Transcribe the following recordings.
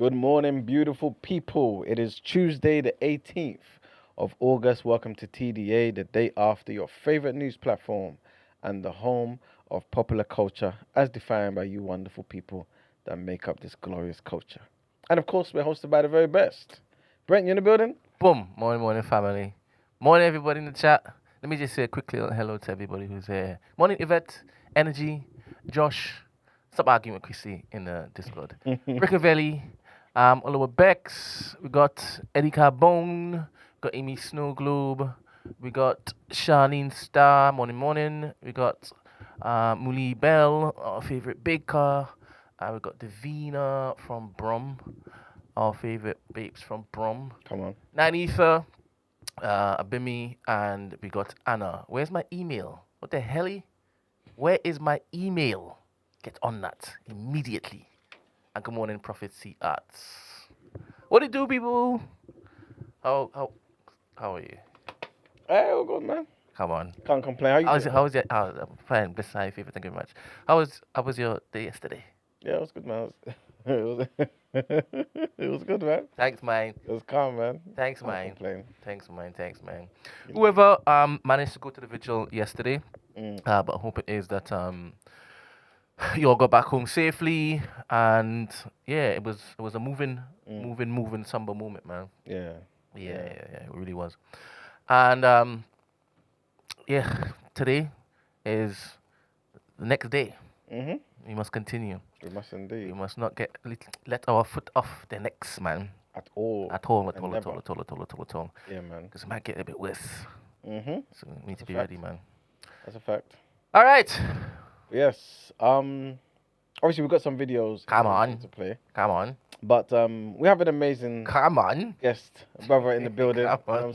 Good morning, beautiful people. It is Tuesday, the 18th of August. Welcome to TDA, the day after your favorite news platform and the home of popular culture as defined by you wonderful people that make up this glorious culture. And of course, we're hosted by the very best. Brent, you in the building? Boom. Morning, family. Morning, everybody in the chat. Let me just say quickly hello to everybody who's here. Morning, Yvette, Energy, Josh. Stop arguing with Chrissy in the Discord. Rickavelli, Oliver Bex. We got Eddie Carbone. Got Amy Snowglobe. We got Charlene Star. Morning. We got Muli Bell, our favorite baker. We got Davina from Brum, our favorite babes from Brum. Come on. Nanitha, Abimi, and we got Anna. Where's my email? What the hell? Where is my email? Get on that immediately. And good morning, Prophet C Arts. What do you do, people? How are you? Hey, all good, man. Come on. Can't complain. How you doing? How was your? I'm fine. Bless my favorite. Thank you very much. How was your day yesterday? Yeah, it was good, man. It was good, man. Thanks, man. It was calm, man. Thanks, Can't man. complain. Thanks, man. Yeah. Whoever managed to go to the vigil yesterday, Mm. but I hope it is that you all got back home safely, and yeah, it was a moving, somber moment, man. Yeah. Yeah, it really was. And yeah, today is the next day. Mm-hmm. We must continue. We must indeed. We must not let our foot off the necks, man. At all. At all. Yeah, man. Because it might get a bit worse. Mm-hmm. So we need to a be fact. ready, man. That's a fact. All right. Yes. Obviously we've got some videos Come on. to play. Come on. But we have an amazing Come on. guest, a brother in the building. Come You know on. what I'm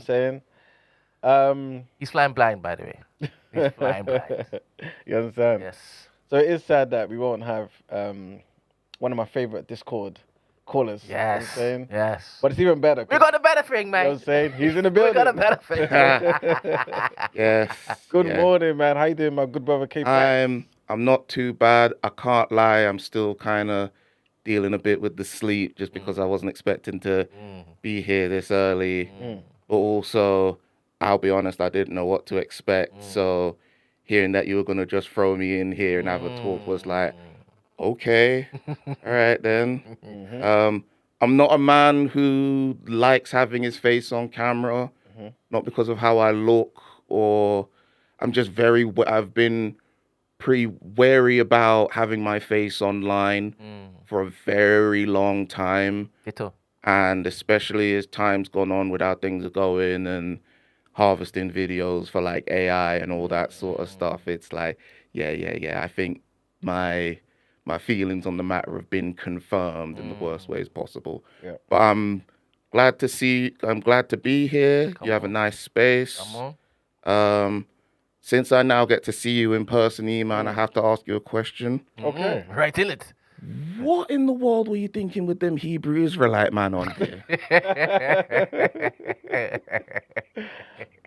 saying? He's flying blind, by the way. He's flying blind. You understand? Yes. So it is sad that we won't have one of my favorite Discord callers. You know what I'm Yes. saying? Yes. But it's even better. We got a better thing, You man. know what I'm saying? He's in the We building. got a better thing. Yes. Good yeah. morning, man. How you doing, my good brother K? I'm not too bad. I can't lie. I'm still kind of dealing a bit with the sleep just because I wasn't expecting to be here this early. But also, I'll be honest, I didn't know what to expect. So hearing that you were going to just throw me in here and have a talk was like, okay, all right then. I'm not a man who likes having his face on camera, not because of how I look, or I'm just I've been pretty wary about having my face online for a very long time. Ditto. And especially as time's gone on with how things are going and harvesting videos for like AI and all that sort of stuff, it's like, yeah. I think my feelings on the matter have been confirmed in the worst ways possible. Yeah. But I'm glad to be here. Come you have on. a nice space. Come on. Since I now get to see you in person, Eman, I have to ask you a question. Okay. Right in it. What in the world were you thinking with them Hebrew Israelite man on here?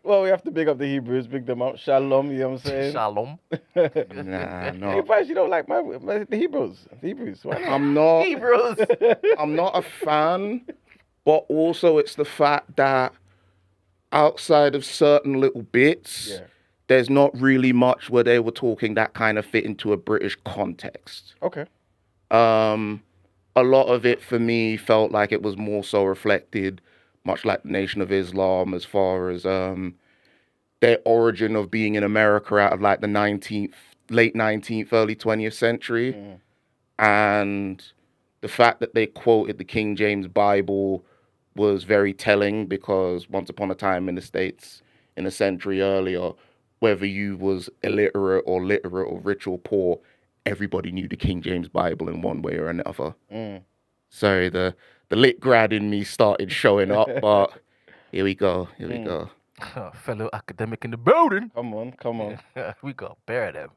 Well, we have to big up the Hebrews, big them up. Shalom, you know what I'm saying? Shalom. Nah, Hey, no. Bryce, you don't like the Hebrews. The Hebrews. Why not? I'm not. Hebrews. I'm not a fan, but also it's the fact that outside of certain little bits, Yeah. there's not really much where they were talking that kind of fit into a British context. Okay. A lot of it for me felt like it was more so reflected, much like the Nation of Islam, as far as their origin of being in America out of like the late 19th, early 20th century. And the fact that they quoted the King James Bible was very telling, because once upon a time in the States, in a century earlier, whether you was illiterate or literate or rich or poor, everybody knew the King James Bible in one way or another. Sorry, the lit grad in me started showing up, but here we go. Fellow academic in the building. Come on. We got bear them.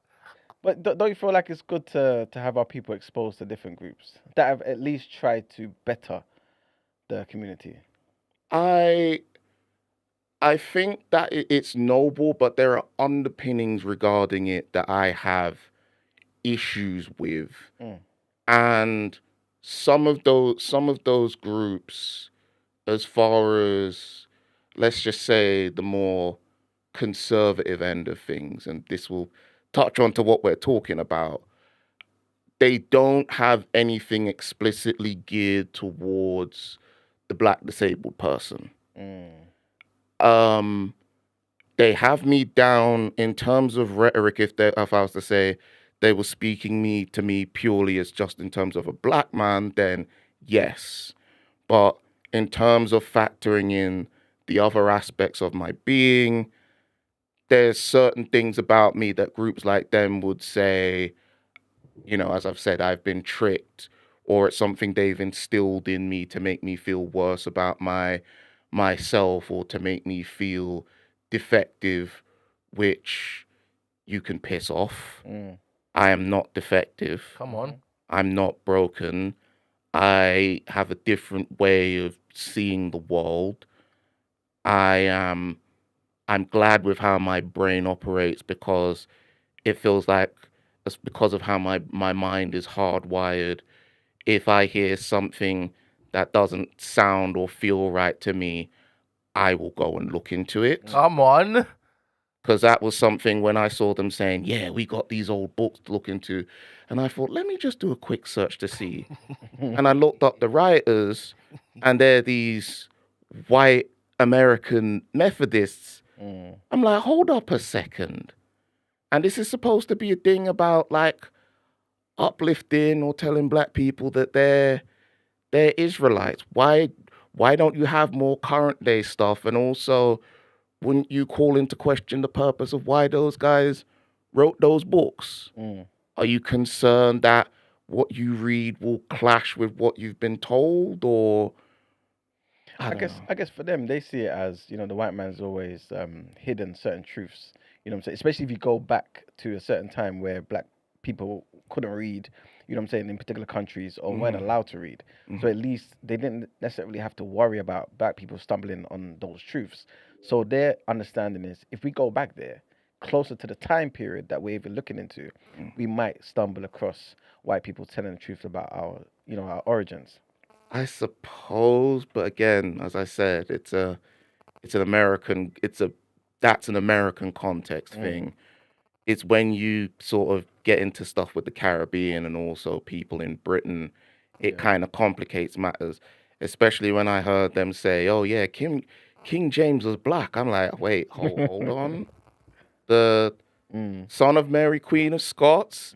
But don't you feel like it's good to have our people exposed to different groups that have at least tried to better the community? I think that it's noble, but there are underpinnings regarding it that I have issues with. And some of those groups, as far as, let's just say, the more conservative end of things, and this will touch on to what we're talking about, they don't have anything explicitly geared towards the black disabled person. Um, they have me down in terms of rhetoric. If I was to say they were speaking to me purely as just in terms of a black man, then yes. But in terms of factoring in the other aspects of my being, there's certain things about me that groups like them would say, as I've said, I've been tricked, or it's something they've instilled in me to make me feel worse about myself, or to make me feel defective, which you can piss off. I am not defective. Come on. I'm not broken. I have a different way of seeing the world. I'm glad with how my brain operates, because it feels like it's because of how my mind is hardwired. If I hear something that doesn't sound or feel right to me, I will go and look into it. Come on. Because that was something when I saw them saying, yeah, we got these old books to look into. And I thought, let me just do a quick search to see. And I looked up the writers, and they're these white American Methodists. I'm like, hold up a second. And this is supposed to be a thing about like uplifting or telling black people that they're Israelites. Why don't you have more current day stuff? And also, wouldn't you call into question the purpose of why those guys wrote those books? Are you concerned that what you read will clash with what you've been told? Or I guess for them, they see it as, the white man's always hidden certain truths. You know what I'm saying? Especially if you go back to a certain time where black people couldn't read, in particular countries, or weren't allowed to read. So at least they didn't necessarily have to worry about black people stumbling on those truths. So their understanding is, if we go back there, closer to the time period that we're even looking into, we might stumble across white people telling the truth about our origins. I suppose, but again, as I said, that's an American context thing. It's when you sort of get into stuff with the Caribbean and also people in Britain, it kind of complicates matters. Especially when I heard them say, "Oh yeah, King James was black." I'm like, wait, hold on. The son of Mary, Queen of Scots,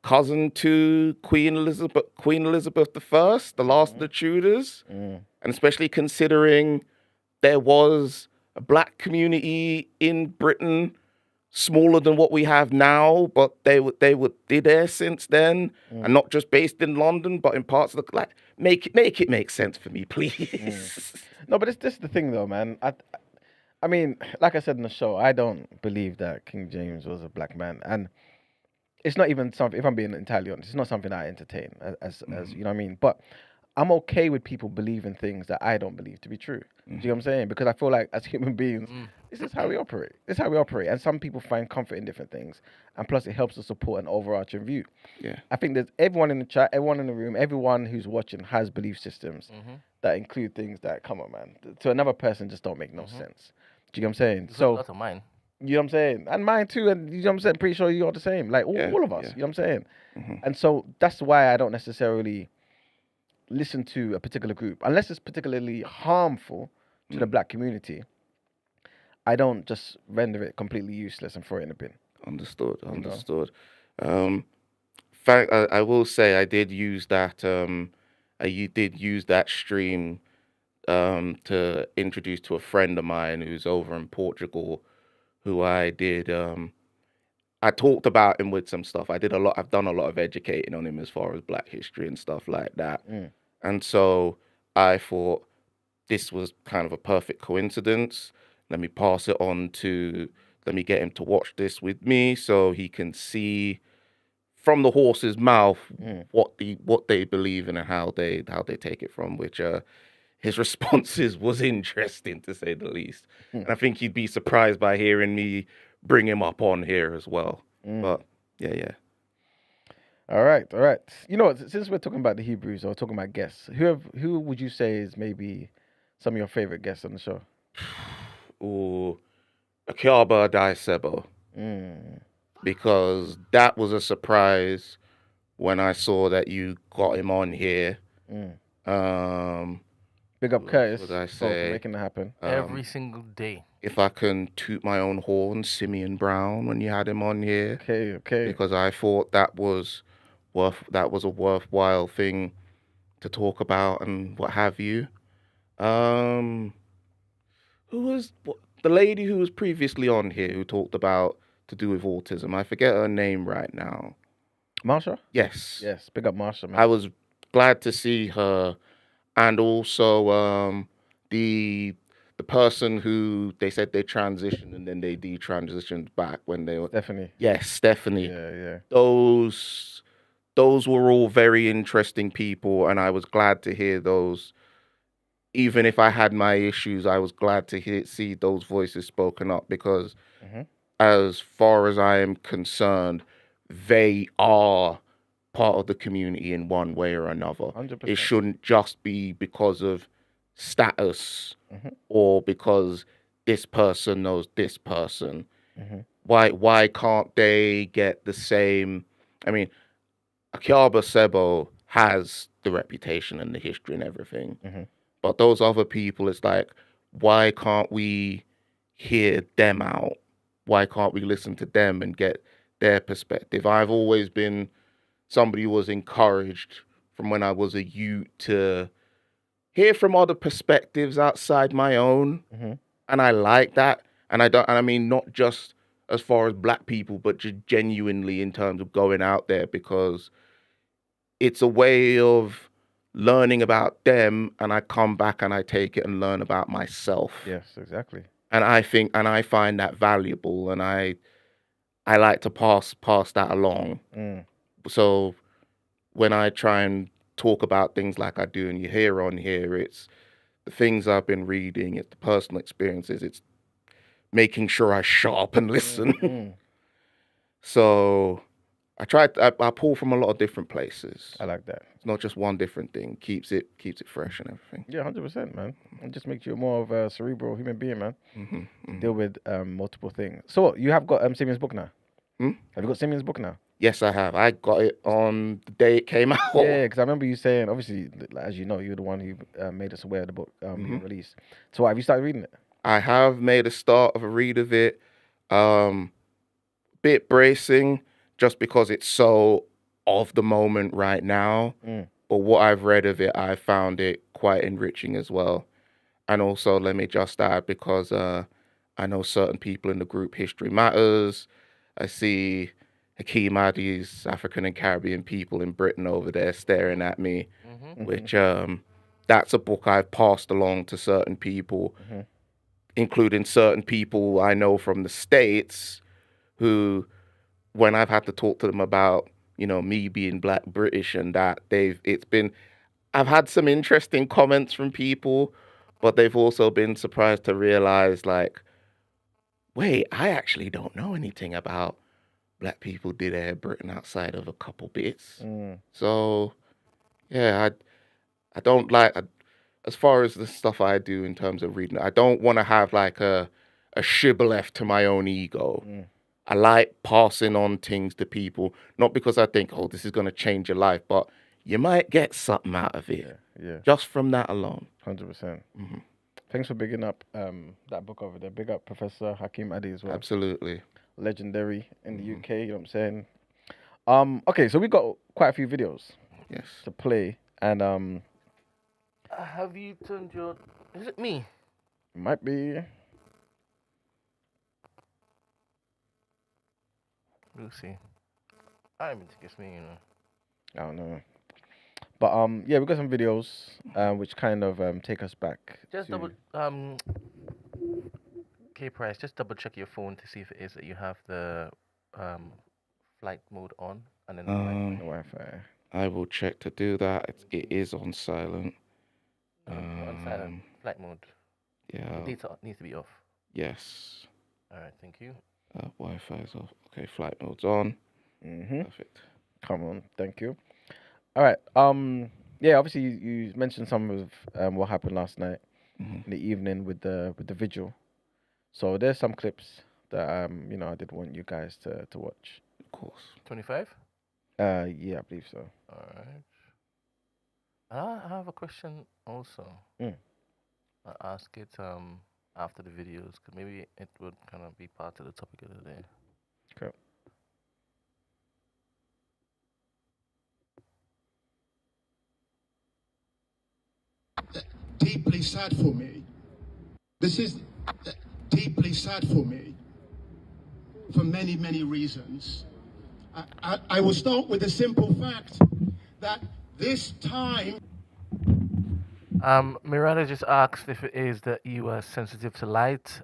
cousin to Queen Elizabeth I, the last of the Tudors, and especially considering there was a black community in Britain, smaller than what we have now, but they were there since then, and not just based in London, but in parts of the make it make sense for me, please. No, but this is the thing though, man. I mean, like I said in the show, I don't believe that King James was a black man, and it's not even something. If I'm being entirely honest, it's not something I entertain as you know what I mean. But I'm okay with people believing things that I don't believe to be true. Do you know what I'm saying? Because I feel like as human beings, this is how we operate. This is how we operate. And some people find comfort in different things. And plus, it helps to support an overarching view. Yeah. I think there's everyone in the chat, everyone in the room, everyone who's watching has belief systems that include things that, come on, man, to another person just don't make no sense. Do you know what I'm saying? So, lots of mine. You know what I'm saying? And mine too. And you know what I'm saying? Pretty sure you're the same. Like all of us. Yeah. You know what I'm saying? And so that's why I don't necessarily listen to a particular group unless it's particularly harmful to the black community. I don't just render it completely useless and throw it in the bin. Understood. Fact, I will say I did use that. You did use that stream to introduce to a friend of mine who's over in Portugal, who I did. I talked about him with some stuff. I've done a lot of educating on him as far as Black history and stuff like that. And so I thought this was kind of a perfect coincidence. Let me pass it on let me get him to watch this with me so he can see from the horse's mouth what they believe in and how they take it from, which his responses was interesting to say the least. And I think he'd be surprised by hearing me bring him up on here as well. But yeah. All right, all right. You know what? Since we're talking about the Hebrews or talking about guests, who would you say is maybe some of your favorite guests on the show? Ooh, Akiaba Daisebo, Mm, because that was a surprise when I saw that you got him on here. mm. Um, Big up who else Curtis would I for say? making that happen. Every single day. If I can toot my own horn, Simeon Brown when you had him on here, Okay, okay. because I thought that was a worthwhile thing to talk about and what have you. Um, who was the lady who was previously on here who talked about to do with autism? I forget her name right now. Marsha? Yes, Yes, big up Marsha, man. I was glad to see her, and also the the person who they said they transitioned and then they detransitioned back when they were. Stephanie. Yes, Stephanie. Yeah, yeah. Those were all very interesting people, and I was glad to hear those. Even if I had my issues, I was glad to see those voices spoken up because, Mm-hmm. as far as I am concerned, they are part of the community in one way or another. 100%. It shouldn't just be because of status Mm-hmm. or because this person knows this person. Mm-hmm. Why can't they get the same? I mean, Akiaba Sebo has the reputation and the history and everything. Mm-hmm. But those other people, it's like, why can't we hear them out? Why can't we listen to them and get their perspective? I've always been somebody who was encouraged from when I was a youth to hear from other perspectives outside my own. Mm-hmm. And I like that. And I mean, not just as far as black people, but just genuinely in terms of going out there, because it's a way of learning about them, and I come back and I take it and learn about myself. Yes, exactly. And I find that valuable, and I like to pass that along. Mm. So when I try and talk about things like I do and you hear on here, it's the things I've been reading, it's the personal experiences, it's making sure I shut up and listen. Mm. So I pull from a lot of different places. I like that. It's not just one different thing. Keeps it fresh and everything. Yeah, 100%, man. It just makes you more of a cerebral human being, man. Mm-hmm. Deal with multiple things. So what, you have got Simeon's book now? Hmm? Have you got Simeon's book now? Yes, I have. I got it on the day it came out. Yeah, because I remember you saying, obviously, as you know, you're the one who made us aware of the book being released. So what, have you started reading it? I have made a start of a read of it. Bit bracing, just because it's so of the moment right now. Mm. But what I've read of it, I found it quite enriching as well. And also, let me just add, because I know certain people in the group History Matters. I see Hakeem Adi's African and Caribbean people in Britain over there staring at me, which that's a book I've passed along to certain people, including certain people I know from the States who, when I've had to talk to them about, me being Black British and that, I've had some interesting comments from people, but they've also been surprised to realize, like, wait, I actually don't know anything about Black people did Air Britain outside of a couple bits. So, yeah, I don't like, as far as the stuff I do in terms of reading, I don't want to have like a shibboleth to my own ego. I like passing on things to people, not because I think, oh, this is going to change your life, but you might get something out of it. Yeah. Just from that alone. 100%. Thanks for bigging up that book over there. Big up Professor Hakeem Adi as well. Absolutely. Legendary in the UK, you know what I'm saying? Okay, so we got quite a few videos Yes. to play, and Have you turned your... Is it me? might be... We'll see. I don't think it's me, I don't know. But yeah, we got some videos which kind of take us back. Just to... double... K-Price, just double check your phone to see if it is that you have the flight mode on, and then the flight mode Wi-Fi. I will check to do that. It is on silent. on silent flight mode. Yeah. The data needs to be off. Yes. All right, thank you. Wi-Fi is off. Okay, flight mode's on. Mm-hmm. Perfect. Come on, thank you. All right. Yeah. Obviously, you mentioned some of what happened last night Mhm. in the evening with the vigil. So there's some clips that I did want you guys to watch. Of course. 25. Yeah, I believe so. All right. I have a question also. Mm. I'll ask it after the videos, because maybe it would kind of be part of the topic of the day. Okay. Deeply sad for me. This is deeply sad for me for many, many reasons. I will start with the simple fact that this time. Miranda just asked if it is that you are sensitive to light.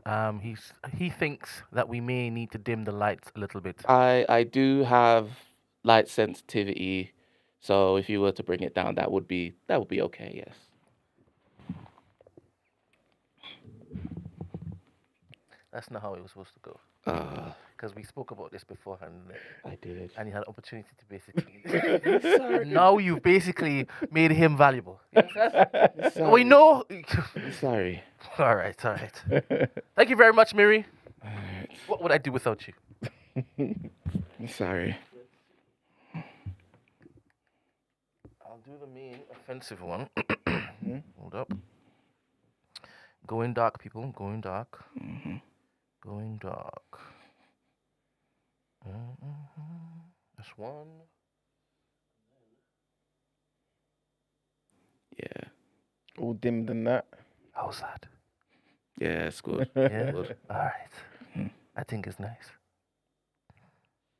He thinks that we may need to dim the lights a little bit. I do have light sensitivity, so if you were to bring it down, that would be okay. Yes. That's not how it was supposed to go. Because we spoke about this beforehand, I did. and you had an opportunity to basically. Sorry. Now you've basically made him valuable. You understand? We know. Sorry. All right. Thank you very much, Miri. Alright. What would I do without you? Sorry. I'll do the main offensive one. Hold up. Going dark, people. Going dark. Mhm. Going dark. That's one. Yeah. All dimmed and that. How's that? Yeah, it's good. Yeah. Good. All right. I think it's nice.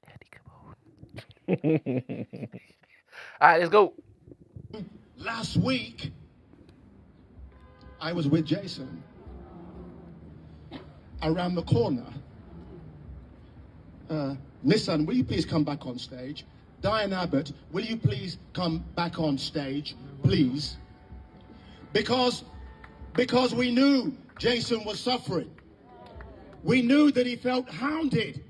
Daddy, come on. All right, let's go. Last week, I was with Jason around the corner. Nissan, will you please come back on stage? Diane Abbott, will you please come back on stage, please? Because we knew Jason was suffering. We knew that he felt hounded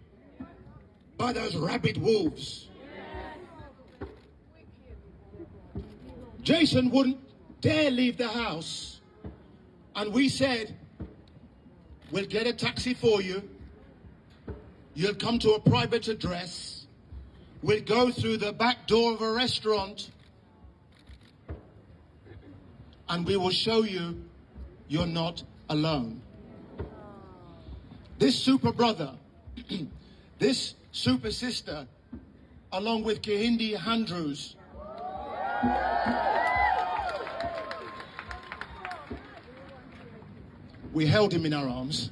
by those rabid wolves. Jason wouldn't dare leave the house, and we said, we'll get a taxi for you. You'll come to a private address. We'll go through the back door of a restaurant, and we will show you you're not alone. This super brother, this super sister, along with Kehinde Andrews, we held him in our arms.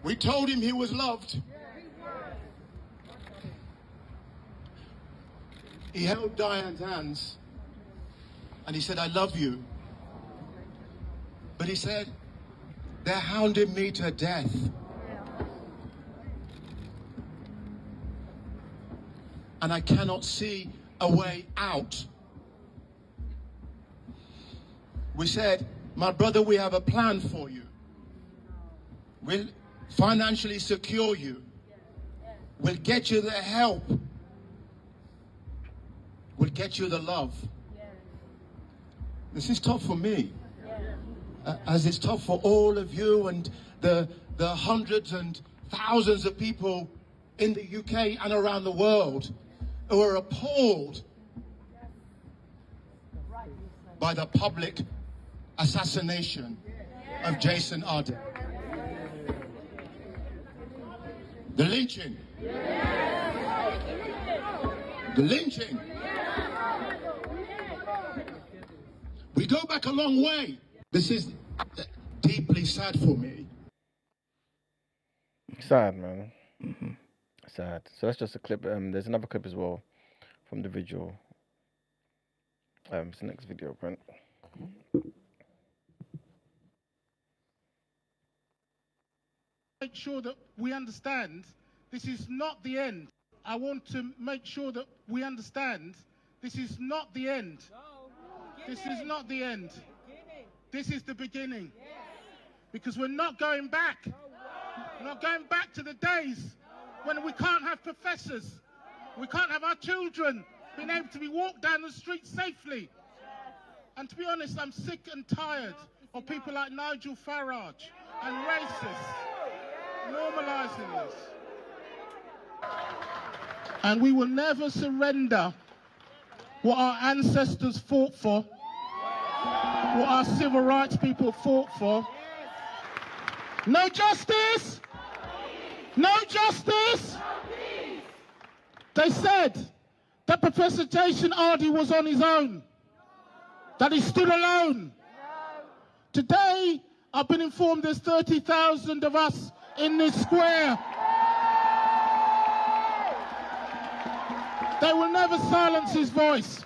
We told him he was loved. He held Diane's hands and he said, I love you. But he said, they're hounding me to death. And I cannot see a way out. We said, my brother, we have a plan for you. We'll financially secure you. We'll get you the help. We'll get you the love. This is tough for me. As it's tough for all of you and the hundreds and thousands of people in the UK and around the world who are appalled by the public assassination of Jason Arden. The lynching. The lynching. We go back a long way. This is deeply sad for me. Sad, man. Sad. So that's just a clip. There's another clip as well from the vigil. It's the next video, Brent. Make sure that we understand this is not the end. I want to make sure that we understand this is not the end. This is not the end. This is the beginning. Because we're not going back. We're not going back to the days when we can't have professors. We can't have our children being able to be walked down the street safely. And to be honest, I'm sick and tired of people like Nigel Farage and racists normalising this. And we will never surrender what our ancestors fought for, what our civil rights people fought for. No justice! No justice! They said that Professor Jason Hardy was on his own, that he stood alone. Today, I've been informed there's 30,000 of us in this square. They will never silence his voice.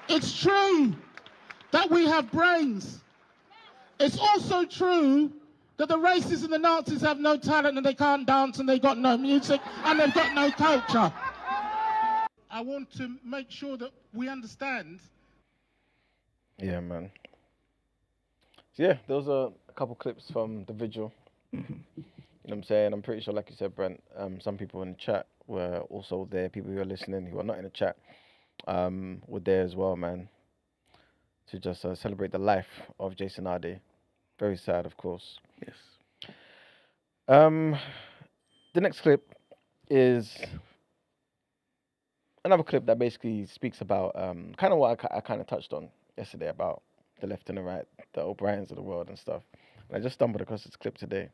It's true that we have brains. It's also true that the racists and the Nazis have no talent and they can't dance and they've got no music and they've got no culture. I want to make sure that we understand. Yeah, man. So yeah, those are a couple clips from the vigil. You know what I'm saying? I'm pretty sure, like you said, Brent, some people in the chat were also there. People who are listening who are not in the chat were there as well, man, to just celebrate the life of Jason Hardy. Very sad, of course. Yes. The next clip is another clip that basically speaks about kind of what I kind of touched on yesterday about the left and the right, the O'Briens of the world and stuff. And I just stumbled across this clip today.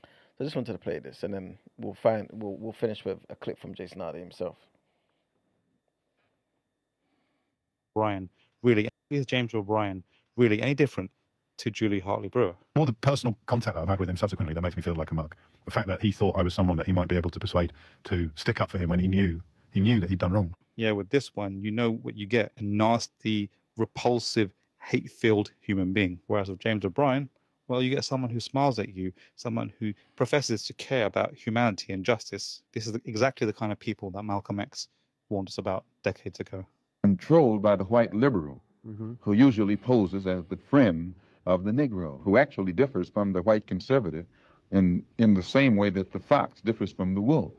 So I just wanted to play this, and then we'll finish with a clip from Jason Hardy himself. O'Brien, really, is James O'Brien really any different to Julie Hartley-Brewer? All the personal contact that I've had with him subsequently that makes me feel like a mug. The fact that he thought I was someone that he might be able to persuade to stick up for him when he knew that he'd done wrong. Yeah, with this one, you know what you get: a nasty, repulsive, hate-filled human being. Whereas with James O'Brien, well, you get someone who smiles at you, someone who professes to care about humanity and justice. This is exactly the kind of people that Malcolm X warned us about decades ago. Controlled by the white liberal, who usually poses as the friend of the Negro, who actually differs from the white conservative in the same way that the fox differs from the wolf.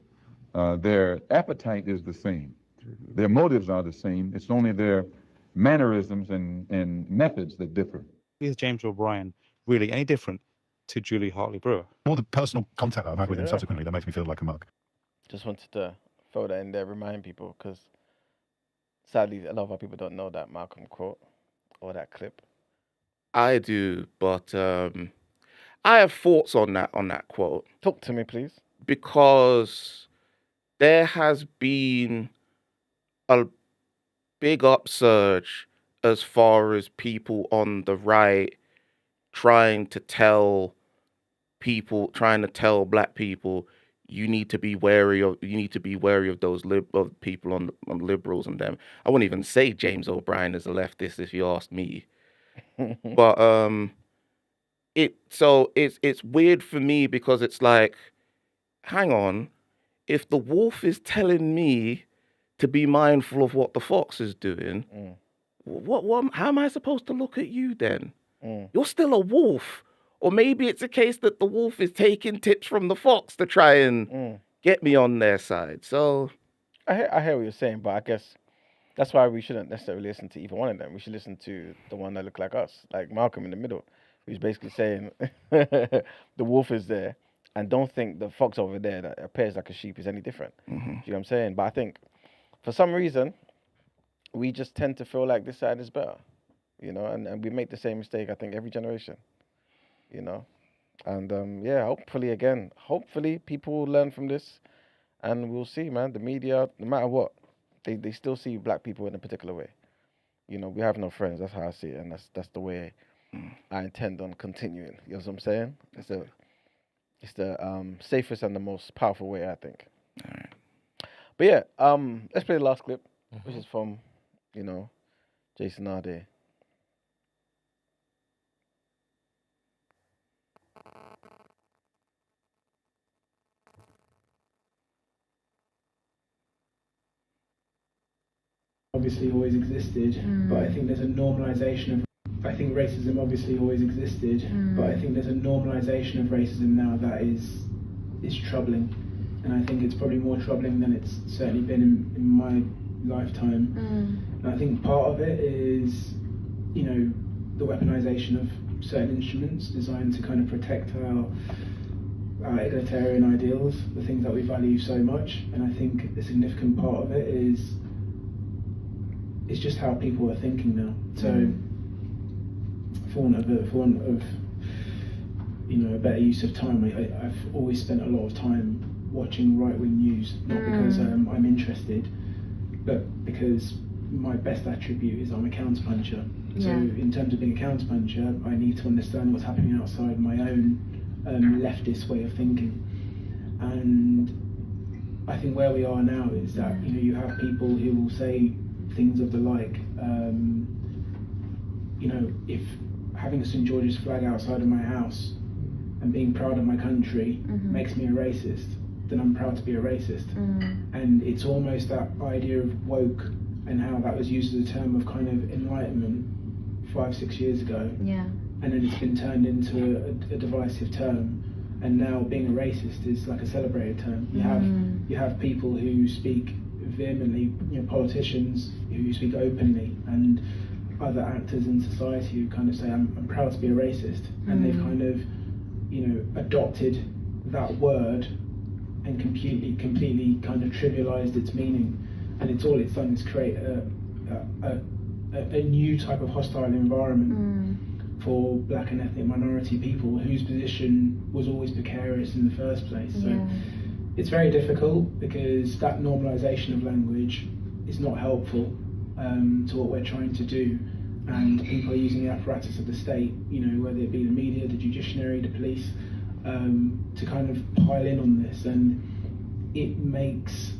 Their appetite is the same. Their motives are the same. It's only their mannerisms and methods that differ. Is James O'Brien really any different to Julie Hartley-Brewer? All the personal contact that I've had with him subsequently that makes me feel like a mug. Just wanted to throw that in there, remind people, because sadly, a lot of our people don't know that Malcolm quote or that clip. I do, but I have thoughts on that quote. Talk to me, please. Because there has been a big upsurge as far as people on the right trying to tell black people, you need to be wary of those of people on liberals and them. I wouldn't even say James O'Brien is a leftist if you ask me. But it's weird for me because it's like, hang on, if the wolf is telling me to be mindful of what the fox is doing, how am I supposed to look at you then? You're still a wolf. Or maybe it's a case that the wolf is taking tips from the fox to try and get me on their side. So I hear what you're saying, but I guess that's why we shouldn't necessarily listen to either one of them. We should listen to the one that look like us, like Malcolm in the middle, who's basically saying the wolf is there, and don't think the fox over there that appears like a sheep is any different. Do you know what I'm saying? But I think for some reason we just tend to feel like this side is better, you know, and we make the same mistake, I think, every generation, you know. And yeah, hopefully people will learn from this, and we'll see, man. The media, no matter what, they still see black people in a particular way. You know, we have no friends. That's how I see it, and that's the way I intend on continuing. You know what I'm saying? It's the safest and the most powerful way, I think. all right. But yeah, let's play the last clip, which is from, you know, Jason Hardy. obviously always existed, but I think there's a normalization of. I think racism obviously always existed, but I think there's a normalization of racism now that is troubling, and I think it's probably more troubling than it's certainly been in my lifetime. And I think part of it is, you know, the weaponization of certain instruments designed to kind of protect our egalitarian ideals, the things that we value so much. And I think a significant part of it is just how people are thinking now. So, for want of you know, a better use of time, I've always spent a lot of time watching right-wing news, not because I'm interested, but because my best attribute is I'm a counterpuncher. So in terms of being a counterpuncher, I need to understand what's happening outside my own leftist way of thinking. And I think where we are now is that, you know, you have people who will say things of the like, you know, if having a St. George's flag outside of my house and being proud of my country makes me a racist, then I'm proud to be a racist. And it's almost that idea of woke and how that was used as a term of kind of enlightenment 5-6 years ago. And then it's been turned into a divisive term. And now being a racist is like a celebrated term. You have people who speak vehemently, you know, politicians who speak openly, and other actors in society who kind of say, I'm proud to be a racist. And they've kind of, you know, adopted that word and completely kind of trivialized its meaning. And it's done is create a new type of hostile environment for black and ethnic minority people whose position was always precarious in the first place. So it's very difficult because that normalization of language is not helpful to what we're trying to do. And people are using the apparatus of the state, you know, whether it be the media, the judiciary, the police, to kind of pile in on this. And it makes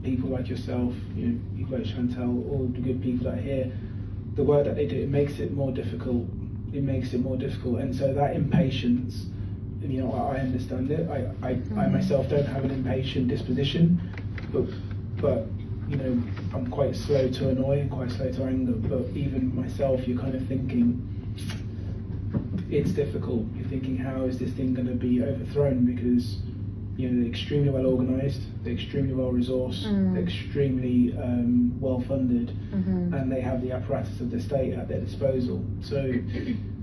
people like yourself, you know, people like Chantel, all the good people that are here, the work that they do, it makes it more difficult. It makes it more difficult. And so that impatience, you know, I understand it. I myself don't have an impatient disposition, but you know, I'm quite slow to annoy and quite slow to anger. But even myself, you're kind of thinking, it's difficult. You're thinking, how is this thing going to be overthrown? Because, you know, they're extremely well organised, they're extremely well resourced, they're extremely well funded, and they have the apparatus of the state at their disposal. So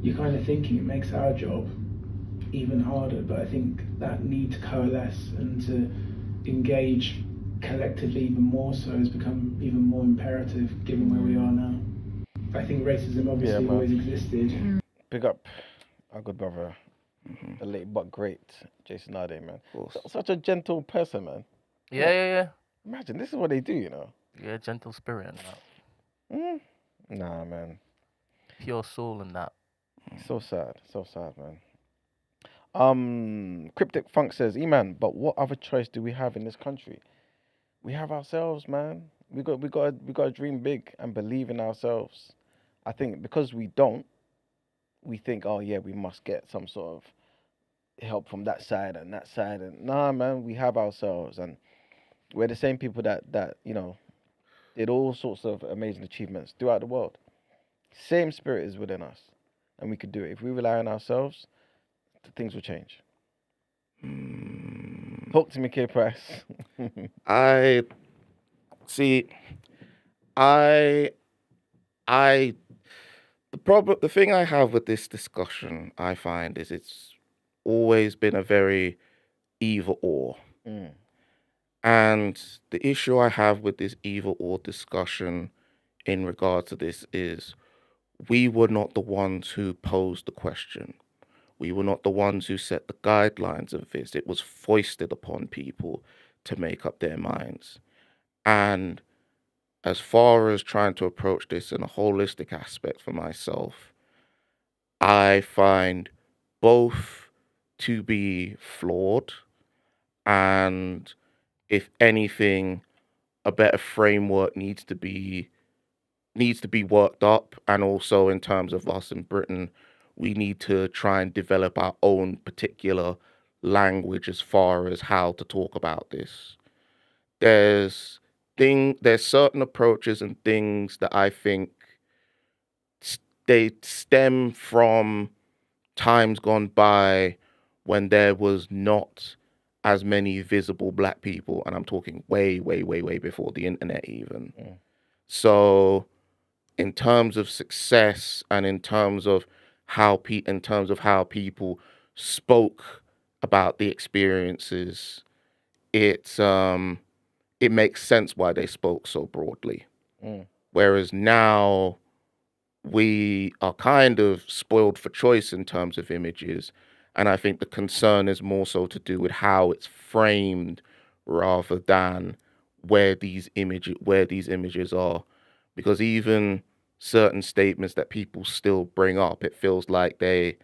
you're kind of thinking it makes our job even harder. But I think that need to coalesce and to engage collectively even more so has become even more imperative given where we are now. I think racism obviously always existed. Big up our good brother, the late but great Jason Ade, man. Such a gentle person, man. Yeah. Imagine, this is what they do, you know. Yeah, gentle spirit and that. Nah, man. Pure soul and that. So sad, man. Cryptic Funk says, E-man, but what other choice do we have in this country? We have ourselves, man. We got to dream big and believe in ourselves. I think because we don't, we think, oh yeah, we must get some sort of help from that side and that side. And nah, man, we have ourselves, and we're the same people that you know did all sorts of amazing achievements throughout the world. Same spirit is within us, and we could do it if we rely on ourselves. Things will change. Talk to me, K Price. I see. The thing I have with this discussion, I find, is it's always been a very either or. And the issue I have with this either or discussion in regard to this is we were not the ones who posed the question. We were not the ones who set the guidelines of this. It was foisted upon people to make up their minds. And as far as trying to approach this in a holistic aspect for myself, I find both to be flawed, and if anything, a better framework needs to be worked up. And also in terms of us in Britain, we need to try and develop our own particular language as far as how to talk about this. There's there's certain approaches and things that I think they stem from times gone by when there was not as many visible black people, and I'm talking way, way, way, way before the internet even. So in terms of success and in terms of how people spoke about the experiences, it makes sense why they spoke so broadly. Whereas now we are kind of spoiled for choice in terms of images, and I think the concern is more so to do with how it's framed rather than where these images are. Because even certain statements that people still bring up, it feels like they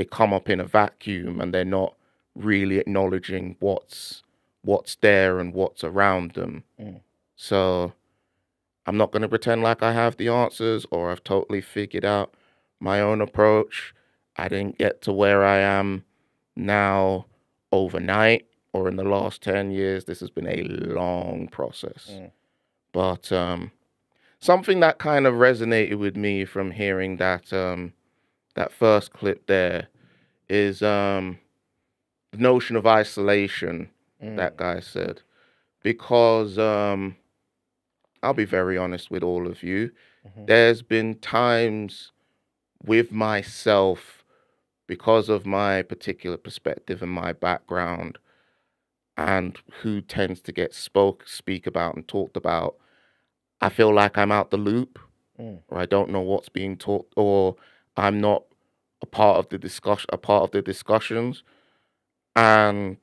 come up in a vacuum and they're not really acknowledging what's there and what's around them. So I'm not going to pretend like I have the answers or I've totally figured out my own approach. I didn't get to where I am now overnight or in the last 10 years. This has been a long process. But something that kind of resonated with me from hearing that first clip there is the notion of isolation that guy said. Because I'll be very honest with all of you. There's been times with myself, because of my particular perspective and my background and who tends to get speak about and talked about, I feel like I'm out the loop, or I don't know what's being taught, or I'm not a part of the discussions. And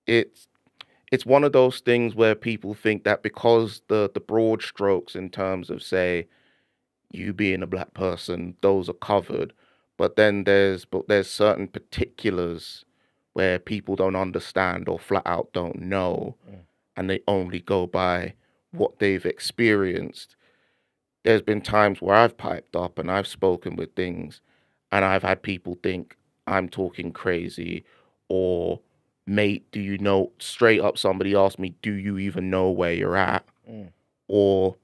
it's one of those things where people think that because the broad strokes in terms of, say, you being a black person, those are covered. But then there's certain particulars where people don't understand or flat out don't know, and they only go by what they've experienced. There's been times where I've piped up and I've spoken with things, and I've had people think I'm talking crazy, or mate, do you know, straight up somebody asked me, do you even know where you're at? Or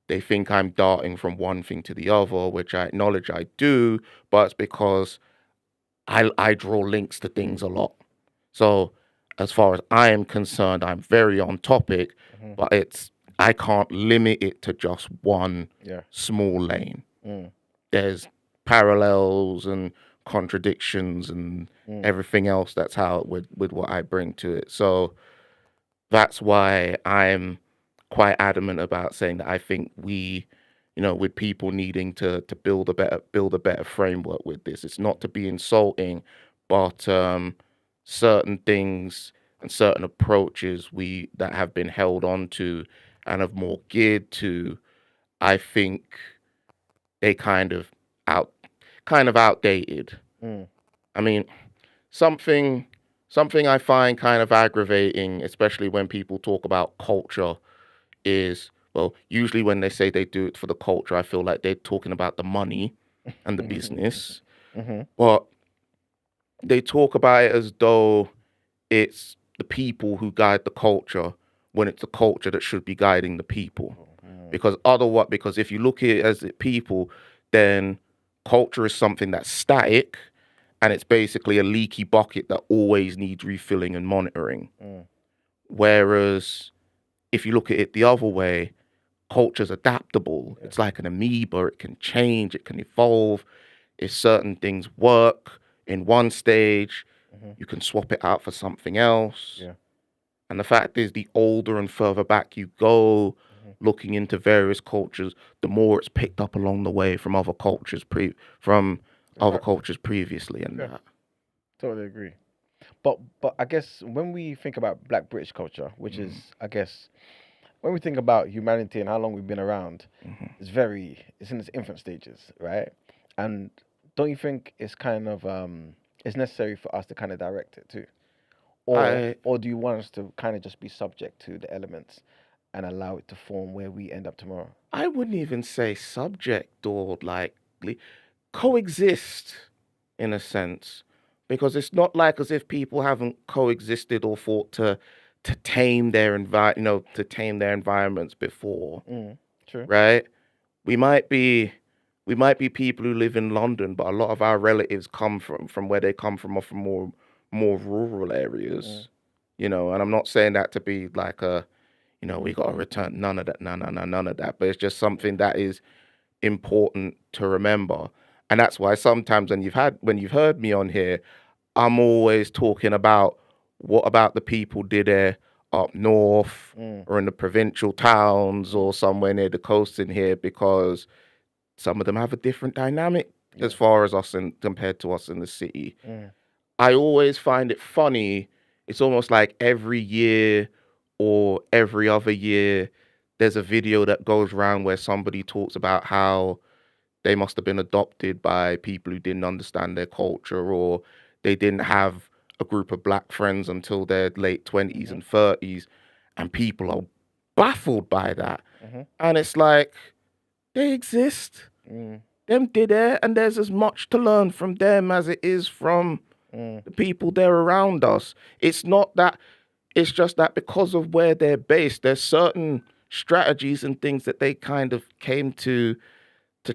they think I'm darting from one thing to the other, which I acknowledge I do, but it's because I draw links to things a lot. So as far as I am concerned, I'm very on topic, but I can't limit it to just one small lane. There's parallels and contradictions and everything else that's how with what I bring to it. So that's why I'm quite adamant about saying that I think we, with people needing to build a better framework with this. It's not to be insulting, but certain things and certain approaches that have been held on to and have more geared to, I think they kind of outdated. I mean, something I find kind of aggravating, especially when people talk about culture, is, well, usually when they say they do it for the culture, I feel like they're talking about the money and the business. But they talk about it as though it's the people who guide the culture, when it's the culture that should be guiding the people. Because if you look at it as people, then culture is something that's static, and it's basically a leaky bucket that always needs refilling and monitoring. Whereas if you look at it the other way, culture's adaptable. It's like an amoeba. It can change. It can evolve. If certain things work in one stage, you can swap it out for something else. And the fact is, the older and further back you go, looking into various cultures, the more it's picked up along the way from other cultures previously. And that. Totally agree. But I guess when we think about Black British culture, which is, I guess, when we think about humanity and how long we've been around, it's in its infant stages, right? And don't you think it's kind of it's necessary for us to kind of direct it too, or do you want us to kind of just be subject to the elements and allow it to form where we end up tomorrow? I wouldn't even say subject or coexist in a sense, because it's not like as if people haven't coexisted or fought to to tame their to tame their environments before, True. right? We might be people who live in London, but a lot of our relatives come from where they come from, or from more rural areas, And I'm not saying that to be like we got to return, none of that, none of that. But it's just something that is important to remember, and that's why sometimes when you've heard me on here, I'm always talking about what about the people did there up north or in the provincial towns or somewhere near the coast in here, because some of them have a different dynamic as far as us compared to us in the city. I always find it funny. It's almost like every year or every other year, there's a video that goes around where somebody talks about how they must have been adopted by people who didn't understand their culture, or they didn't have a group of black friends until their late 20s and 30s, and people are baffled by that. And it's like, they exist. Them did it, and there's as much to learn from them as it is from the people they're around us. It's not that, it's just that because of where they're based, there's certain strategies and things that they kind of came to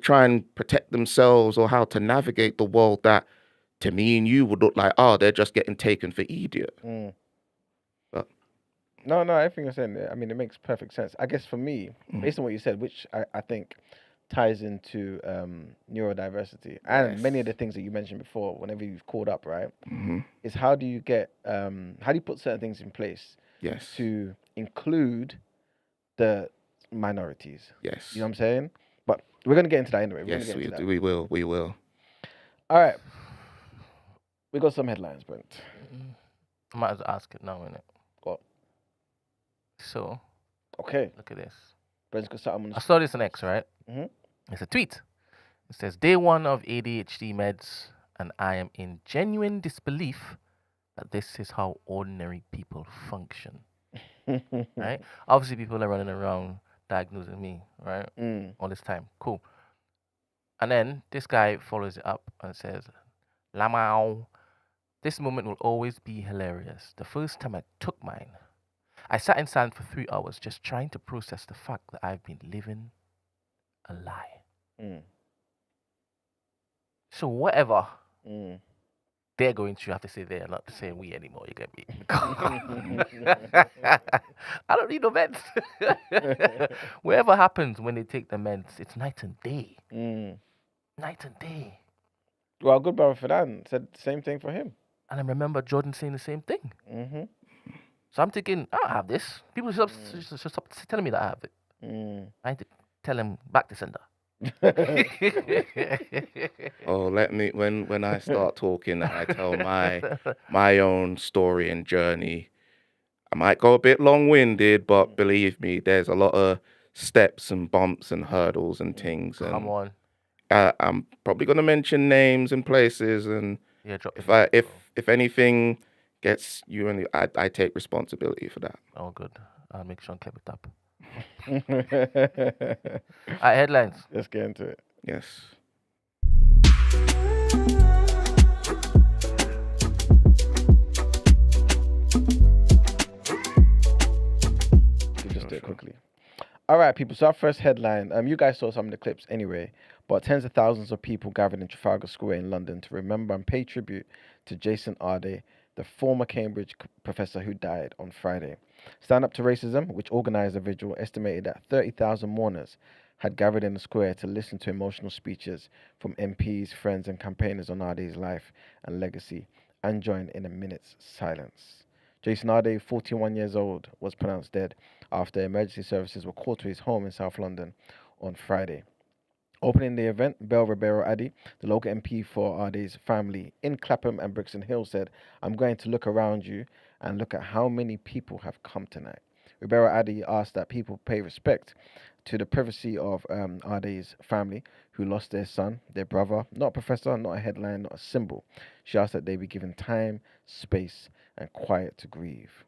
try and protect themselves, or how to navigate the world, that to me and you would look like, they're just getting taken for idiot. But No, everything you're saying there, I mean, it makes perfect sense. I guess for me, based on what you said, which I think ties into neurodiversity and many of the things that you mentioned before, whenever you've called up, right? Is how do you put certain things in place to include the minorities? Yes. You know what I'm saying? But we're going to get into that anyway. Yes, we will. All right. We got some headlines, Brent. I might as well ask it now, innit? What? So, okay. Look at this. Brent's got something. I saw this on X, right? It's a tweet. It says, day 1 of ADHD meds, and I am in genuine disbelief that this is how ordinary people function. Right? Obviously, people are running around diagnosing me, right? All this time. Cool. And then this guy follows it up and says, Lamau, this moment will always be hilarious. The first time I took mine, I sat in silence for 3 hours just trying to process the fact that I've been living a lie. So whatever they're going through, I have to say they're not to say we anymore, you get me? I don't need no meds. Whatever happens when they take the meds, it's night and day. Night and day. Well, good brother Fadan said the same thing for him. And I remember Jordan saying the same thing. So I'm thinking, I don't have this. People should stop telling me that I have it. I need to tell them back to sender. Let me, when I start talking and I tell my own story and journey, I might go a bit long-winded, but believe me, there's a lot of steps and bumps and hurdles and things. Come on. I'm probably gonna mention names and places, and if anything gets you, and I take responsibility for that. Oh, good. I'll make sure and keep it up. Alright, headlines. Let's get into it. Yes. We'll just do it quickly. All right, people. So our first headline. You guys saw some of the clips anyway, but tens of thousands of people gathered in Trafalgar Square in London to remember and pay tribute to Jason Arde, the former Cambridge professor who died on Friday. Stand Up to Racism, which organised the vigil, estimated that 30,000 mourners had gathered in the square to listen to emotional speeches from MPs, friends and campaigners on Arde's life and legacy, and joined in a minute's silence. Jason Arde, 41 years old, was pronounced dead after emergency services were called to his home in South London on Friday. Opening the event, Bell Ribeiro Addy, the local MP for Arde's family in Clapham and Brixton Hill, said, "I'm going to look around you and look at how many people have come tonight." Ribeiro Addy asked that people pay respect to the privacy of Arde's family, who lost their son, their brother, not a professor, not a headline, not a symbol. She asked that they be given time, space, and quiet to grieve.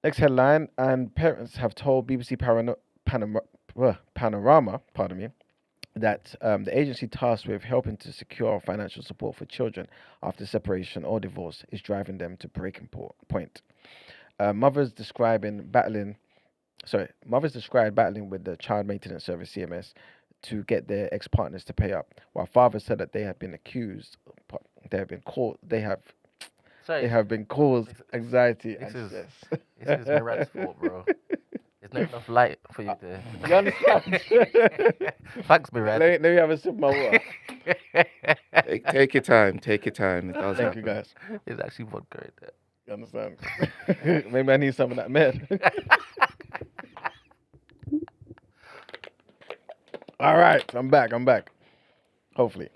Next headline, and parents have told BBC Panorama, that the agency tasked with helping to secure financial support for children after separation or divorce is driving them to breaking point. Mothers described battling with the Child Maintenance Service (CMS) to get their ex-partners to pay up, while fathers said that they have been Sorry, been caused this, anxiety this and is stress. this is Mirad's fault, bro. There's not enough light for you there. You understand? Thanks, Mirad. Let me have a sip of my water. Take your time. Take your time. It does Thank you, happen. guys. It's actually vodka right there. You understand? Maybe I need some of that med. All right, I'm back. Hopefully.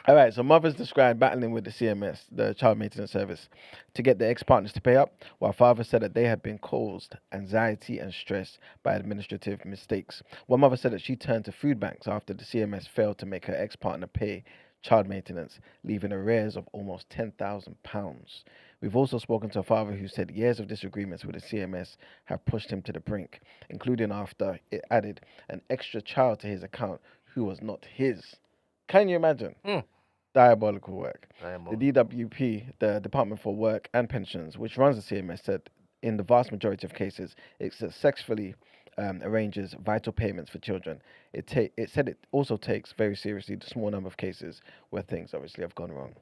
All right, so mothers described battling with the CMS, the Child Maintenance Service, to get their ex-partners to pay up, while fathers said that they had been caused anxiety and stress by administrative mistakes. One mother said that she turned to food banks after the CMS failed to make her ex-partner pay child maintenance, leaving arrears of almost £10,000. We've also spoken to a father who said years of disagreements with the CMS have pushed him to the brink, including after it added an extra child to his account who was not his. Can you imagine? Diabolical work. The DWP, the Department for Work and Pensions, which runs the CMS, said in the vast majority of cases, it successfully arranges vital payments for children. It said it also takes very seriously the small number of cases where things obviously have gone wrong.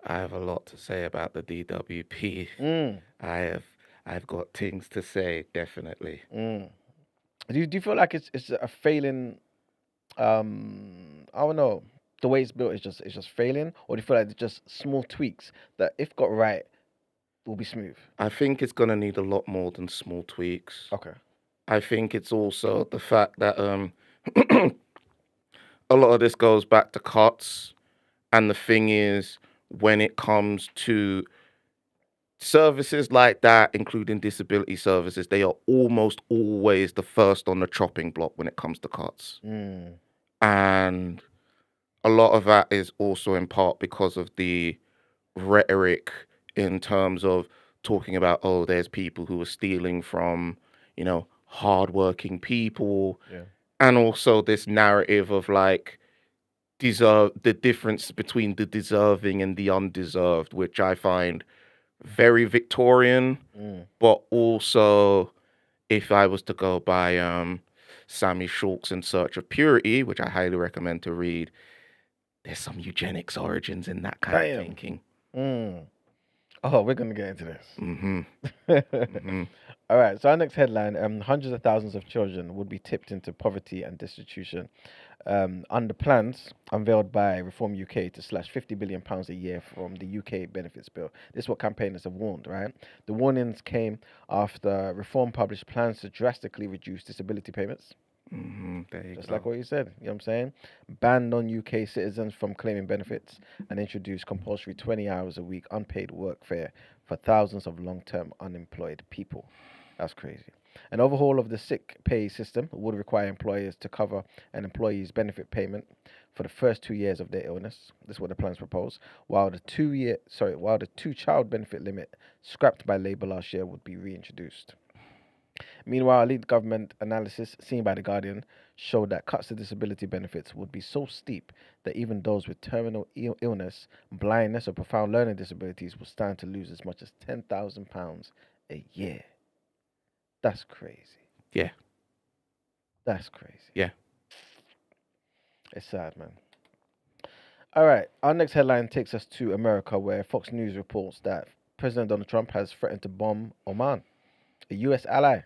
I have a lot to say about the DWP. I've got things to say, definitely. Do you feel like it's a failing? I don't know. The way it's built is just failing, or do you feel like it's just small tweaks that, if got right, will be smooth? I think it's gonna need a lot more than small tweaks. Okay. I think it's also the fact that a lot of this goes back to cuts, and the thing is, when it comes to services like that, including disability services, they are almost always the first on the chopping block when it comes to cuts. And a lot of that is also in part because of the rhetoric in terms of talking about, oh, there's people who are stealing from, hardworking people. Yeah. And also this narrative of like the difference between the deserving and the undeserved, which I find very Victorian, but also, if I was to go by Sammy Shulk's In Search of Purity, which I highly recommend to read, there's some eugenics origins in that kind of thinking. Oh, we're going to get into this. All right, so our next headline, hundreds of thousands of children would be tipped into poverty and destitution under plans unveiled by Reform UK to slash £50 billion a year from the UK benefits bill. This is what campaigners have warned, right? The warnings came after Reform published plans to drastically reduce disability payments. Just like what you said, you know what I'm saying? Ban non-UK citizens from claiming benefits and introduce compulsory 20 hours a week unpaid workfare for thousands of long-term unemployed people. That's crazy. An overhaul of the sick pay system would require employers to cover an employee's benefit payment for the first 2 years of their illness. This is what the plans propose. While the two-child benefit limit scrapped by Labour last year would be reintroduced. Meanwhile, a lead government analysis seen by The Guardian showed that cuts to disability benefits would be so steep that even those with terminal illness, blindness, or profound learning disabilities will stand to lose as much as £10,000 a year. That's crazy. Yeah. That's crazy. Yeah. It's sad, man. All right, our next headline takes us to America, where Fox News reports that President Donald Trump has threatened to bomb Oman, a U.S. ally,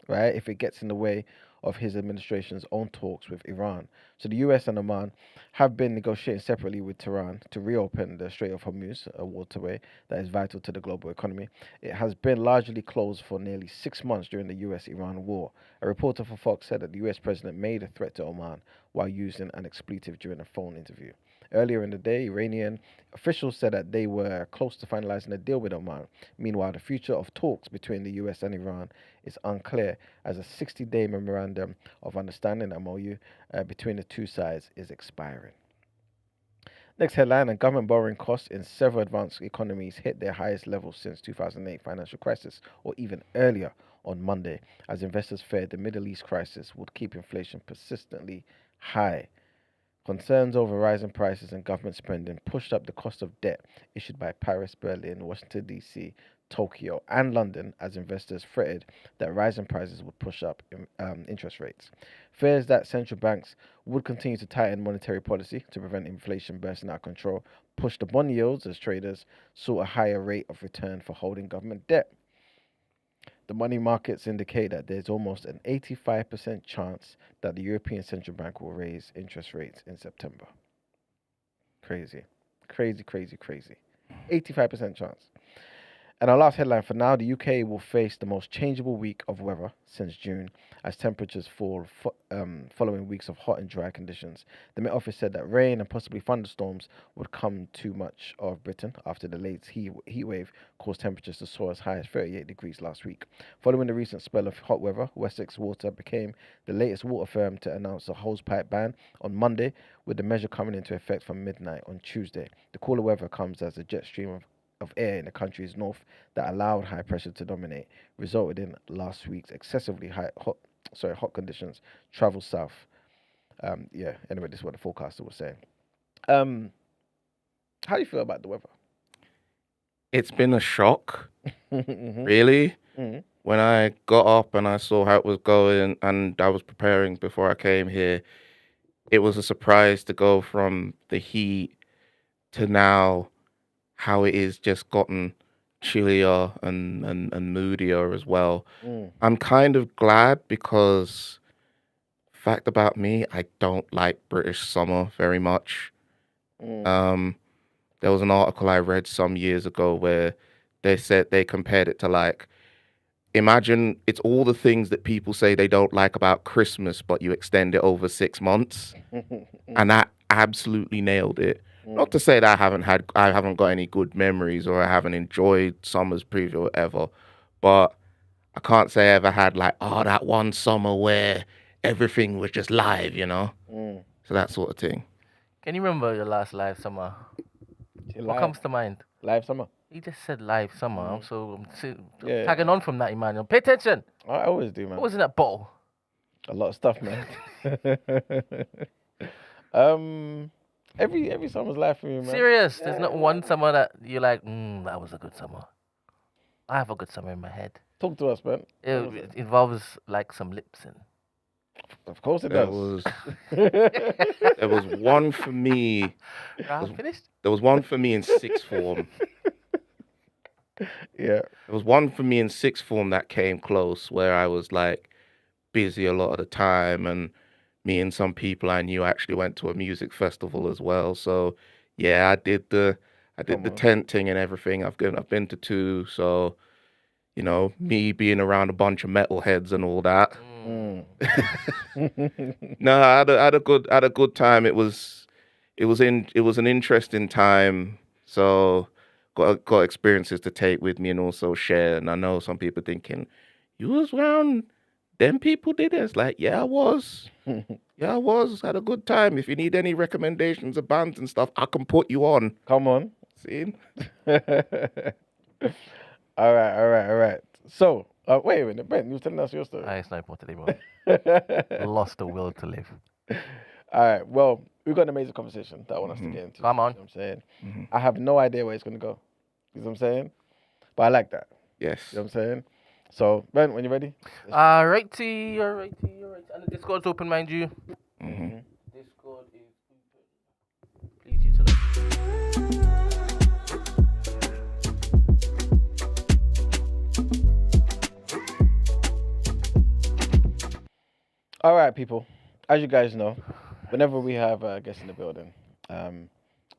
right, if it gets in the way of his administration's own talks with Iran. So the US and Oman have been negotiating separately with Tehran to reopen the Strait of Hormuz, a waterway that is vital to the global economy. It has been largely closed for nearly 6 months during the US-Iran war. A reporter for Fox said that the US president made a threat to Oman while using an expletive during a phone interview. Earlier in the day, Iranian officials said that they were close to finalizing a deal with Oman. Meanwhile, the future of talks between the US and Iran is unclear, as a 60-day memorandum of understanding (MOU) between the two sides is expiring. Next headline, and government borrowing costs in several advanced economies hit their highest levels since 2008 financial crisis, or even earlier, on Monday, as investors feared the Middle East crisis would keep inflation persistently high. Concerns over rising prices and government spending pushed up the cost of debt issued by Paris, Berlin, Washington, D.C., Tokyo, and London as investors fretted that rising prices would push up interest rates. Fears that central banks would continue to tighten monetary policy to prevent inflation bursting out of control pushed the bond yields as traders sought a higher rate of return for holding government debt. The money markets indicate that there's almost an 85% chance that the European Central Bank will raise interest rates in September. Crazy. Crazy, crazy, crazy. 85% chance. And our last headline for now, the UK will face the most changeable week of weather since June as temperatures fall following weeks of hot and dry conditions. The Met Office said that rain and possibly thunderstorms would come to much of Britain after the late heat wave caused temperatures to soar as high as 38 degrees last week. Following the recent spell of hot weather, Wessex Water became the latest water firm to announce a hosepipe ban on Monday, with the measure coming into effect from midnight on Tuesday. The cooler weather comes as a jet stream of air in the country's north that allowed high pressure to dominate, resulted in last week's excessively hot conditions travel south. Anyway, this is what the forecaster was saying. How do you feel about the weather? It's been a shock, Mm-hmm. really. Mm-hmm. When I got up and I saw how it was going and I was preparing before I came here, it was a surprise to go from the heat to now how it is just gotten chillier and moodier as well. I'm kind of glad because, fact about me, I don't like British summer very much. There was an article I read some years ago where they said they compared it to, like, imagine it's all the things that people say they don't like about Christmas, but you extend it over 6 months. And that absolutely nailed it. Not to say that I haven't got any good memories or I haven't enjoyed summers previous or whatever, but I can't say I ever had like, that one summer where everything was just live, you know? So that sort of thing. Can you remember your last live summer? What comes to mind? Live summer. He just said live summer. I'm Yeah. tagging on from that, Emmanuel. Pay attention. I always do, man. What was in that bottle? A lot of stuff, man. Every summer's live for me, man. Serious. There's not one summer that you're like, that was a good summer. I have a good summer in my head. Talk to us, man. It involves like some lips and. Of course it There does. there was one for me. Finished? There was one for me in sixth form. Yeah. There was one for me in sixth form that came close where I was like busy a lot of the time, and me and some people I knew actually went to a music festival as well. So yeah, I did the tent thing and everything. I've been to 2, so you know, me being around a bunch of metalheads and all that. No, I had a good time. It was an interesting time. So got experiences to take with me and also share. And I know some people thinking, you was around them people did it. It's like, yeah, I was. Yeah, I was. Had a good time. If you need any recommendations of bands and stuff, I can put you on. Come on. See? All right. So, wait a minute, Brent, you were telling us your story. It's not important anymore. Lost the will to live. All right, well, we've got an amazing conversation that I want us to get into. Come on. You know what I'm saying? I have no idea where it's going to go. You know what I'm saying? But I like that. Yes. You know what I'm saying? So, Brent, when you're ready? Alrighty. And the Discord's open, mind you. Discord is open. Please utilize. All right, people. As you guys know, whenever we have a guest in the building,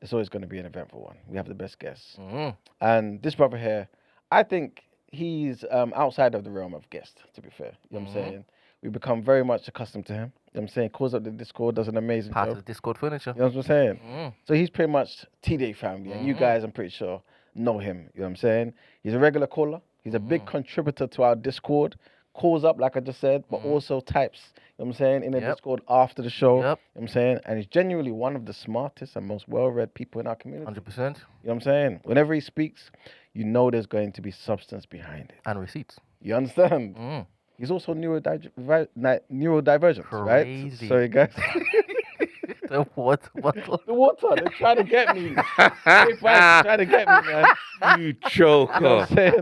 it's always going to be an eventful one. We have the best guests. And this brother here, I think he's outside of the realm of guest, to be fair. You know what I'm saying? We've become very much accustomed to him. You know what I'm saying? Calls up the Discord, does an amazing Part job. of the Discord furniture. You know what I'm saying? So he's pretty much TDA family. And you guys, I'm pretty sure, know him. You know what I'm saying? He's a regular caller. He's a big contributor to our Discord. Calls up, like I just said, but also types, you know what I'm saying, in the Discord after the show. You know what I'm saying? And he's genuinely one of the smartest and most well-read people in our community. 100%. You know what I'm saying? Whenever he speaks, you know there's going to be substance behind it. And receipts. You understand? He's also neurodivergent, Crazy. right? So you guys... The water bottle. The water. They're trying to get me. Hey, Price, trying to get me, man. You You know joker. what I'm saying?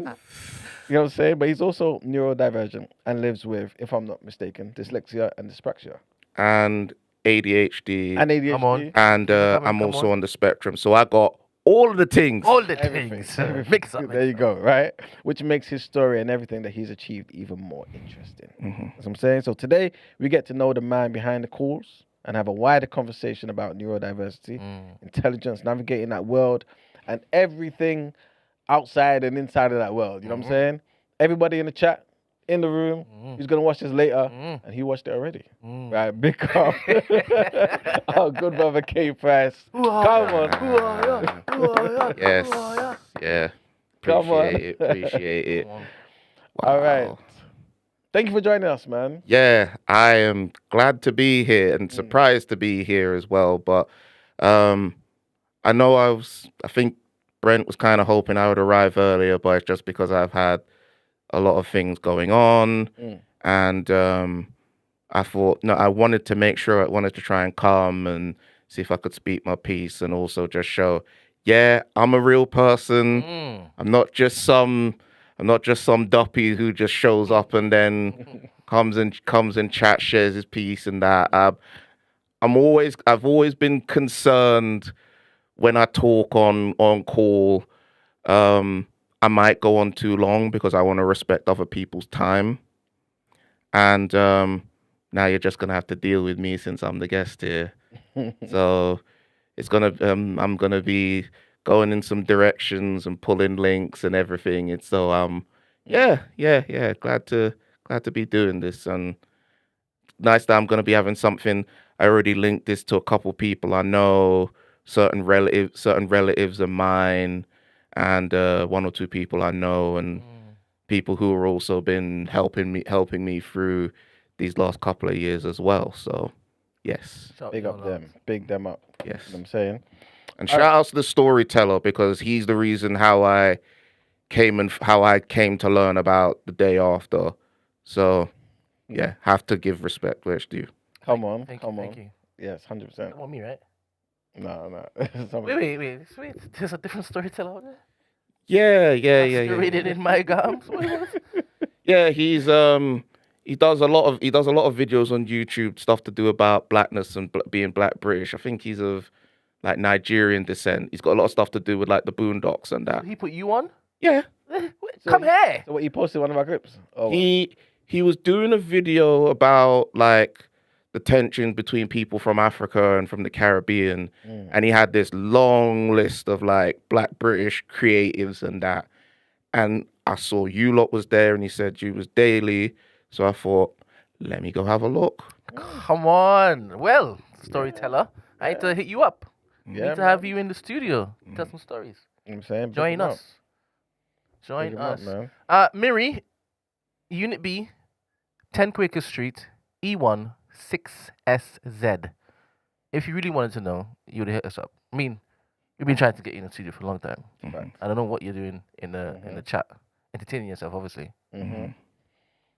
You know what I'm saying? But he's also neurodivergent and lives with, if I'm not mistaken, dyslexia and dyspraxia. And ADHD. And ADHD. Come on. And Come I'm on. also on the spectrum. So I got all of the things. All the Everything. things. Everything. Mix up. There you go, right? Which makes his story and everything that he's achieved even more interesting. That's what I'm saying. So today we get to know the man behind the calls and have a wider conversation about neurodiversity, intelligence, navigating that world, and everything outside and inside of that world. You know what I'm saying? Everybody in the chat, in the room, who's gonna watch this later, and he watched it already. Right, big up. Our good brother K Price. Come on. Yes. Yeah. Come on. Appreciate it. All right. Wow. Thank you for joining us, man. Yeah, I am glad to be here and surprised to be here as well. But I know I think Brent was kind of hoping I would arrive earlier, but it's just because I've had a lot of things going on. And I thought, no, I wanted to try and come and see if I could speak my piece and also just show, yeah, I'm a real person. I'm not just some duppy who just shows up and then comes and chat, shares his piece and that. I've always been concerned when I talk on call. I might go on too long because I want to respect other people's time. And now you're just gonna have to deal with me since I'm the guest here. So it's gonna I'm gonna be going in some directions and pulling links and everything. And so glad to be doing this, and nice that I'm gonna be having something. I already linked this to a couple people I know, certain relatives of mine, and one or two people I know, and people who are also been helping me through these last couple of years as well. So yes, Big up them. Big them up. yes. You know what I'm saying? And shout outs to the storyteller, because he's the reason how I came to learn about the day after. So yeah, have to give respect where it's due. Come on. Thank you. Yes, 100%. That want me, right? No. Wait. There's a different storyteller out there? Yeah. Masqueraded in my gums. Yeah, he does a lot of videos on YouTube, stuff to do about blackness and being Black British. I think he's of like Nigerian descent. He's got a lot of stuff to do with like the Boondocks and that. He put you on? Yeah. Come here. So what, he posted one of our clips? Oh, He was doing a video about like the tension between people from Africa and from the Caribbean, and he had this long list of like Black British creatives and that. And I saw you lot was there, and he said you was daily. So I thought, let me go have a look. Come on. Well, storyteller, I need to hit you up. I need to have you in the studio. Tell some stories. You know what I'm saying? Join us. Big 'em up, man. Miri, Unit B, 10 Quaker Street, E1 6SZ. If you really wanted to know, you would hit us up. I mean, we've been trying to get you in the studio for a long time. I don't know what you're doing in the chat. Entertaining yourself, obviously.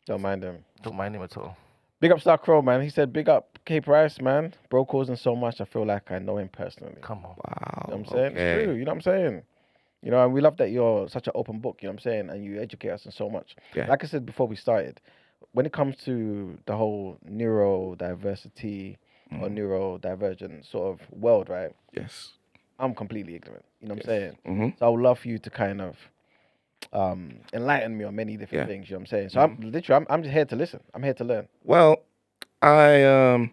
Don't mind him. Don't mind him at all. Big up Star Crow, man. He said, big up K Price, man. Bro causing so much, I feel like I know him personally. Come on. Wow. You know what I'm saying? Okay. It's true. You know what I'm saying? You know, and we love that you're such an open book, you know what I'm saying? And you educate us in so much. Yeah. Like I said before we started, when it comes to the whole neurodiversity or neurodivergent sort of world, right? Yes. I'm completely ignorant. You know what I'm saying? Mhm. So I would love for you to kind of enlighten me on many different things, you know what I'm saying? So I'm just here to listen. I'm here to learn. Well, I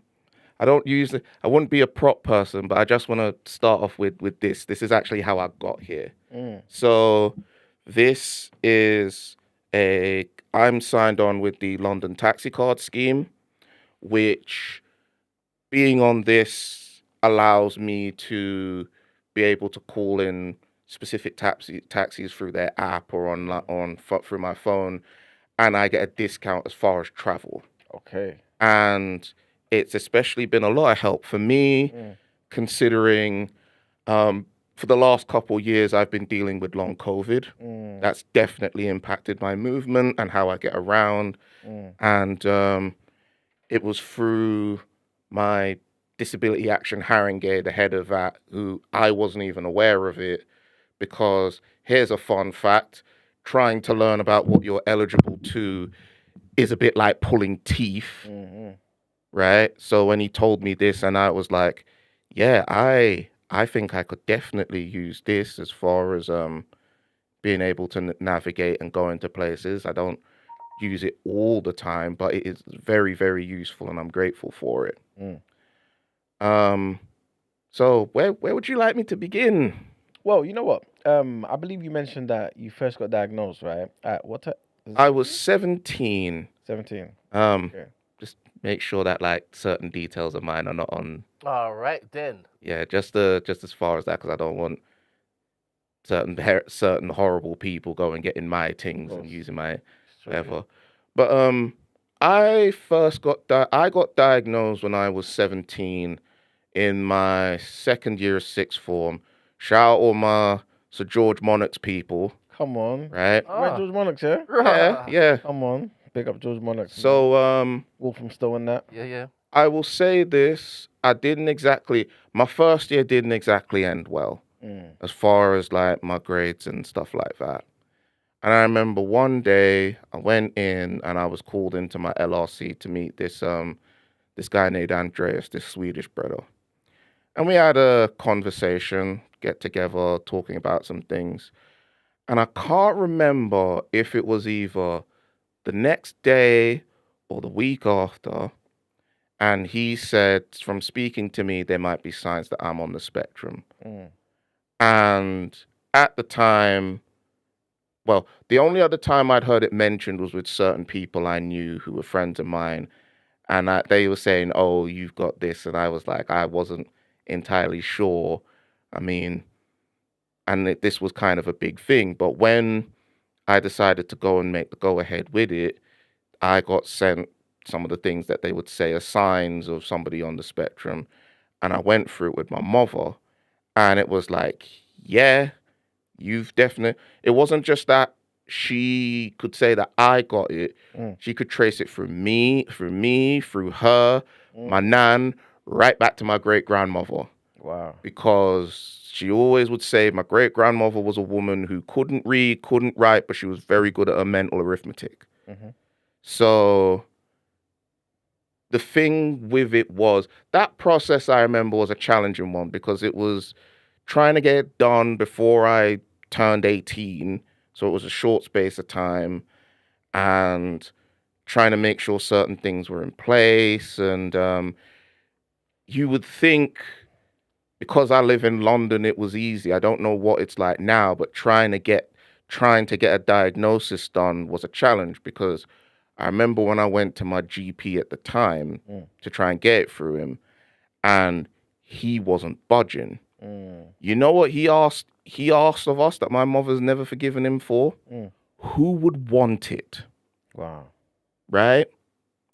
wouldn't be a prop person, but I just want to start off with this. This is actually how I got here. So this is I'm signed on with the London Taxi Card Scheme, which being on this allows me to be able to call in specific taxis through their app or through my phone, and I get a discount as far as travel. Okay. And it's especially been a lot of help for me, considering for the last couple of years I've been dealing with long COVID. That's definitely impacted my movement and how I get around. And it was through my Disability Action Haringey, the head of that, who I wasn't even aware of it, because here's a fun fact: trying to learn about what you're eligible to is a bit like pulling teeth, right? So when he told me this, and I was like, yeah, I think I could definitely use this as far as being able to navigate and go into places. I don't use it all the time, but it is very, very useful, and I'm grateful for it. So where would you like me to begin? Well, you know what? I believe you mentioned that you first got diagnosed, right? At what time? I was 17. 17. Okay. Just make sure that like certain details of mine are not on. All right then. Yeah, just as far as that, because I don't want certain horrible people going getting my things and using my whatever. But I got diagnosed when I was 17 in my second year of sixth form. Shout out all my Sir George Monarchs people. Come on. Right? Right, George Monarchs, yeah? Yeah. Come on. Big up George Monarchs. So, Wolf from Stowe and that. Yeah. I will say this. My first year didn't exactly end well. As far as like my grades and stuff like that. And I remember one day I went in and I was called into my LRC to meet this guy named Andreas, this Swedish brother. And we had a conversation, get together, talking about some things. And I can't remember if it was either the next day or the week after. And he said, from speaking to me, there might be signs that I'm on the spectrum. And at the time, well, the only other time I'd heard it mentioned was with certain people I knew who were friends of mine. And they were saying, oh, you've got this. And I was like, I wasn't entirely sure. I mean, this was kind of a big thing. But when I decided to go and make the go ahead with it, I got sent some of the things that they would say are signs of somebody on the spectrum. And I went through it with my mother. And it was like, yeah, you've definitely... It wasn't just that she could say that I got it. She could trace it through me, through her, my nan, right back to my great-grandmother. Wow. Because She always would say my great-grandmother was a woman who couldn't read, couldn't write, but she was very good at her mental arithmetic. So the thing with it was, that process I remember was a challenging one, because it was trying to get it done before I turned 18. So it was a short space of time, and trying to make sure certain things were in place. And you would think, because I live in London, it was easy. I don't know what it's like now, but trying to get a diagnosis done was a challenge, because I remember when I went to my GP at the time to try and get it through him, and he wasn't budging. You know what he asked? He asked of us that my mother's never forgiven him for? Who would want it? Wow. Right?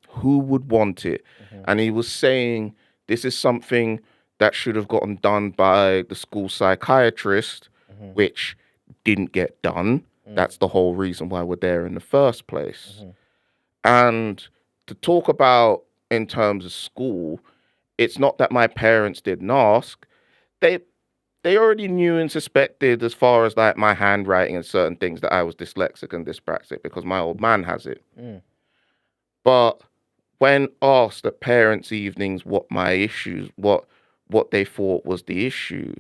Who would want it? And he was saying this is something that should have gotten done by the school psychiatrist, which didn't get done. That's the whole reason why we're there in the first place. And to talk about in terms of school, it's not that my parents didn't ask. They already knew and suspected, as far as like my handwriting and certain things, that I was dyslexic and dyspraxic, because my old man has it. But when asked at parents' evenings what my issues, what they thought was the issue,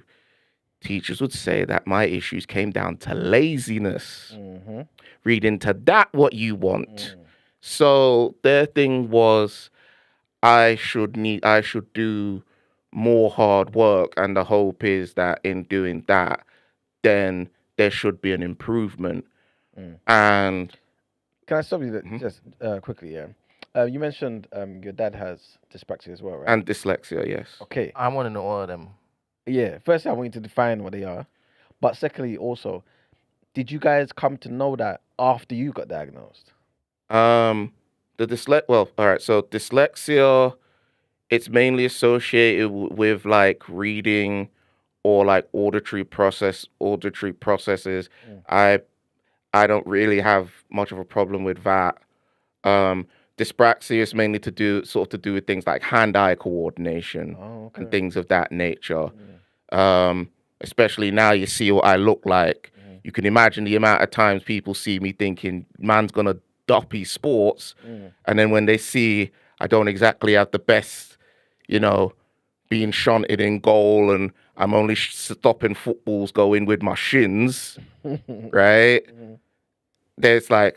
teachers would say that my issues came down to laziness. Read into that what you want. So their thing was, I should do more hard work, and the hope is that in doing that, then there should be an improvement. And can I stop you just quickly? Yeah, you mentioned your dad has dyspraxia as well, right? And dyslexia, yes. Okay. I want to know all of them. Yeah. Firstly, I want you to define what they are, but secondly, also, did you guys come to know that after you got diagnosed? Well, all right. So dyslexia, it's mainly associated with like reading or like auditory processes. I don't really have much of a problem with that. Dyspraxia is mainly to do with things like hand-eye coordination and Okay. things of that nature. Especially now you see what I look like. You can imagine the amount of times people see me thinking, man's gonna doppy sports. And then when they see I don't exactly have the best, being shunted in goal and I'm only stopping footballs going with my shins, right? There's like,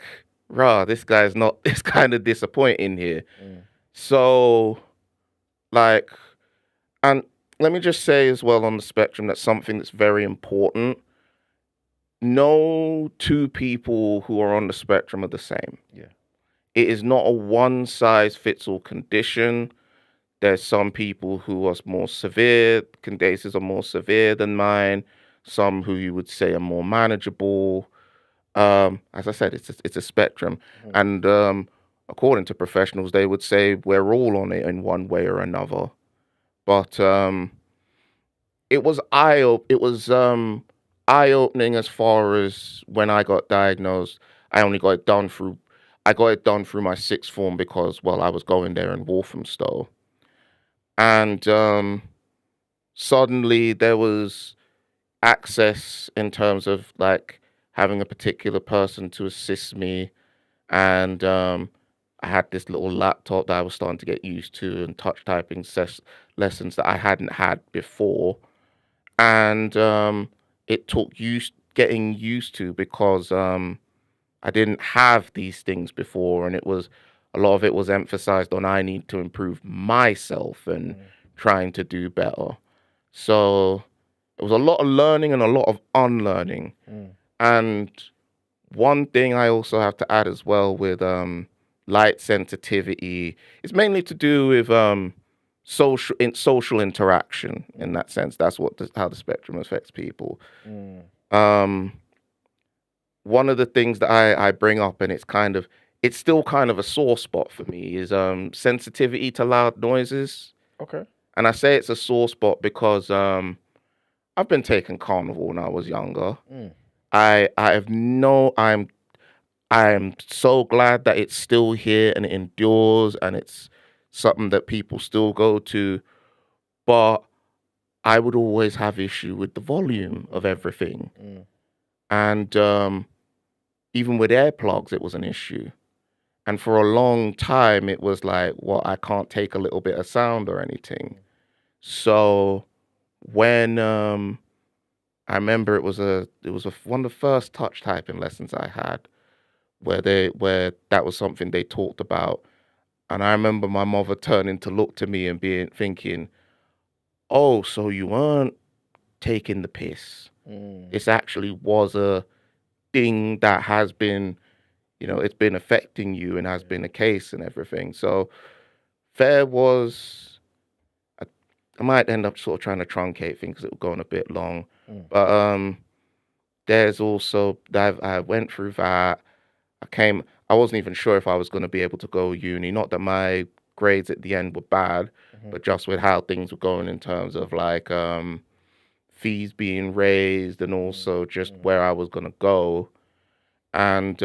rah, this guy's not, it's kind of disappointing here. So, like, and let me just say as well on the spectrum, that's something that's very important. No two people who are on the spectrum are the same. Yeah. It is not a one-size-fits-all condition. There's some people who are more severe, cases are more severe than mine. Some who you would say are more manageable. As I said, it's a spectrum. And according to professionals, they would say we're all on it in one way or another. But it was eye-opening as far as when I got diagnosed. I got it done through my sixth form because, well, I was going there in Walthamstow. And suddenly there was access in terms of like having a particular person to assist me. And I had this little laptop that I was starting to get used to and touch typing lessons that I hadn't had before. And it took getting used to because I didn't have these things before. And a lot of it was emphasized on I need to improve myself and trying to do better. So it was a lot of learning and a lot of unlearning. And one thing I also have to add as well with light sensitivity is mainly to do with social interaction in that sense. That's how the spectrum affects people. One of the things that I bring up, and it's still kind of a sore spot for me, is sensitivity to loud noises. Okay. And I say it's a sore spot because I've been taking carnival when I was younger. I'm so glad that it's still here and it endures and it's something that people still go to. But I would always have issue with the volume of everything. And even with earplugs, it was an issue. And for a long time, it was like, well, I can't take a little bit of sound or anything. So when I remember it was one of the first touch typing lessons I had where that was something they talked about. And I remember my mother turning to look to me and thinking, oh, so you weren't taking the piss. This actually was a thing that has been, it's been affecting you and has been a case and everything. So I might end up sort of trying to truncate things because it will go on a bit long. But there's also that I went through that. I wasn't even sure if I was going to be able to go uni. Not that my grades at the end were bad, but just with how things were going in terms of like fees being raised and also just where I was going to go. And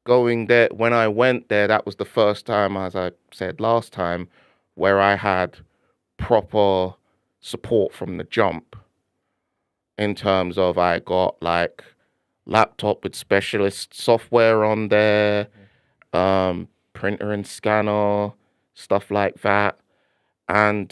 going there, when I went there, that was the first time, as I said last time, where I had proper support from the jump in terms of I got like laptop with specialist software on there, printer and scanner, stuff like that. And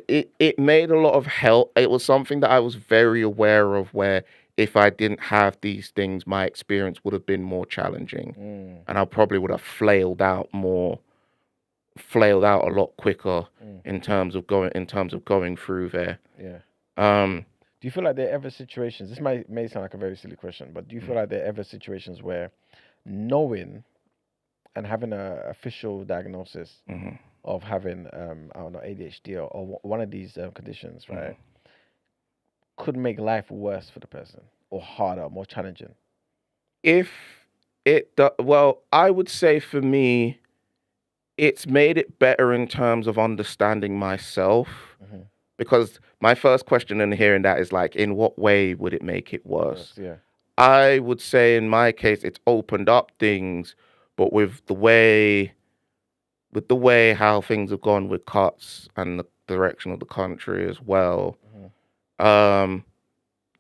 it made a lot of help. It was something that I was very aware of where if I didn't have these things, my experience would have been more challenging. And I probably would have flailed out a lot quicker in terms of going through there. Yeah. Do you feel like there are ever situations, this may sound like a very silly question, but do you feel like there are ever situations where knowing and having an official diagnosis of having, I don't know, ADHD or one of these conditions, right, could make life worse for the person or harder, more challenging? Well, I would say for me, it's made it better in terms of understanding myself. Because my first question in hearing that is like, in what way would it make it worse? Yeah. I would say in my case, it's opened up things, but with the way how things have gone with cuts and the direction of the country as well,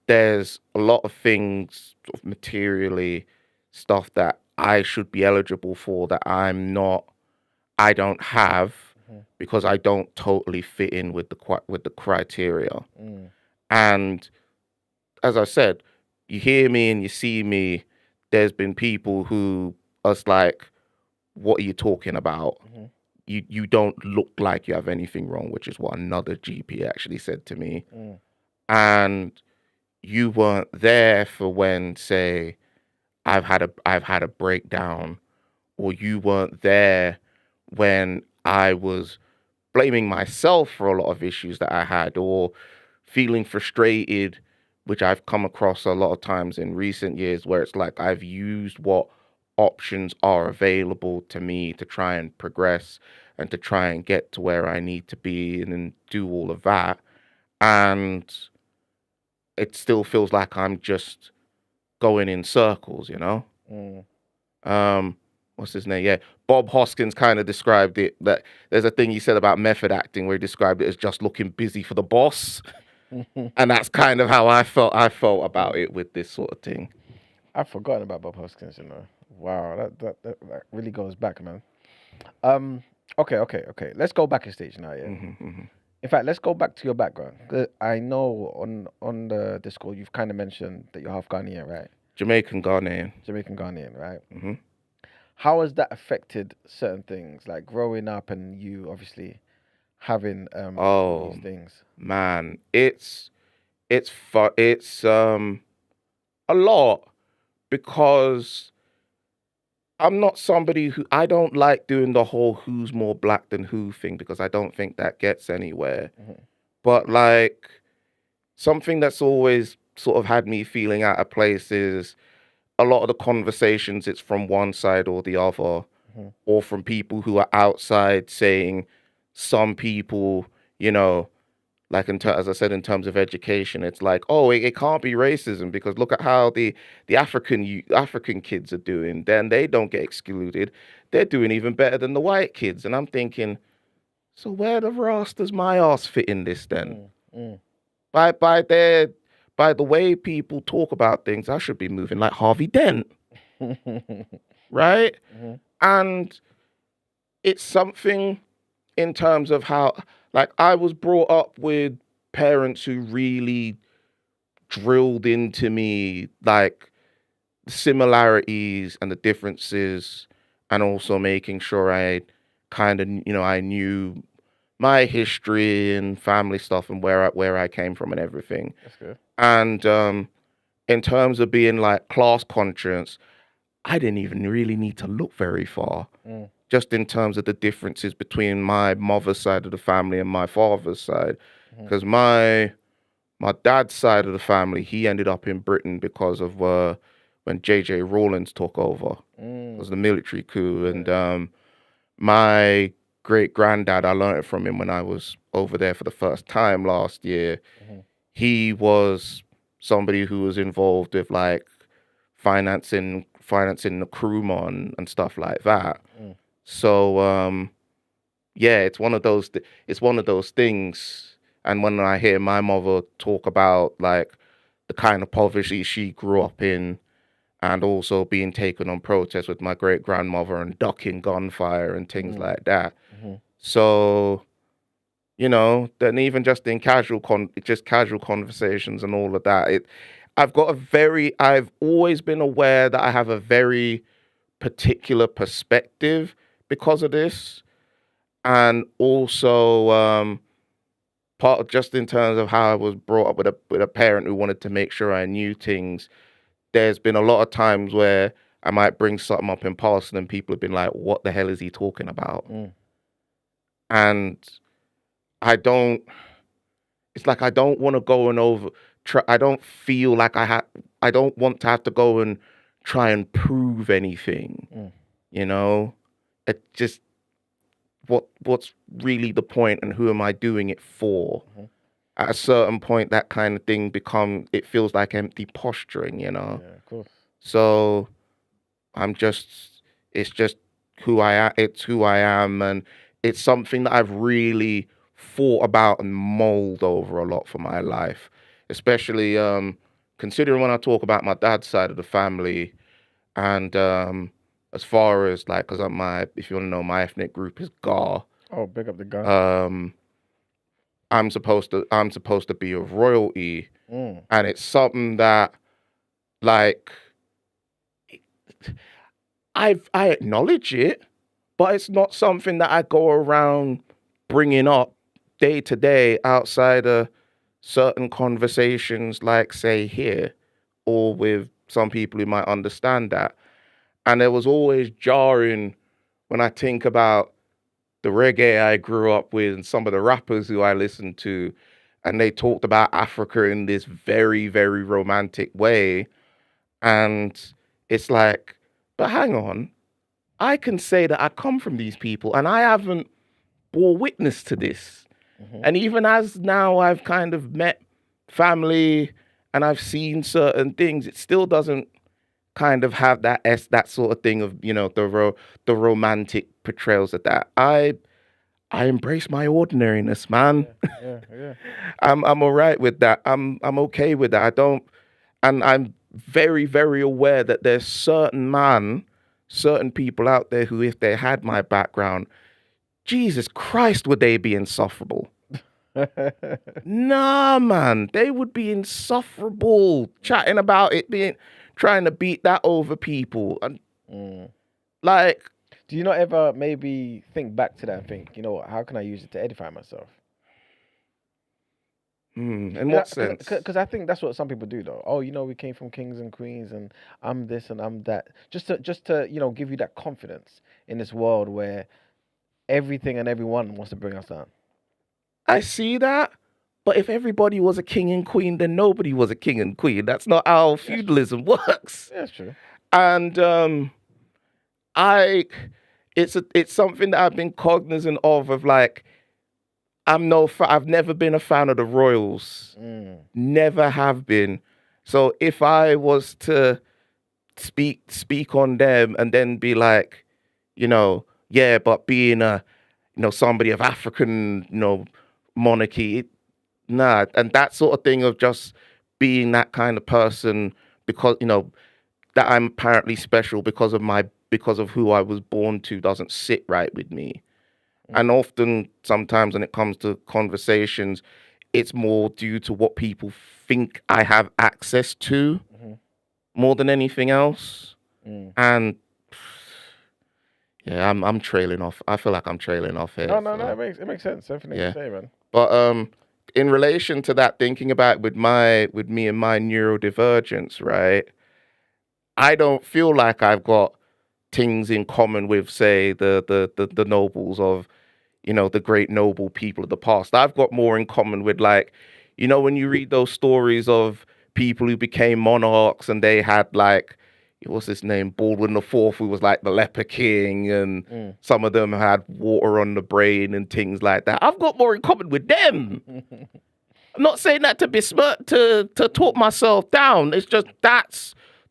there's a lot of things sort of materially, stuff that I should be eligible for that I don't have because I don't totally fit in with the criteria. And as I said, you hear me and you see me, there's been people who are like, what are you talking about? You don't look like you have anything wrong, which is what another GP actually said to me. And you weren't there for when, say, I've had a breakdown, or you weren't there when I was blaming myself for a lot of issues that I had, or feeling frustrated, which I've come across a lot of times in recent years, where it's like I've used what options are available to me to try and progress and to try and get to where I need to be and then do all of that. And it still feels like I'm just going in circles, you know? What's his name? Yeah. Bob Hoskins kind of described it, that there's a thing he said about method acting where he described it as just looking busy for the boss. And that's kind of how I felt about it with this sort of thing. I've forgotten about Bob Hoskins, you know. Wow, that really goes back, man. Okay. Let's go back a stage now, yeah. In fact, let's go back to your background. I know on the Discord you've kind of mentioned that you're half Ghanaian, right? Jamaican Ghanaian, right? How has that affected certain things, like growing up and you obviously having these things? Man, it's a lot, because I'm not somebody I don't like doing the whole who's more black than who thing, because I don't think that gets anywhere. But like, something that's always sort of had me feeling out of place is a lot of the conversations, it's from one side or the other, or from people who are outside saying some people, you know, like as I said, in terms of education, it's like, oh, it can't be racism because look at how the African kids are doing. Then they don't get excluded. They're doing even better than the white kids. And I'm thinking, so where the ras does my ass fit in this then? By the way people talk about things, I should be moving like Harvey Dent, right? And it's something in terms of how, like, I was brought up with parents who really drilled into me, like, the similarities and the differences, and also making sure I kind of, you know, I knew my history and family stuff and where I came from and everything. That's good. And in terms of being like class conscious, I didn't even really need to look very far. Just in terms of the differences between my mother's side of the family and my father's side. Because my dad's side of the family, he ended up in Britain because of when J.J. Rawlins took over. It was the military coup. And my great-granddad, I learned it from him when I was over there for the first time last year. He was somebody who was involved with like financing the Nkrumah and stuff like that. So yeah, it's one of those things. And when I hear my mother talk about like the kind of poverty she grew up in, and also being taken on protest with my great grandmother and ducking gunfire and things like that. So, you know, then even just in casual conversations and all of that, I've always been aware that I have a very particular perspective because of this. And also, part of just in terms of how I was brought up with a parent who wanted to make sure I knew things, there's been a lot of times where I might bring something up in passing and people have been like, what the hell is he talking about? And it's like I don't want to go and I don't feel like I don't want to have to go and try and prove anything, you know? It just, what's really the point and who am I doing it for? at a certain point, that kind of thing it feels like empty posturing, you know? Yeah, of course. So it's just who I am. It's who I am. And it's something that I've really thought about and mulled over a lot for my life, especially considering when I talk about my dad's side of the family. And as far as like, because if you want to know, my ethnic group is Gar. Oh, big up the guy. I'm supposed to be of royalty, Mm. and it's something that, like, I acknowledge it, but it's not something that I go around bringing up day to day outside of certain conversations, like say here, or with some people who might understand that. And it was always jarring when I think about the reggae I grew up with and some of the rappers who I listened to, and they talked about Africa in this very, very romantic way. And it's like, but hang on, I can say that I come from these people and I haven't bore witness to this. Mm-hmm. And even as now I've kind of met family and I've seen certain things, it still doesn't kind of have that sort of thing of, you know, the romantic portrayals of that. I embrace my ordinariness, man. Yeah. I'm all right with that. I'm okay with that. And I'm very, very aware that there's certain people out there who, if they had my background, Jesus Christ, would they be insufferable? Nah, man, they would be insufferable, chatting about trying to beat that over people. And like, do you not ever maybe think back to that and think, you know what, how can I use it to edify myself? In what sense? Because I think that's what some people do, though. Oh, you know, we came from kings and queens, and I'm this and I'm that. Just to you know, give you that confidence in this world where everything and everyone wants to bring us down. I see that, but if everybody was a king and queen, then nobody was a king and queen. That's not how feudalism works. Yeah, that's true. And it's something that I've been cognizant of like, I've never been a fan of the royals. Never have been. So if I was to speak on them and then be like, you know, yeah, but being somebody of African, monarchy, nah, and that sort of thing of just being that kind of person because, that I'm apparently special because of who I was born to doesn't sit right with me. And often, sometimes when it comes to conversations, it's more due to what people think I have access to more than anything else. And yeah, I'm trailing off. I feel like I'm trailing off here. No, it makes sense. Everything you say, man. But in relation to that, thinking about with me and my neurodivergence, right? I don't feel like I've got things in common with, say, the nobles of, the great noble people of the past. I've got more in common with, like, when you read those stories of people who became monarchs and they had, like, what's his name, Baldwin IV, who was like the leper king, and some of them had water on the brain and things like that. I've got more in common with them. I'm not saying that to besmirch, to talk myself down. It's just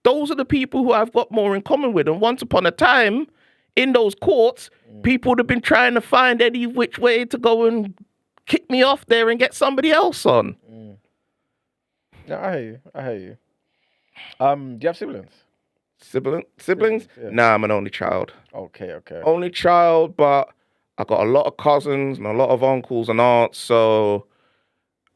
those are the people who I've got more in common with. And once upon a time, in those courts, people would have been trying to find any which way to go and kick me off there and get somebody else on. No, I hear you. Do you have siblings? Siblings? Yeah. Nah, I'm an only child. Okay. Only child, but I got a lot of cousins and a lot of uncles and aunts. So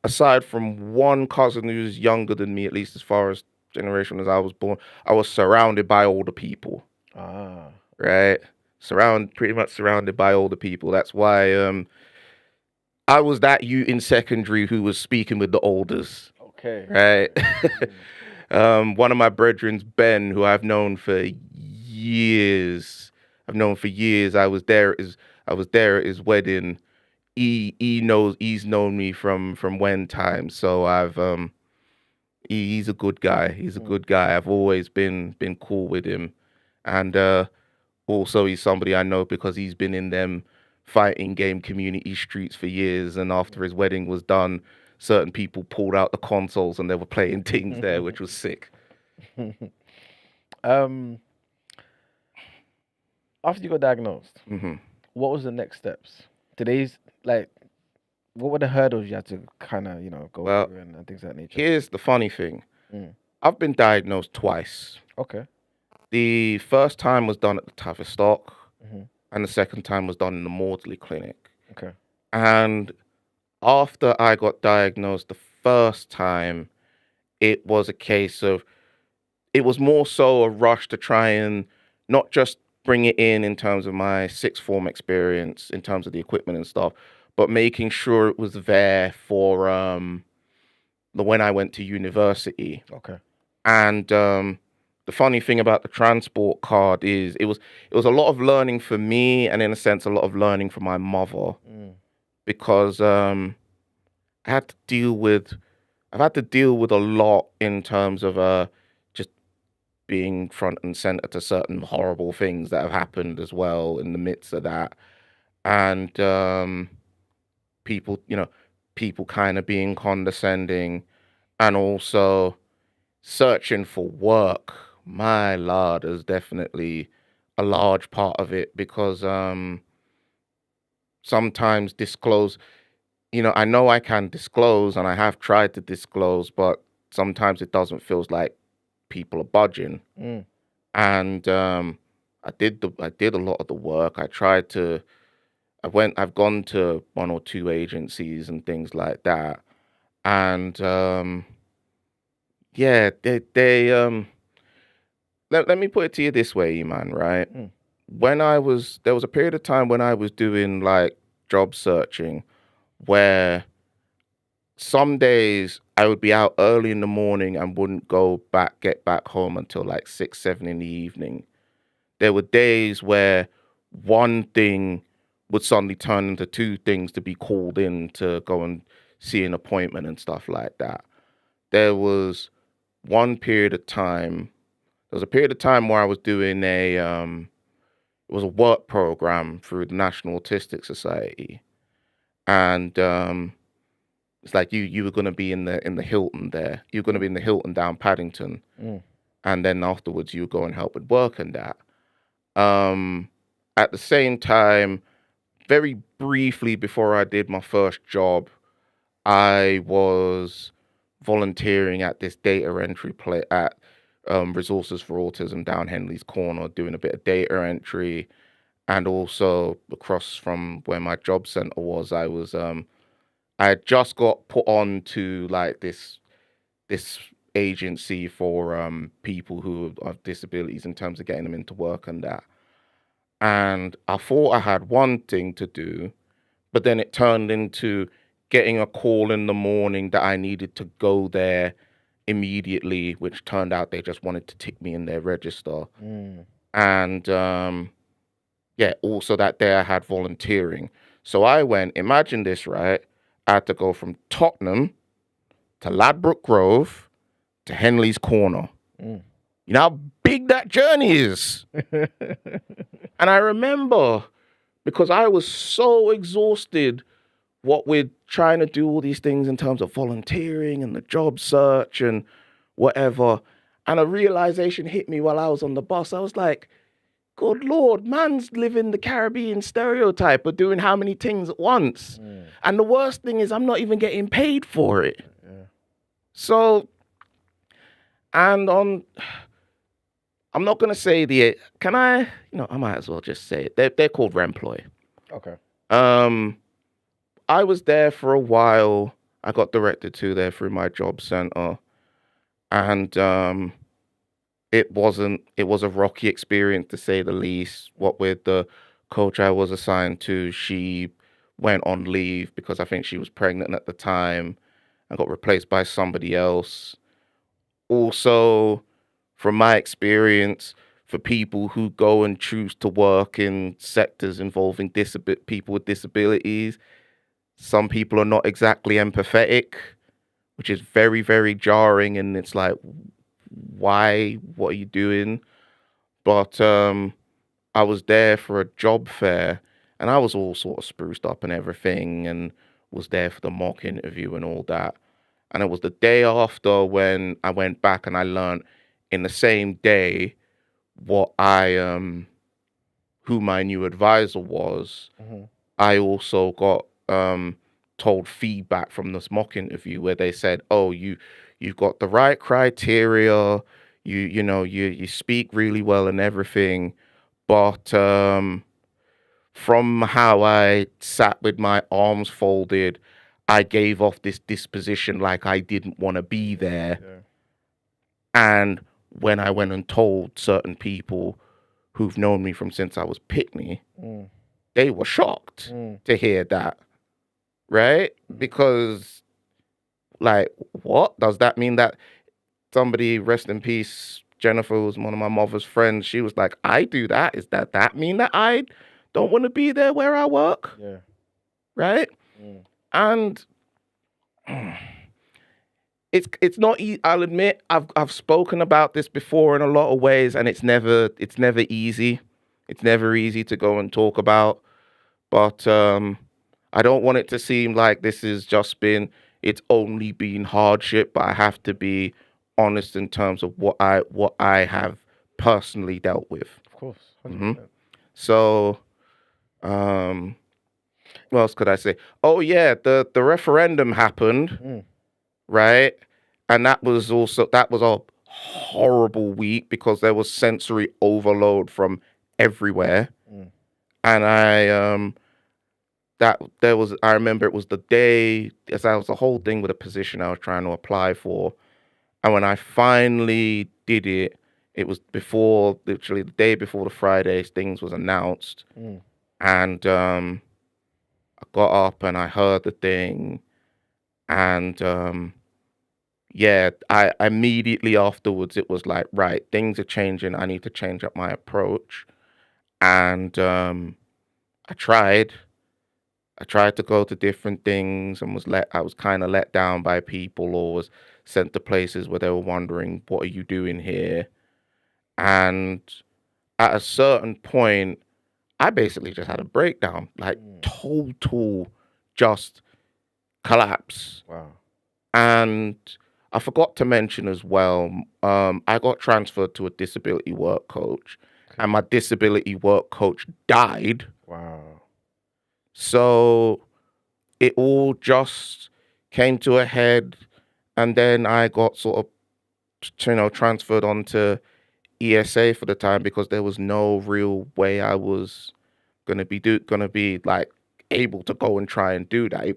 aside from one cousin who's younger than me, at least as far as generation as I was born, I was surrounded by older people. Right? Pretty much surrounded by older people. That's why I was that youth in secondary who was speaking with the elders. Okay. Right? One of my brethrens, Ben, who I've known for years. I was there at his wedding. He's known me from when time. So he's a good guy. He's a good guy. I've always been cool with him. And also he's somebody I know because he's been in them fighting game community streets for years. And after his wedding was done, certain people pulled out the consoles and they were playing things there, which was sick. After you got diagnosed, hmm what was the next steps? Today's like, what were the hurdles you had to kind of, go Well, through and things of that nature? here's the funny thing. Mm. I've been diagnosed twice. Okay. The first time was done at the Tavistock, hmm and the second time was done in the Maudsley Clinic. Okay. And after I got diagnosed the first time, it was a case of, it was more so a rush to try and not just bring it in terms of my sixth form experience, in terms of the equipment and stuff, but making sure it was there for when I went to university. Okay. And the funny thing about the transport card is it was a lot of learning for me, and in a sense a lot of learning for my mother, because I've had to deal with a lot in terms of just being front and center to certain horrible things that have happened as well in the midst of that, and people kind of being condescending, and also searching for work. My lord, is definitely a large part of it, because sometimes I know I can disclose, and I have tried to disclose, but sometimes it doesn't feel like people are budging. And I did a lot of the work. I've gone to one or two agencies and things like that, and yeah, they let me put it to you this way, Iman, right? There was a period of time when I was doing like job searching, where some days I would be out early in the morning and wouldn't get back home until like 6, 7 in the evening. There were days where one thing would suddenly turn into two things to be called in to go and see an appointment and stuff like that. There was a period of time where I was doing it was a work program through the National Autistic Society. And it's like you were going to be in the Hilton there. You were going to be in the Hilton down Paddington. And then afterwards you would go and help with work and that. At the same time, very briefly before I did my first job, I was volunteering at this data entry play at Resources for Autism down Henley's Corner, doing a bit of data entry, and also across from where my job center was, I had just got put on to like this agency for people who have disabilities, in terms of getting them into work and that. And I thought I had one thing to do, but then it turned into getting a call in the morning that I needed to go there immediately, which turned out they just wanted to tick me in their register. And also that day I had volunteering. So I went, imagine this, right? I had to go from Tottenham to Ladbroke Grove to Henley's Corner. You know how big that journey is? And I remember, because I was so exhausted, what we're trying to do all these things in terms of volunteering and the job search and whatever. And a realization hit me while I was on the bus. I was like, good Lord, man's living the Caribbean stereotype of doing how many things at once. And the worst thing is I'm not even getting paid for it. So, and I'm not going to say I might as well just say it. They're called Remploy. Okay. I was there for a while. I got directed to there through my job center, and it was a rocky experience, to say the least. What with the coach I was assigned to, she went on leave because I think she was pregnant at the time and got replaced by somebody else. Also, from my experience, for people who go and choose to work in sectors involving people with disabilities, some people are not exactly empathetic, which is very, very jarring. And it's like, why? What are you doing? But I was there for a job fair, and I was all sort of spruced up and everything. And was there for the mock interview and all that. And it was the day after when I went back and I learned in the same day what who my new advisor was. I also got told feedback from this mock interview where they said, "Oh, you've got the right criteria. You speak really well and everything, but from how I sat with my arms folded, I gave off this disposition like I didn't want to be there." Yeah. And when I went and told certain people who've known me from since I was Pickney, they were shocked to hear that, right? Because, like, what? Does that mean that somebody, rest in peace, Jennifer was one of my mother's friends, she was like, I do that? Is that mean that I don't want to be there where I work? Yeah. Right? And it's not I'll admit I've spoken about this before in a lot of ways, and it's never easy. It's never easy to go and talk about, but I don't want it to seem like this has just been, it's only been hardship, but I have to be honest in terms of what I have personally dealt with. Of course. 100%. So what else could I say? Oh yeah, the referendum happened, right? And that was a horrible week because there was sensory overload from everywhere. And I remember it was the day, as I was the whole thing with a position I was trying to apply for. And when I finally did it, it was literally the day before the Friday things was announced. And I got up and I heard the thing, and I immediately afterwards, it was like, right, things are changing. I need to change up my approach. And I tried to go to different things and I was kind of let down by people, or was sent to places where they were wondering, what are you doing here? And at a certain point, I basically just had a breakdown, like total just collapse. Wow. And I forgot to mention as well, I got transferred to a disability work coach, and my disability work coach died. Wow. So it all just came to a head, and then I got sort of, transferred onto ESA for the time because there was no real way I was gonna be like able to go and try and do that.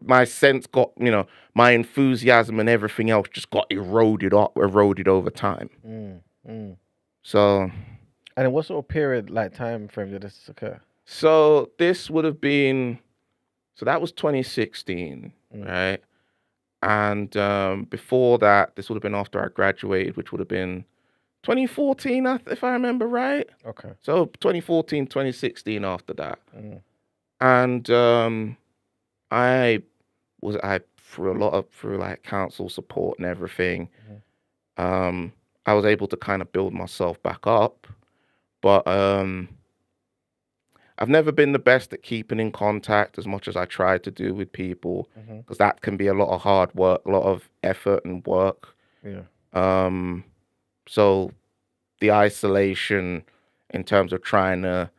My sense got, my enthusiasm and everything else just got eroded over time. So. And in what sort of period, like time frame, did this occur? So this would have been, that was 2016, right? And before that, this would have been after I graduated, which would have been 2014, if I remember right. Okay. So 2014, 2016 after that. And I through like council support and everything, I was able to kind of build myself back up. But I've never been the best at keeping in contact as much as I try to do with people, because that can be a lot of hard work, a lot of effort and work. Yeah. So the isolation in terms of trying to,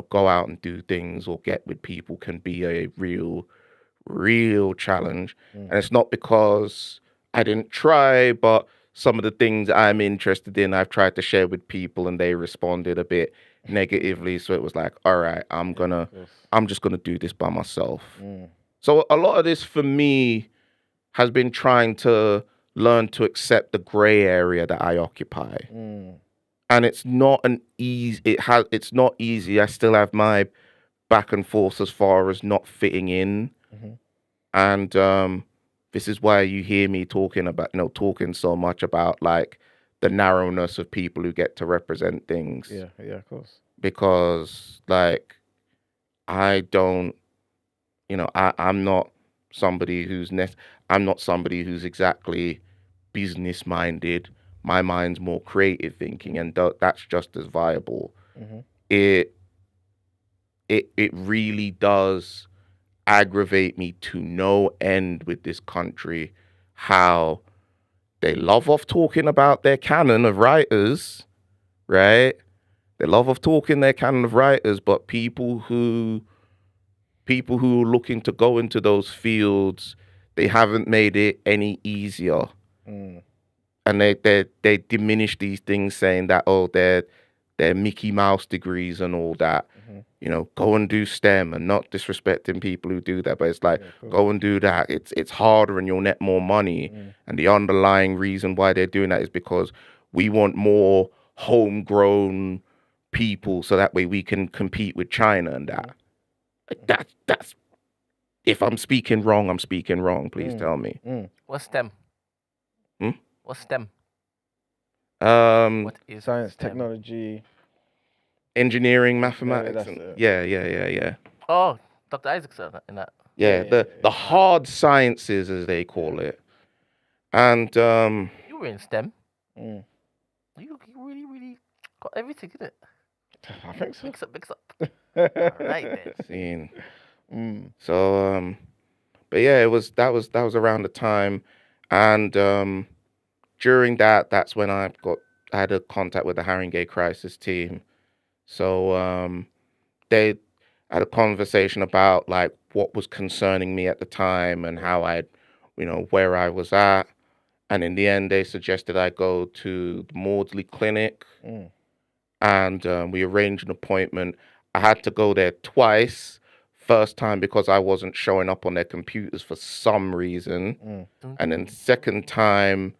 go out and do things or get with people can be a real challenge. And it's not because I didn't try, but some of the things I'm interested in, I've tried to share with people and they responded a bit negatively. So it was like, all right, I'm just gonna do this by myself. So a lot of this for me has been trying to learn to accept the gray area that I occupy. And it's not it's not easy. I still have my back and forth as far as not fitting in. And this is why you hear me talking so much about like the narrowness of people who get to represent things. Yeah, of course. Because like I don't, I'm not somebody who's exactly business minded. My mind's more creative thinking, and that's just as viable. It really does aggravate me to no end with this country, how they love off talking about their canon of writers, right? They love off talking their canon of writers, but people who are looking to go into those fields, they haven't made it any easier. And they diminish these things, saying that, oh, they're Mickey Mouse degrees and all that. You know, go and do STEM, and not disrespecting people who do that, but it's like, go and do that. It's harder and you'll net more money. And the underlying reason why they're doing that is because we want more homegrown people, so that way we can compete with China and that. That's if I'm speaking wrong, I'm speaking wrong. Please tell me. What's STEM? What's STEM? What is Science, STEM? technology. Engineering, mathematics. that's And, it. yeah. Oh, Dr. Isaacson in that. Yeah, the hard sciences, as they call it. And You were in STEM. You really got everything, didn't it? I think so. Mix up. All right then. scene. So but yeah, that was around the time, and during that's when I had a contact with the Haringey Crisis team. So they had a conversation about like what was concerning me at the time and how where I was at. And in the end, they suggested I go to the Maudsley Clinic, and we arranged an appointment. I had to go there twice. First time because I wasn't showing up on their computers for some reason. And then second time,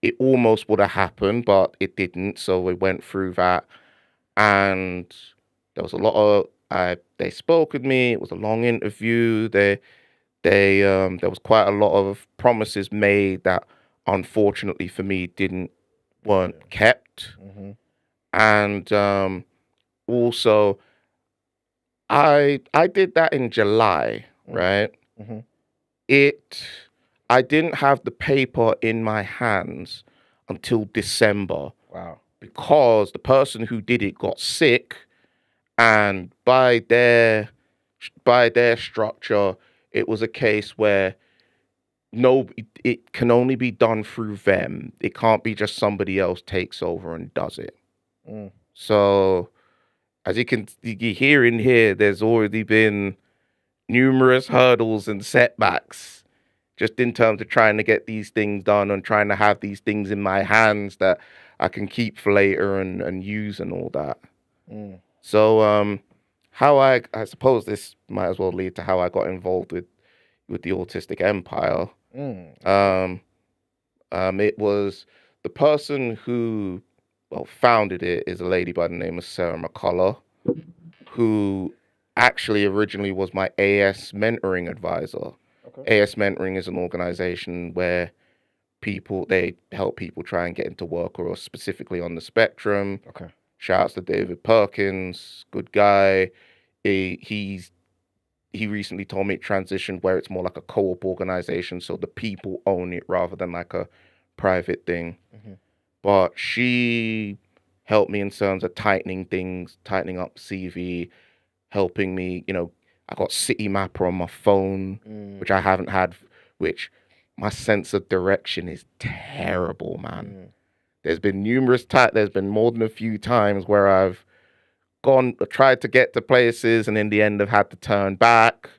it almost would have happened, but it didn't. So we went through that. And there was a lot of, they spoke with me. It was a long interview. There was quite a lot of promises made that unfortunately for me weren't kept. And also, I did that in July, right? I didn't have the paper in my hands until December. Wow. Because the person who did it got sick, and by their structure, it was a case where it can only be done through them. It can't be just somebody else takes over and does it. So, as you hear in here, there's already been numerous hurdles and setbacks just in terms of trying to get these things done and trying to have these things in my hands that I can keep for later and use and all that. So how I suppose this might as well lead to how I got involved with the Autistic Empire. It was the person who founded it is a lady by the name of Sarah McCullough, who actually originally was my AS mentoring advisor. AS Mentoring is an organization where they help people try and get into work or specifically on the spectrum. Shout outs to David Perkins, good guy. He recently told me it transitioned where it's more like a co-op organization, so the people own it rather than like a private thing. But she helped me in terms of tightening up CV, helping me, I got City Mapper on my phone, which I haven't had, which my sense of direction is terrible, man. There's been there's been more than a few times where I've tried to get to places and in the end have had to turn back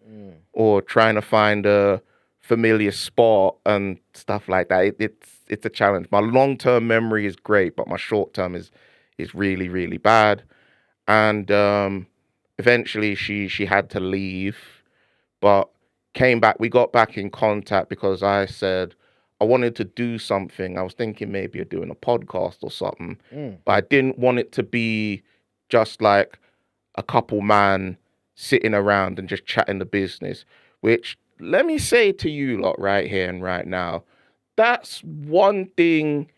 or trying to find a familiar spot and stuff like that. It's a challenge. My long-term memory is great, but my short-term is really, really bad. And eventually she had to leave, but came back. We got back in contact because I said I wanted to do something. I was thinking maybe of doing a podcast or something, but I didn't want it to be just like a couple man sitting around and just chatting the business, which let me say to you lot right here and right now, that's one thing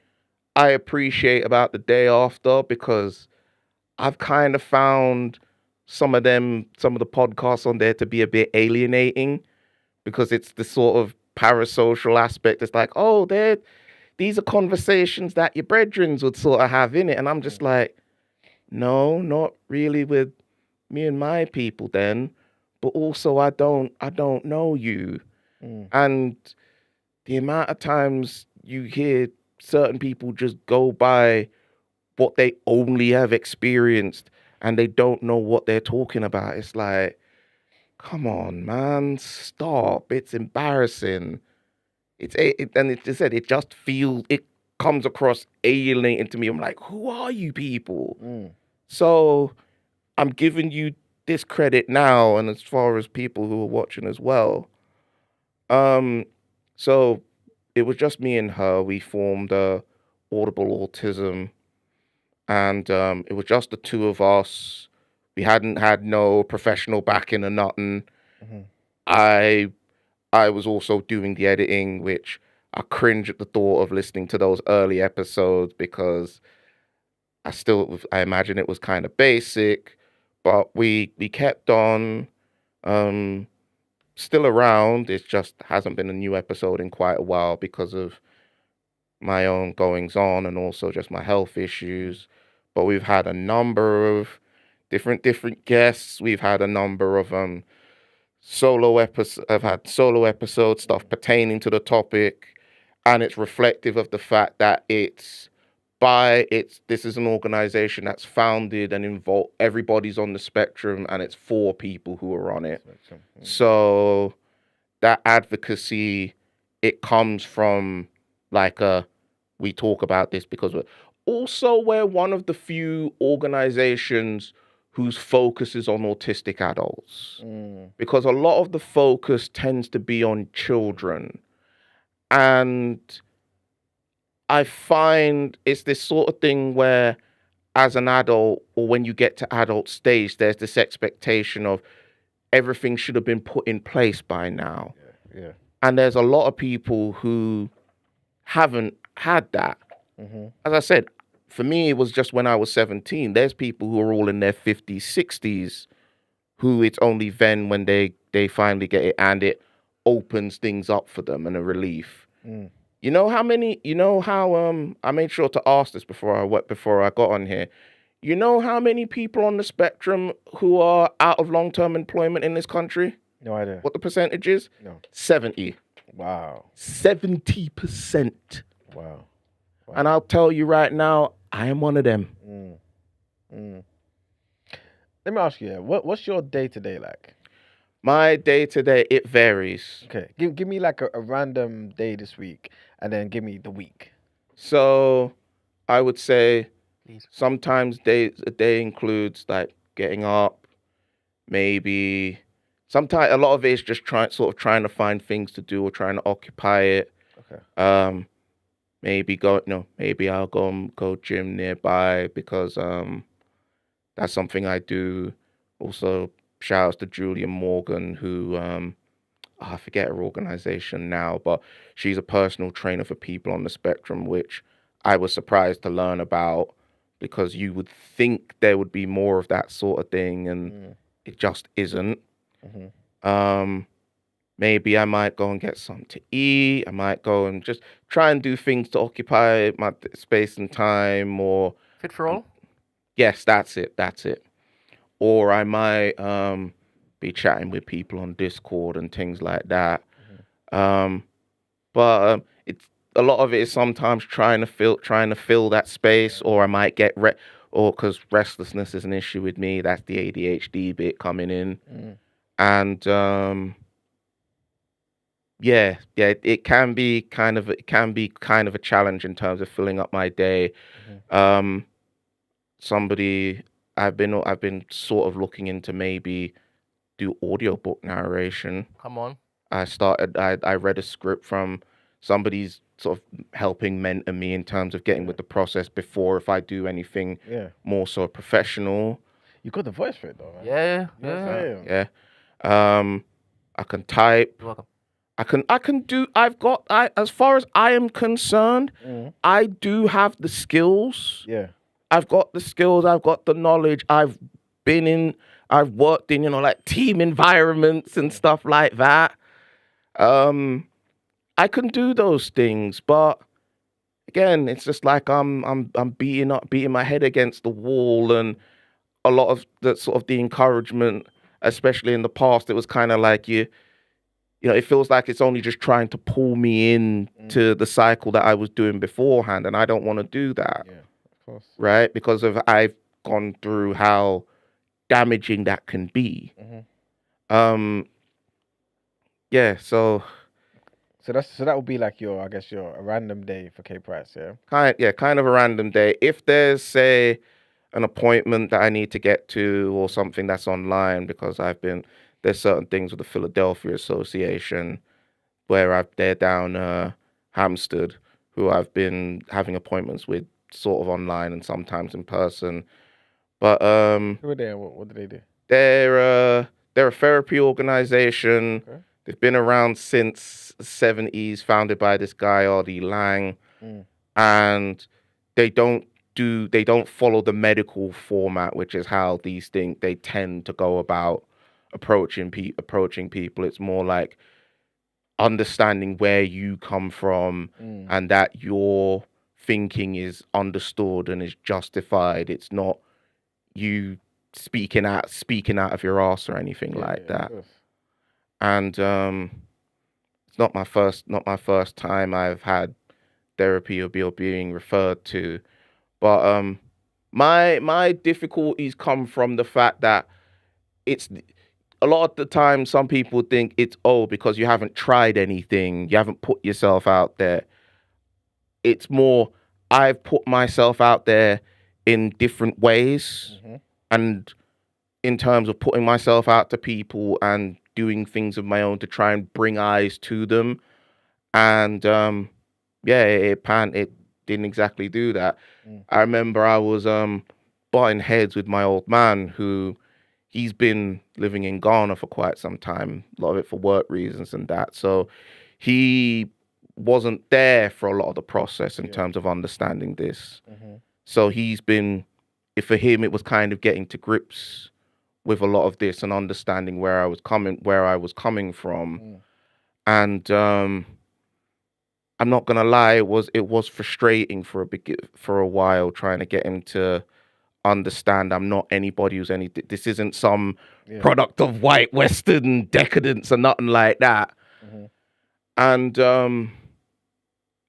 I appreciate about the day after, because I've kind of found some of the podcasts on there to be a bit alienating, because it's the sort of parasocial aspect. It's like, oh, these are conversations that your brethrens would sort of have in it. And I'm just like, no, not really with me and my people then. but also I don't know you. And the amount of times you hear certain people just go by what they only have experienced and they don't know what they're talking about. It's like, come on, man, stop. It's embarrassing. And it just said, it comes across alienating to me. I'm like, who are you people? So I'm giving you this credit now, and as far as people who are watching as well. So it was just me and her. We formed Audible Autism, and it was just the two of us. We hadn't had no professional backing or nothing. I was also doing the editing, which I cringe at the thought of listening to those early episodes because I imagine it was kind of basic, but we kept on, still around. It just hasn't been a new episode in quite a while because of my own goings on and also just my health issues. But we've had a number of different guests. We've had a number of solo episodes. I've had solo episode stuff pertaining to the topic, and it's reflective of the fact that this is an organization that's founded and involved everybody's on the spectrum, and it's for people who are on it. So that advocacy, it comes from we talk about this because we're one of the few organizations whose focus is on autistic adults, because a lot of the focus tends to be on children. And I find it's this sort of thing where as an adult, or when you get to adult stage, there's this expectation of everything should have been put in place by now. Yeah. And there's a lot of people who haven't had that. As I said, for me, it was just when I was 17. There's people who are all in their 50s, 60s, who it's only then when they finally get it and it opens things up for them and a relief. You know how I made sure to ask this before I got on here. You know how many people on the spectrum who are out of long-term employment in this country? No idea. What the percentage is? No. 70. Wow. 70%. Wow. And I'll tell you right now, I am one of them. Let me ask you, what's your day-to-day like? My day-to-day, it varies. Okay. Give me like a random day this week, and then give me the week. So I would say sometimes a day includes like getting up, maybe sometimes a lot of it is just trying to find things to do or trying to occupy it. Okay. Maybe I'll go gym nearby because that's something I do. Also, shout outs to Julia Morgan, who I forget her organization now, but she's a personal trainer for people on the spectrum, which I was surprised to learn about because you would think there would be more of that sort of thing, and it just isn't. Maybe I might go and get something to eat. I might go and just try and do things to occupy my space and time, or Fit for all? yes, that's it. Or I might be chatting with people on Discord and things like that. But it's a lot of it is sometimes trying to fill that space, or I might get because restlessness is an issue with me. That's the ADHD bit coming in, and it can be kind of a challenge in terms of filling up my day. I've been sort of looking into maybe do audiobook narration. Come on. I read a script from somebody's sort of helping mentor me in terms of getting with the process before if I do anything more so professional. You got the voice for it though, man. Yeah. I can type. You're welcome. As far as I am concerned, I do have the skills. Yeah. I've got the skills, I've got the knowledge, I've worked in, like team environments and stuff like that. I can do those things, but again, it's just like I'm beating my head against the wall, and a lot of the sort of the encouragement especially in the past, it was kind of like it feels like it's only just trying to pull me in to the cycle that I was doing beforehand, and I don't want to do that. Yeah, of course. Right? Because I've gone through how damaging that can be. Yeah, so that would be like your a random day for K Price, yeah? kind of a random day. If there's, say, an appointment that I need to get to or something that's online, because there's certain things with the Philadelphia Association where they're down Hampstead, who I've been having appointments with sort of online and sometimes in person. But Who are they and what do they do? they're a therapy organization. Okay. They've been around since the 70s, founded by this guy, R.D. Lang. And they don't follow the medical format, which is how these things, they tend to go about approaching people. It's more like understanding where you come from and that your thinking is understood and is justified. It's not you speaking out of your ass or anything like that. And it's not my first time I've had therapy or being referred to, but my difficulties come from the fact that it's a lot of the time some people think it's because you haven't tried anything, you haven't put yourself out there. It's more I've put myself out there in different ways, and in terms of putting myself out to people and doing things of my own to try and bring eyes to them, and it didn't exactly do that. I remember I was butting heads with my old man, who he's been living in Ghana for quite some time, a lot of it for work reasons and that. So he wasn't there for a lot of the process in terms of understanding this. So for him, it was kind of getting to grips with a lot of this and understanding where I was coming from. And I'm not gonna lie, it was frustrating for a while trying to get him to understand I'm not anybody who's this isn't some product of white Western decadence or nothing like that. And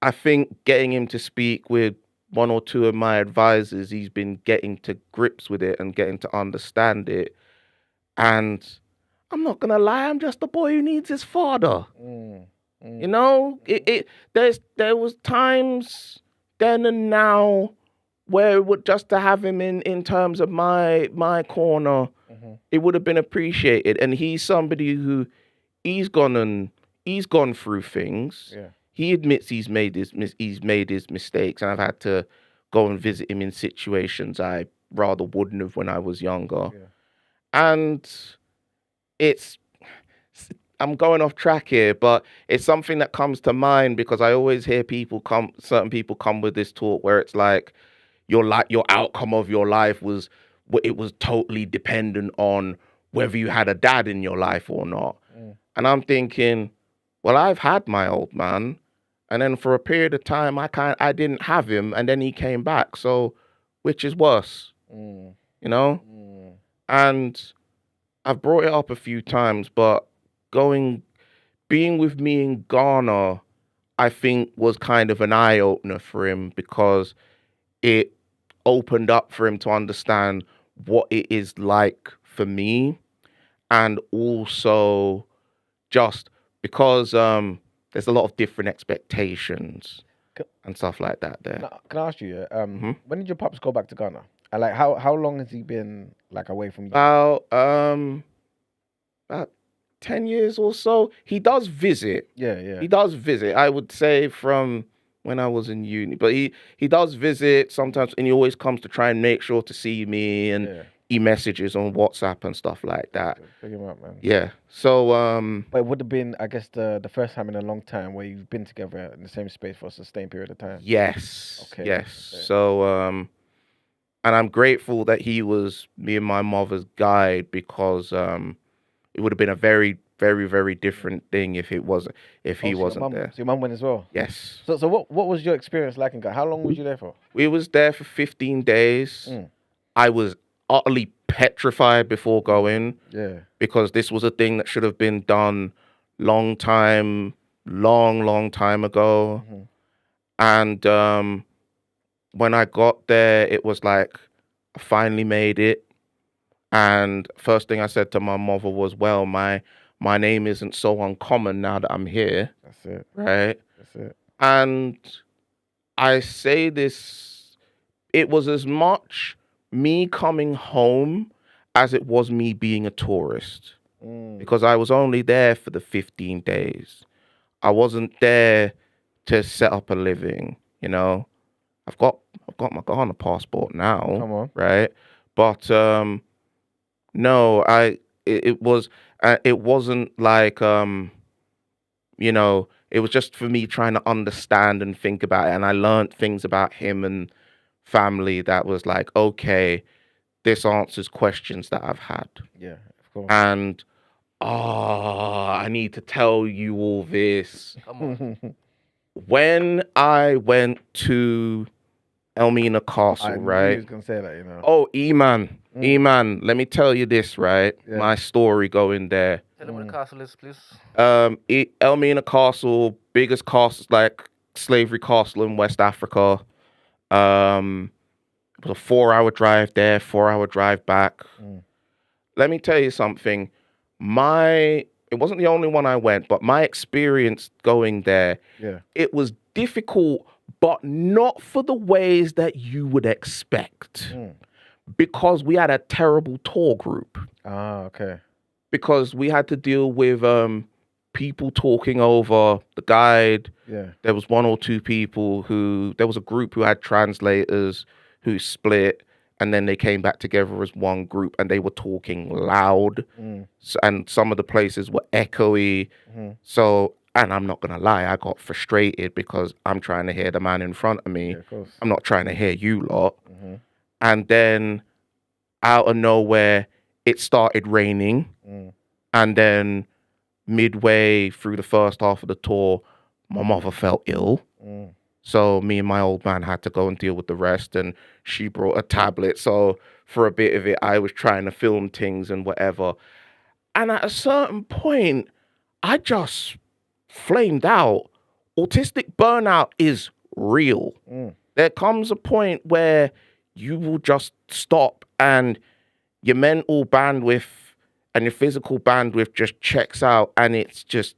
I think getting him to speak with one or two of my advisors, he's been getting to grips with it and getting to understand it. And I'm not gonna lie, I'm just a boy who needs his father. You know, there was times then and now where it would just to have him in terms of my corner, it would have been appreciated. And he's somebody who he's gone through things. Yeah. He admits he's made his mistakes, and I've had to go and visit him in situations I rather wouldn't have when I was younger. Yeah. And I'm going off track here, but it's something that comes to mind because I always hear certain people come with this talk where it's like your outcome of your life was totally dependent on whether you had a dad in your life or not. And I'm thinking, well, I've had my old man, and then for a period of time I didn't have him, and then he came back. So which is worse? You know? And I've brought it up a few times, but being with me in Ghana, I think was kind of an eye opener for him because it opened up for him to understand what it is like for me, and also just because there's a lot of different expectations and stuff like that there. Can I ask you, when did your pops go back to Ghana? And like, how long has he been like away from you? About 10 years or so. He does visit. Yeah. He does visit. I would say from when I was in uni, but he does visit sometimes, and he always comes to try and make sure to see me, and he messages on WhatsApp and stuff like that. Pick him up, man. Yeah. So but it would have been, I guess, the first time in a long time where you've been together in the same space for a sustained period of time. Yes. Okay. Yes. Okay. So and I'm grateful that he was me and my mother's guide, because it would have been a very, very, very different thing if he wasn't there. So your mum went as well? Yes. So what was your experience like in Ghana? How long was you there for? We was there for 15 days. I was utterly petrified before going Yeah. because this was a thing that should have been done long time ago. And when I got there, it was like I finally made it. And first thing I said to my mother was, well, my name isn't so uncommon now that I'm here. That's it. Right. That's it. And I say this, it was as much me coming home as it was me being a tourist. Because I was only there for the 15 days. I wasn't there to set up a living, you know. I've got my Ghana passport now. Come on. Right? But no, it wasn't like you know, it was just for me trying to understand and think about it. And I learned things about him and family that was like, okay, this answers questions that I've had. Yeah, of course. And I need to tell you all this. Come on. When I went to Elmina Castle, I knew right? he was gonna say that, you know. Oh, E-man, let me tell you this, right? Yeah. My story going there. Tell them what the castle is, please. Elmina Castle, biggest castle, like slavery castle in West Africa. It was a 4-hour drive there, 4-hour drive back. Let me tell you something. It wasn't the only one I went, but my experience going there, it was difficult, but not for the ways that you would expect. Because we had a terrible tour group. Ah, okay. Because we had to deal with people talking over the guide. Yeah. There was 1 or 2 people there was a group who had translators who split, and then they came back together as one group, and they were talking loud. And some of the places were echoey. So, and I'm not gonna lie, I got frustrated because I'm trying to hear the man in front of me. Yeah, of course. I'm not trying to hear you lot. And then out of nowhere, it started raining. And then midway through the first half of the tour, my mother felt ill. So me and my old man had to go and deal with the rest, and she brought a tablet. So for a bit of it, I was trying to film things and whatever. And at a certain point, I just flamed out. Autistic burnout is real. There comes a point where you will just stop and your mental bandwidth and your physical bandwidth just checks out, and it's just,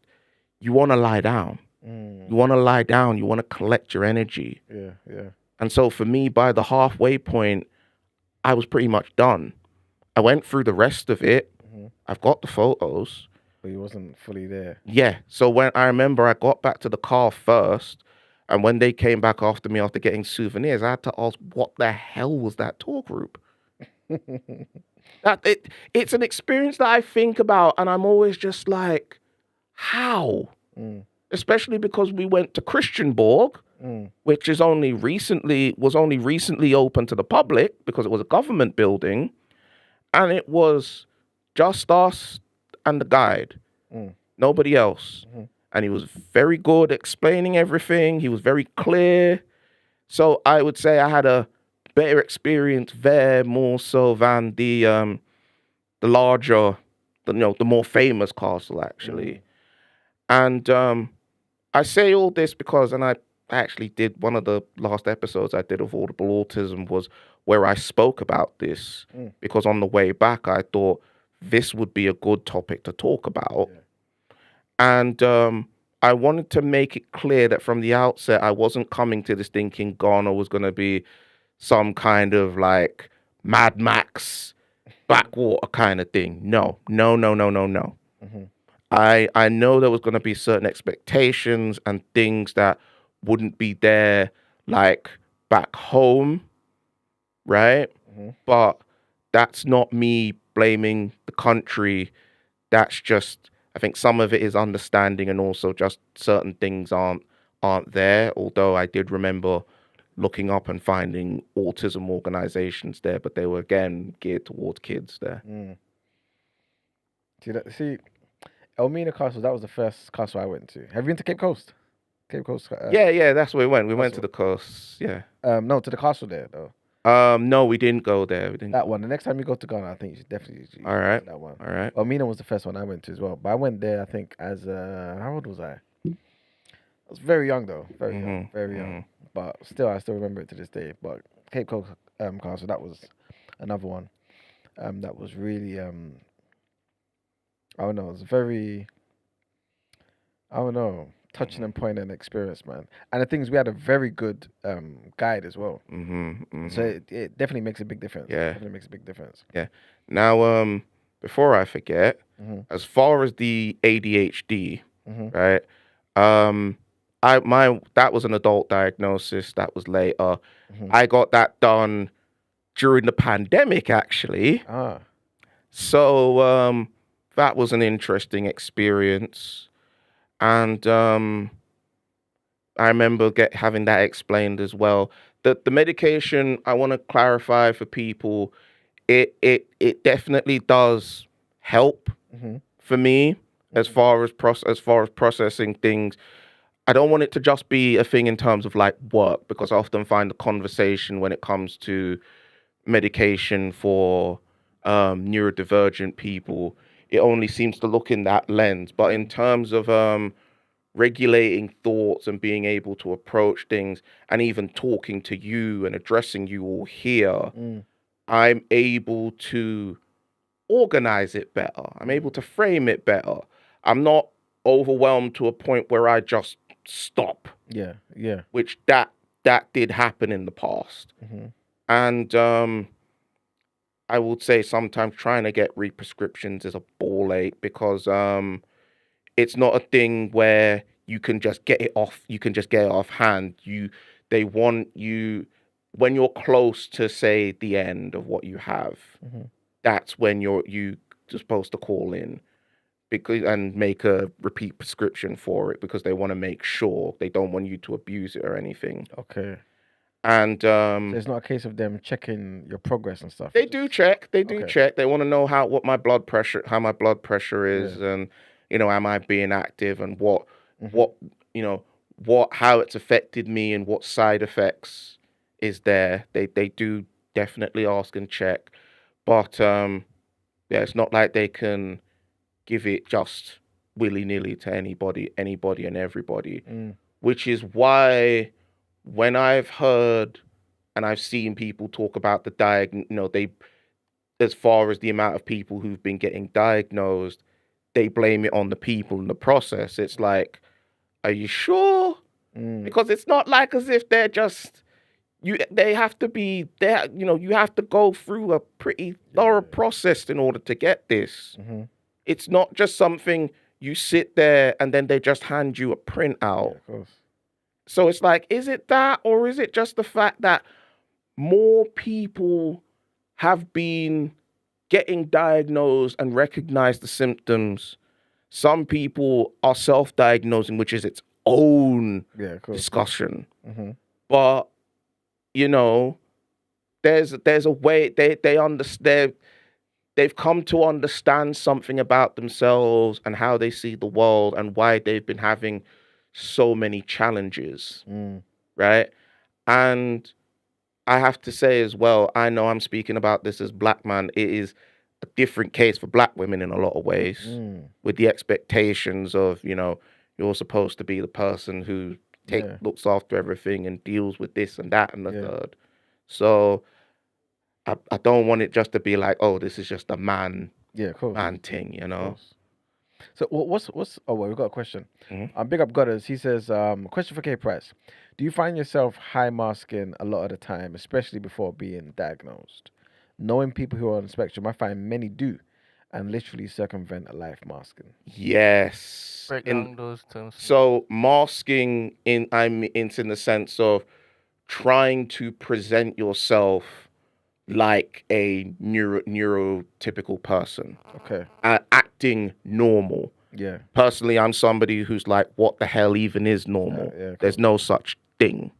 you want to lie down. You want to lie down. You want to collect your energy. Yeah. And so for me, by the halfway point, I was pretty much done. I went through the rest of it. I've got the photos. But he wasn't fully there. Yeah. So when I remember I got back to the car first, and when they came back after me after getting souvenirs, I had to ask, what the hell was that tour group? It's an experience that I think about, and I'm always just like, how? Especially because we went to Christianborg, which was only recently open to the public because it was a government building, and it was just us and the guide, nobody else. And he was very good explaining everything. He was very clear. So I would say I had a better experience there more so than the larger, the more famous castle actually. And I say all this because, and I actually did one of the last episodes I did of Audible Autism was where I spoke about this, because on the way back I thought this would be a good topic to talk about. And I wanted to make it clear that from the outset I wasn't coming to this thinking Ghana was going to be some kind of like Mad Max backwater kind of thing. No. I know there was going to be certain expectations and things that wouldn't be there like back home, right? But that's not me blaming the country. That's just, I think some of it is understanding, and also just certain things aren't there. Although I did remember looking up and finding autism organizations there, but they were again geared towards kids there. See, Elmina Castle, that was the first castle I went to. Have you been to Cape Coast? Cape Coast? Yeah, that's where we went. We went to the coast, yeah. No, to the castle there, though. No, we didn't go there. We didn't. That one. The next time you go to Ghana, I think you should definitely use All right. that one. All right. Well, Mina was the first one I went to as well. But I went there, I think, as how old was I? I was very young though, very young, very young. But still, I still remember it to this day. But Cape Coast Castle, that was another one. That was really I don't know. It was very, I don't know, touching and poignant experience, man. And the thing is, we had a very good guide as well. So it definitely makes a big difference. Yeah. Definitely makes a big difference. Yeah. Now, before I forget, as far as the ADHD, right? That was an adult diagnosis. That was later. I got that done during the pandemic, actually. So that was an interesting experience, and I remember having that explained as well. The medication, I want to clarify for people, it definitely does help for me as far as processing things. I don't want it to just be a thing in terms of like work, because I often find the conversation when it comes to medication for neurodivergent people, it only seems to look in that lens. But in terms of regulating thoughts and being able to approach things and even talking to you and addressing you all here, I'm able to organize it better. I'm able to frame it better. I'm not overwhelmed to a point where I just stop. Yeah. Which that did happen in the past. And I would say sometimes trying to get re-prescriptions is a ball ache, because it's not a thing where you can just get it off. You can just get it off hand. They want you, when you're close to, say, the end of what you have. That's when you're supposed to call in and make a repeat prescription for it, because they want to make sure they don't want you to abuse it or anything. Okay. And So it's not a case of them checking your progress and stuff. They do check. They want to know how my blood pressure is, and am I being active, and how it's affected me, and what side effects is there. They do definitely ask and check, but it's not like they can give it just willy-nilly to anybody and everybody, which is why when I've heard and I've seen people talk about as far as the amount of people who've been getting diagnosed, they blame it on the people in the process. It's like, are you sure? Because it's not like as if they're just you have to go through a pretty thorough process in order to get this. It's not just something you sit there and then they just hand you a printout. Of course. So it's like, is it that, or is it just the fact that more people have been getting diagnosed and recognize the symptoms? Some people are self-diagnosing, which is its own discussion. But there's a way they understand. They've come to understand something about themselves and how they see the world and why they've been having so many challenges, right? And I have to say as well, I know I'm speaking about this as black man. It is a different case for black women in a lot of ways, with the expectations of, you're supposed to be the person who looks after everything and deals with this and that and the third. So I don't want it just to be like, oh, this is just a man thing, So we've got a question. Big up Goddard. He says, question for K Price. Do you find yourself high masking a lot of the time, especially before being diagnosed? Knowing people who are on the spectrum, I find many do, and literally circumvent a life masking. Yes. Break down those terms. So masking it's in the sense of trying to present yourself like a neurotypical person. Okay. Acting normal. Yeah. Personally, I'm somebody who's like, what the hell even is normal? There's no such thing.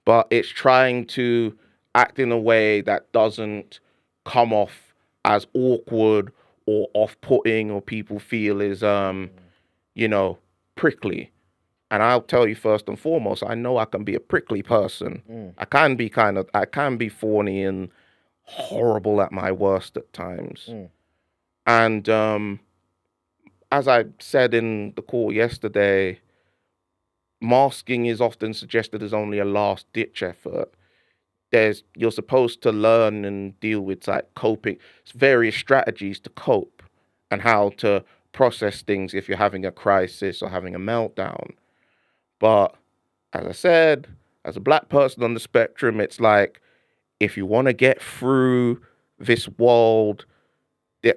But it's trying to act in a way that doesn't come off as awkward or off-putting, or people feel is, prickly. And I'll tell you first and foremost, I know I can be a prickly person. I can be thorny and horrible at my worst at times. And as I said in the call yesterday, masking is often suggested as only a last ditch effort. You're supposed to learn and deal with like coping, various strategies to cope and how to process things if you're having a crisis or having a meltdown. But as I said, as a black person on the spectrum, it's like, if you want to get through this world,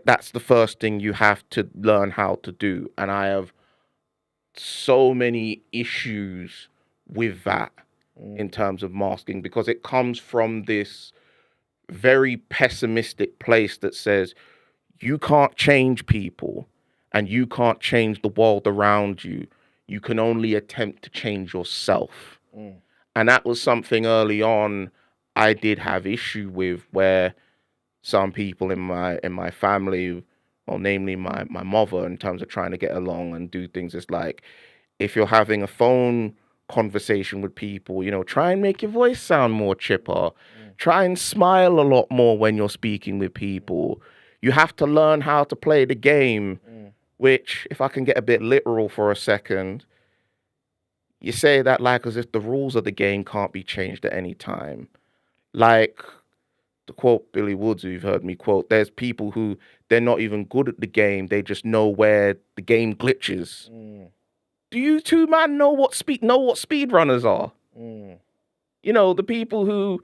that's the first thing you have to learn how to do. And I have so many issues with that in terms of masking, because it comes from this very pessimistic place that says you can't change people and you can't change the world around you. You can only attempt to change yourself. And that was something early on I did have issue with, where some people in my family, well, namely my mother, in terms of trying to get along and do things, it's like, if you're having a phone conversation with people, try and make your voice sound more chipper. Try and smile a lot more when you're speaking with people. You have to learn how to play the game, which, if I can get a bit literal for a second, you say that like as if the rules of the game can't be changed at any time. Like, to quote Billy Woods, who you've heard me quote, there's people who, they're not even good at the game, they just know where the game glitches. Do you two man know what speedrunners are? The people who,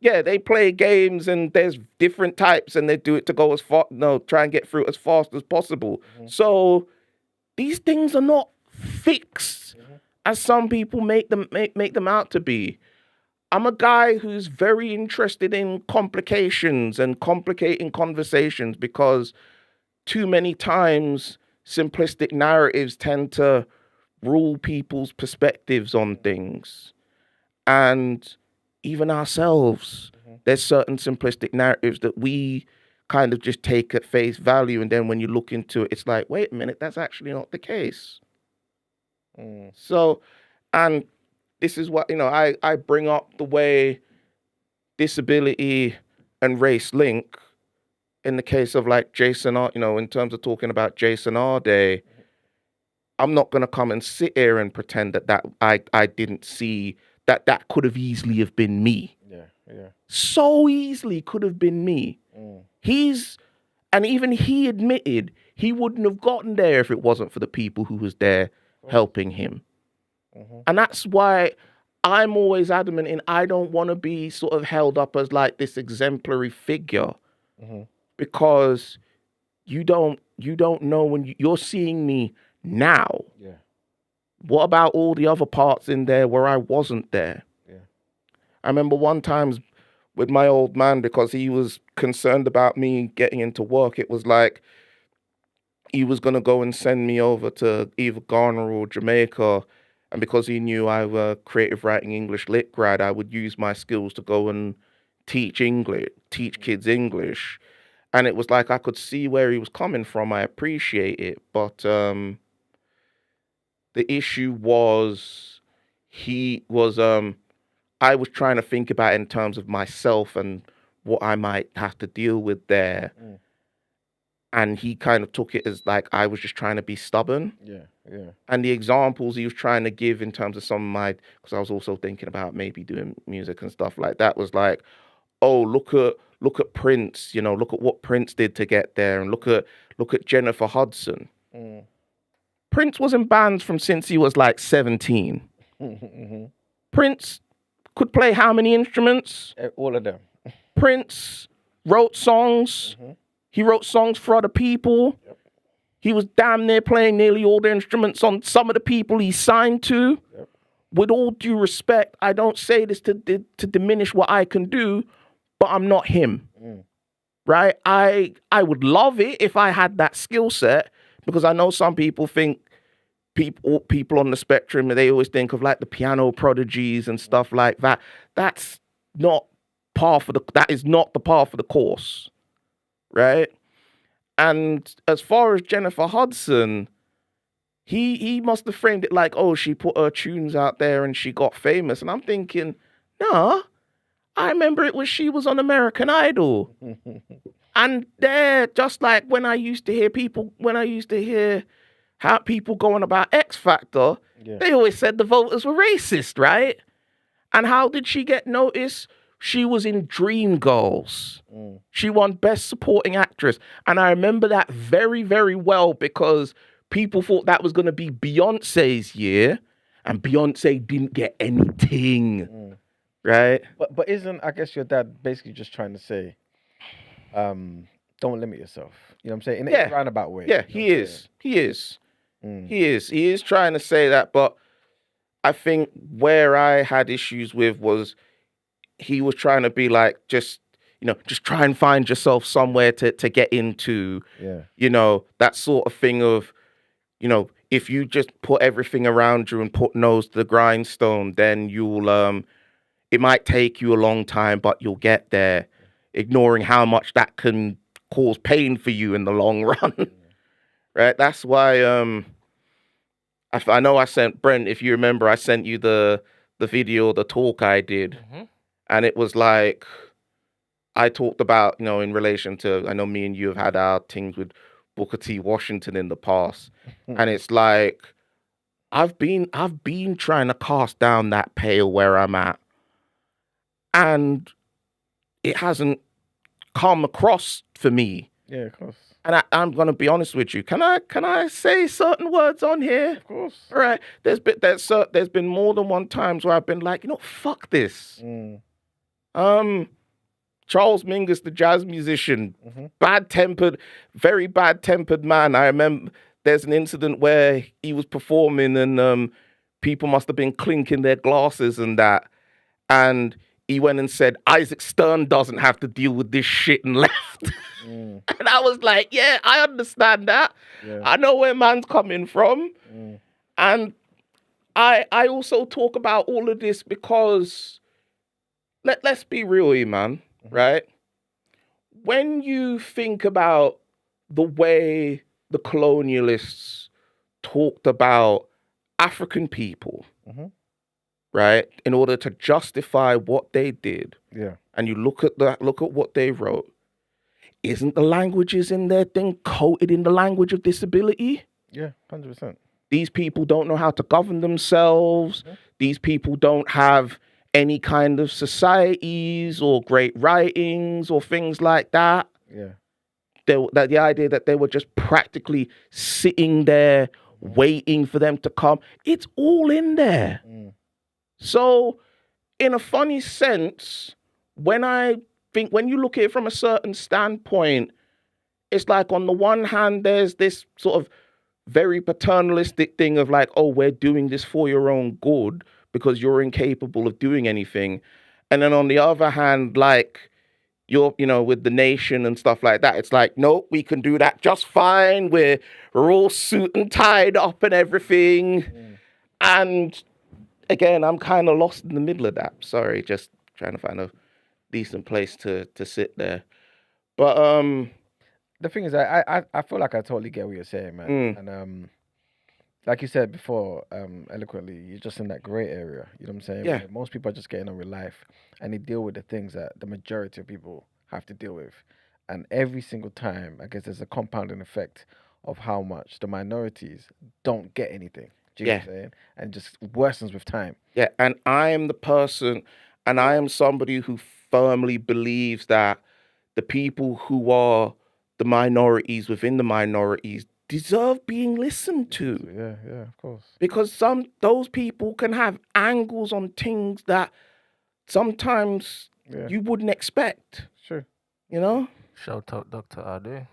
they play games and there's different types and they do it to go as far, try and get through as fast as possible. So these things are not fixed as some people make them out to be. I'm a guy who's very interested in complications and complicating conversations, because too many times simplistic narratives tend to rule people's perspectives on things. And even ourselves, there's certain simplistic narratives that we kind of just take at face value. And then when you look into it, it's like, wait a minute, that's actually not the case. So, and this is what, I bring up the way disability and race link in the case of like Jason, in terms of talking about Jason Arday. I'm not going to come and sit here and pretend that I didn't see that could have easily have been me. So easily could have been me. And even he admitted he wouldn't have gotten there if it wasn't for the people who was there helping him. And that's why I'm always adamant in, I don't want to be sort of held up as like this exemplary figure, because you don't know when you're seeing me now. What about all the other parts in there where I wasn't there? I remember one time with my old man, because he was concerned about me getting into work, it was like he was going to go and send me over to either Ghana or Jamaica. And because he knew I was a creative writing English lit grad, I would use my skills to go and teach kids English. And it was like I could see where he was coming from. I appreciate it. But the issue was, I was trying to think about it in terms of myself and what I might have to deal with there. And he kind of took it as like I was just trying to be stubborn. And the examples he was trying to give in terms of some of my, because I was also thinking about maybe doing music and stuff like that, was like, oh, look at Prince, look at what Prince did to get there, and look at Jennifer Hudson. Prince was in bands from since he was like 17. Prince could play how many instruments? All of them. Prince wrote songs. He wrote songs for other people. He was damn near playing nearly all the instruments on some of the people he signed to. With all due respect, I don't say this to diminish what I can do, but I'm not him. Right? I would love it if I had that skill set, because I know some people think people on the spectrum, they always think of like the piano prodigies and stuff like that. That is not the par for the course. Right? And as far as Jennifer Hudson, he must have framed it like, oh, she put her tunes out there and she got famous. And I'm thinking, nah, I remember it was she was on American Idol. And there, just like when I used to hear how people going about X Factor, they always said the voters were racist, right? And how did she get noticed? She was in Dreamgirls. She won Best Supporting Actress. And I remember that very, very well because people thought that was going to be Beyonce's year, and Beyonce didn't get anything, right? But isn't, I guess, your dad basically just trying to say, don't limit yourself. You know what I'm saying? In a roundabout way. Yeah, he is. He is trying to say that, but I think where I had issues with was he was trying to be like, just try and find yourself somewhere to get into, that sort of thing of, if you just put everything around you and put nose to the grindstone, then you'll, it might take you a long time, but you'll get there, ignoring how much that can cause pain for you in the long run. Right? That's why, I know I sent Brent, if you remember, I sent you the video, the talk I did. And it was like, I talked about, in relation to, I know me and you have had our things with Booker T. Washington in the past. And it's like, I've been trying to cast down that pale where I'm at. And it hasn't come across for me. Yeah, of course. And I'm gonna be honest with you. Can I say certain words on here? Of course. All right. There's been more than one times where I've been like, fuck this. Charles Mingus, the jazz musician, very bad-tempered man. I remember there's an incident where he was performing and people must have been clinking their glasses and that. And he went and said, Isaac Stern doesn't have to deal with this shit and left. And I was like, yeah, I understand that. Yeah. I know where man's coming from. And I also talk about all of this because let's be real here, man, right? When you think about the way the colonialists talked about African people, right, in order to justify what they did, and you look at what they wrote, isn't the languages in their thing coded in the language of disability? Yeah, 100%. These people don't know how to govern themselves. These people don't have any kind of societies or great writings or things like that. Yeah. The idea that they were just practically sitting there waiting for them to come, it's all in there. So, in a funny sense, when you look at it from a certain standpoint, it's like on the one hand, there's this sort of very paternalistic thing of like, oh, we're doing this for your own good because you're incapable of doing anything. And then on the other hand, like, you're, with the nation and stuff like that, it's like, nope, we can do that just fine. We're all suit and tied up and everything. And again, I'm kind of lost in the middle of that. Sorry, just trying to find a decent place to sit there. But the thing is, I feel like I totally get what you're saying, man. And like you said before, eloquently, you're just in that gray area. You know what I'm saying? Yeah. Where most people are just getting on with life, and they deal with the things that the majority of people have to deal with. And every single time, I guess there's a compounding effect of how much the minorities don't get anything. Do you know what I'm saying? And just worsens with time. Yeah, and I am the person, and I am somebody who firmly believes that the people who are the minorities within the minorities deserve being listened to. Yeah, of course. Because those people can have angles on things that sometimes you wouldn't expect. Sure. Shout out Dr. Ade.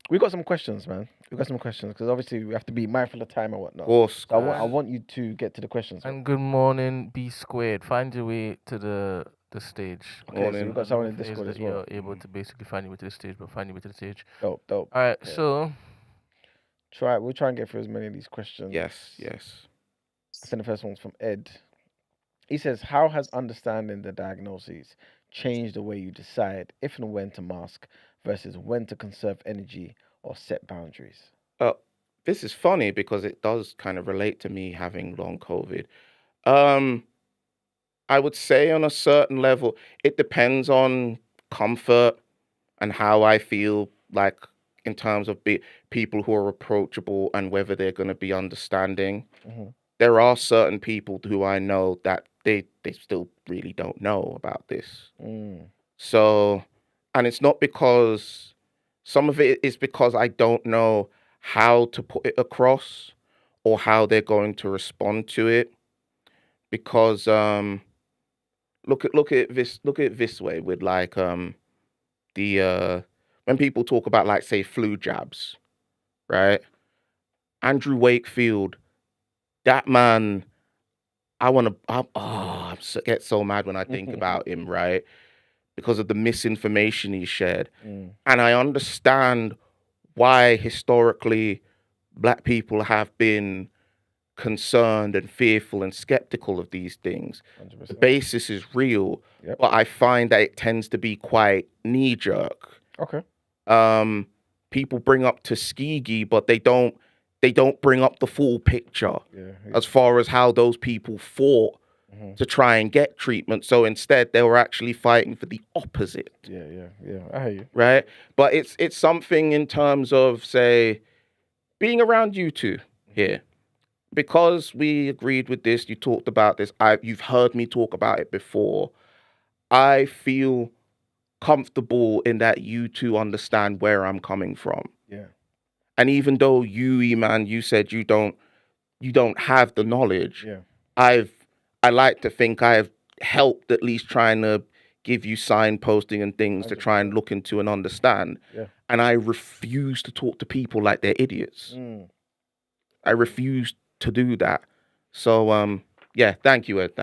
We got some questions, man. We got some questions because obviously we have to be mindful of time and whatnot. Of course. So I want you to get to the questions. And good morning, B squared. Find your way to the stage. Okay, so we've got someone in Discord as well. You're able to basically find your way to the stage, but find your way to the stage. Dope. All right, so we'll try and get through as many of these questions. Yes. I think the first one's from Ed. He says, how has understanding the diagnoses changed the way you decide if and when to mask versus when to conserve energy or set boundaries? this is funny because it does kind of relate to me having long COVID. Um, I would say on a certain level, it depends on comfort and how I feel like in terms of people who are approachable and whether they're going to be understanding. Mm-hmm. There are certain people who I know that they still really don't know about this. Mm. So, and it's not because some of it is because I don't know how to put it across or how they're going to respond to it. Because look at this way with like the when people talk about like say flu jabs, right? Andrew Wakefield, that man, get so mad when I think about him, right? Because of the misinformation he shared. Mm. And I understand why historically black people have been concerned and fearful and skeptical of these things. 100%. The basis is real, Yep. but I find that it tends to be quite knee jerk. Okay. People bring up Tuskegee, but they don't bring up the full picture Yeah. as far as how those people fought Mhm. to try and get treatment. So instead, they were actually fighting for the opposite, Yeah. I hear you. right? But it's something in terms of, say, being around you two here. Because we agreed with this, you talked about this, you've heard me talk about it before. I feel comfortable in that you two understand where I'm coming from. Yeah. And even though you, Eman, you said you don't have the knowledge, Yeah. I like to think I've helped at least trying to give you signposting and things to try and 100%. look into and understand. Yeah. And I refuse to talk to people like they're idiots. Mm. I refuse to do that. So yeah, thank you, Ed.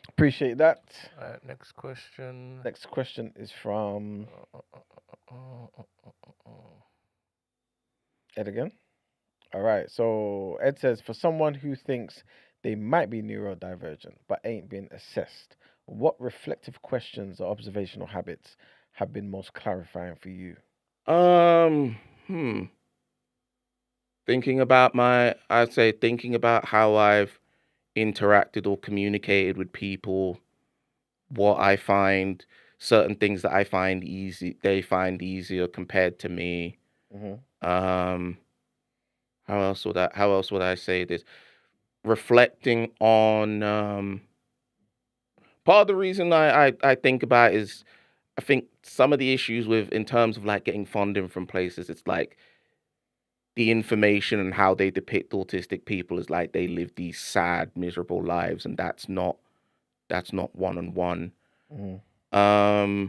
Appreciate that. Next question. Next question is from Ed again. All right. So Ed says, for someone who thinks they might be neurodivergent but ain't been assessed, what reflective questions or observational habits have been most clarifying for you? Thinking about how I've interacted or communicated with people, what I find, certain things that I find easy, they find easier compared to me. Mm-hmm. How else would I say this? Reflecting on part of the reason I think about is I think some of the issues with in terms of like getting funding from places, it's like the information and how they depict autistic people is like they live these sad, miserable lives, and that's not one-on-one. Mm-hmm.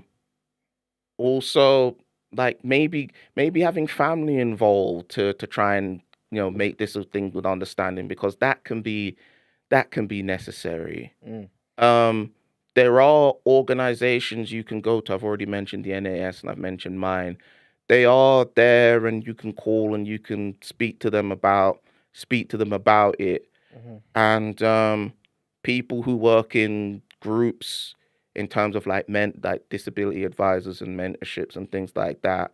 Also, like maybe having family involved to try and make this a thing with understanding, because that can be necessary. There are organizations you can go to. I've already mentioned the NAS and I've mentioned mine. They are there, and you can call and you can speak to them about it. Mm-hmm. And people who work in groups in terms of like disability advisors and mentorships and things like that,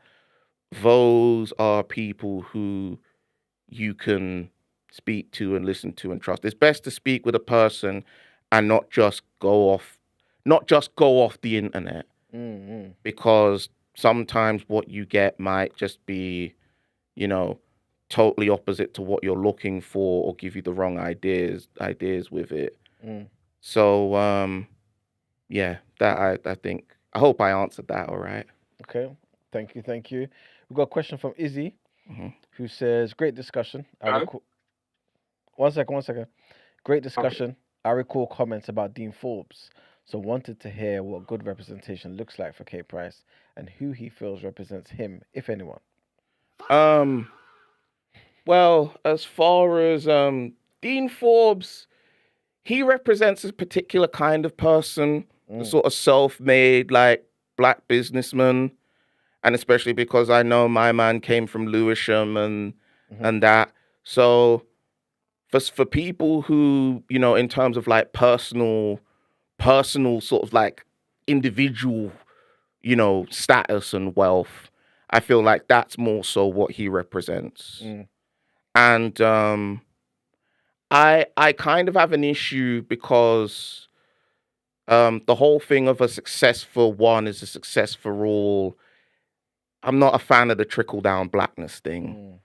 those are people who you can speak to and listen to and trust. It's best to speak with a person and not just go off the internet, Mm-hmm. because sometimes what you get might just be, totally opposite to what you're looking for, or give you the wrong ideas with it. So yeah, that I think, I hope I answered that all right. Okay. Thank you. We've got a question from Izzy, Mhm. who says, great discussion. Hello? One second. Great discussion. I recall comments about Dean Forbes, so wanted to hear what good representation looks like for K Price and who he feels represents him, if anyone. Well, as far as Dean Forbes, he represents a particular kind of person, the sort of self-made, like, black businessman. And especially because I know my man came from Lewisham and that. So for people who, in terms of like personal sort of like individual, status and wealth, I feel like that's more so what he represents. And I kind of have an issue because the whole thing of a success for one is a success for all. I'm not a fan of the trickle down blackness thing.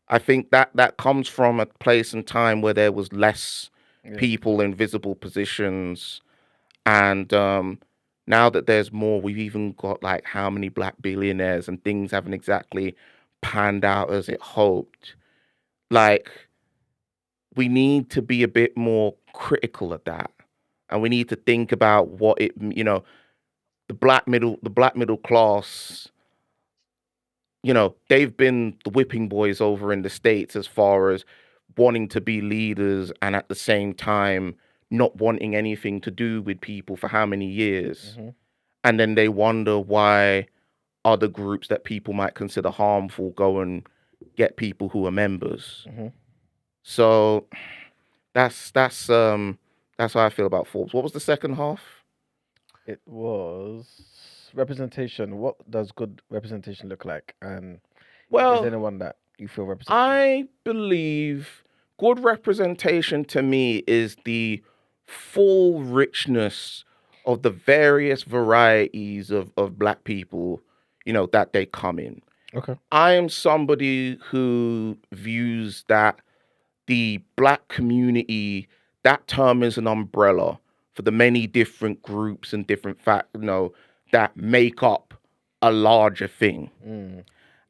I think that comes from a place and time where there was less people in visible positions, and now that there's more, we've even got like how many black billionaires, and things haven't exactly panned out as it hoped. Like, we need to be a bit more critical of that, and we need to think about what it, the black middle class. They've been the whipping boys over in the States as far as wanting to be leaders and at the same time not wanting anything to do with people for how many years. And then they wonder why other groups that people might consider harmful go and get people who are members. So that's how I feel about Forbes. What was the second half? It was representation. What does good representation look like? And Well, is anyone that you feel represents? I believe good representation to me is the full richness of the various varieties of black people, that they come in. Okay. I am somebody who views that the black community, that term is an umbrella for the many different groups and different that make up a larger thing.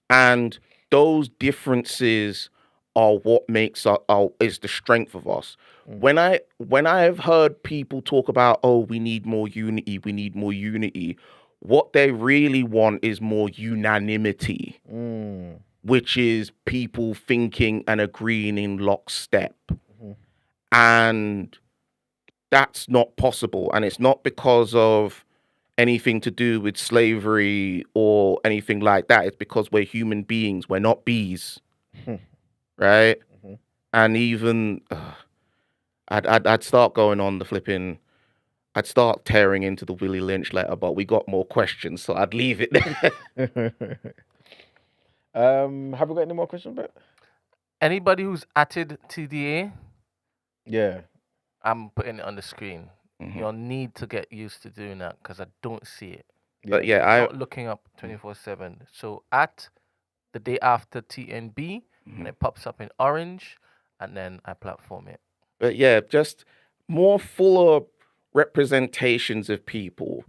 And those differences are what makes is the strength of us. When I have heard people talk about, oh, we need more unity, what they really want is more unanimity, which is people thinking and agreeing in lockstep. And that's not possible. And it's not because of anything to do with slavery or anything like that. It's because we're human beings. We're not bees. Right? And even I'd start going on the flipping, I'd start tearing into the Willie Lynch letter, but we got more questions, so I'd leave it there. Have we got any more questions, Brent? Anybody who's added TDA, Yeah. I'm putting it on the screen. You'll need to get used to doing that because I don't see it. But yeah, I'm not looking up 24/7. So at the day after TNB, and it pops up in orange, and then I platform it. But yeah, just more fuller representations of people,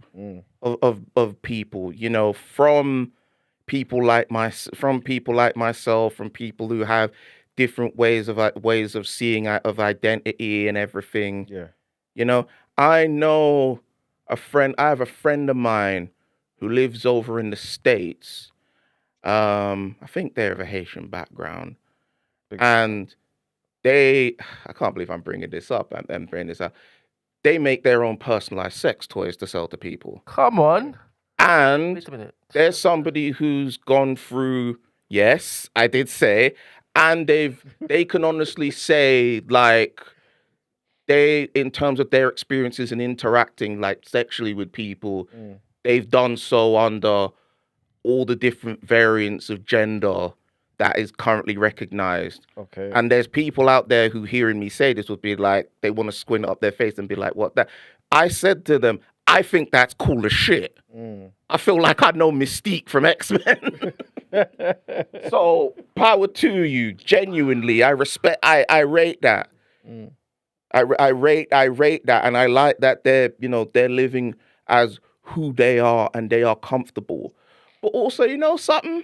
of people, from people like myself, from people who have different ways of seeing of identity and everything. Yeah. I know I have a friend of mine who lives over in the States. I think they're of a Haitian background. And I can't believe I'm bringing this up and bringing this up. They make their own personalized sex toys to sell to people. Come on. And Wait a minute. there's somebody who's gone through, yes, I did say, and they can honestly say, like, in terms of their experiences in interacting like sexually with people, they've done so under all the different variants of gender that is currently recognized. Okay. And there's people out there who, hearing me say this, would be like, they want to squint up their face and be like, what that? I said to them, I think that's cool as shit. I feel like I know Mystique from X-Men. So power to you. Genuinely, I rate that. I rate that, and I like that they're living as who they are and they are comfortable. But also, something?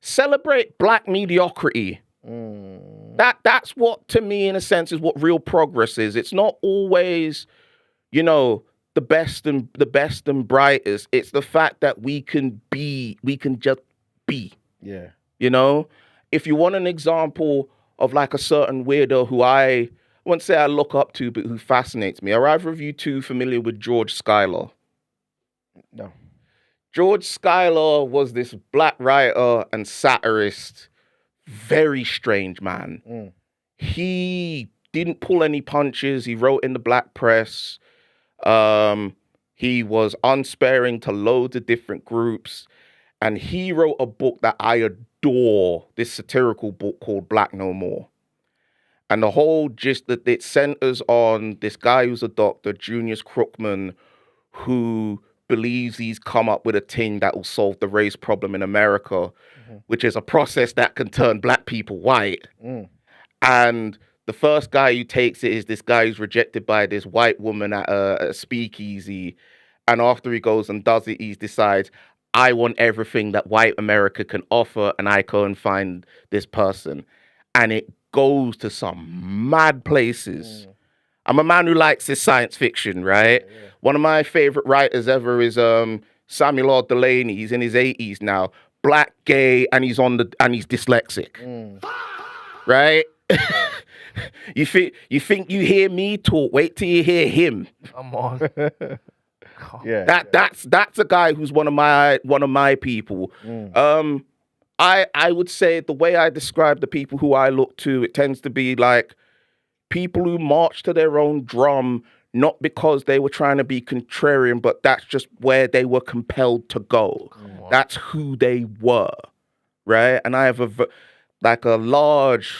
Celebrate black mediocrity. That's what, to me, in a sense, is what real progress is. It's not always, the best and brightest. It's the fact that we can just be. Yeah. If you want an example of like a certain weirdo who I wouldn't say I look up to, but who fascinates me, are either of you two familiar with George Schuyler? No. George Schuyler was this black writer and satirist, very strange man. He didn't pull any punches. He wrote in the black press. He was unsparing to loads of different groups. And he wrote a book that I adore this satirical book called Black No More. And the whole gist that it centers on this guy who's a doctor, Junius Crookman, who believes he's come up with a thing that will solve the race problem in America, which is a process that can turn black people white. And the first guy who takes it is this guy who's rejected by this white woman at a speakeasy. And after he goes and does it, he decides, I want everything that white America can offer, and I go and find this person. And it goes to some mad places. I'm a man who likes his science fiction, right? One of my favorite writers ever is Samuel R. Delany. He's in his 80s now. Black, gay, and he's dyslexic. Right? You think you hear me talk? Wait till you hear him. Come on. That's a guy who's one of my people. I would say the way I describe the people who I look to, it tends to be like people who march to their own drum, not because they were trying to be contrarian, but that's just where they were compelled to go. That's who they were, right? And I have a large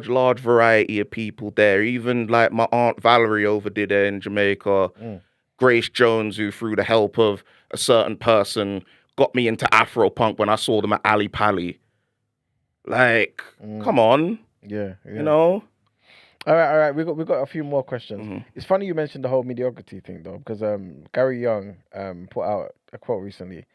variety of people there. Even like my Aunt Valerie over there in Jamaica, Grace Jones, who through the help of a certain person got me into Afro punk when I saw them at Ali Pali. Like, come on. Yeah. You know? All right. We got a few more questions. It's funny you mentioned the whole mediocrity thing though, because Gary Young put out a quote recently,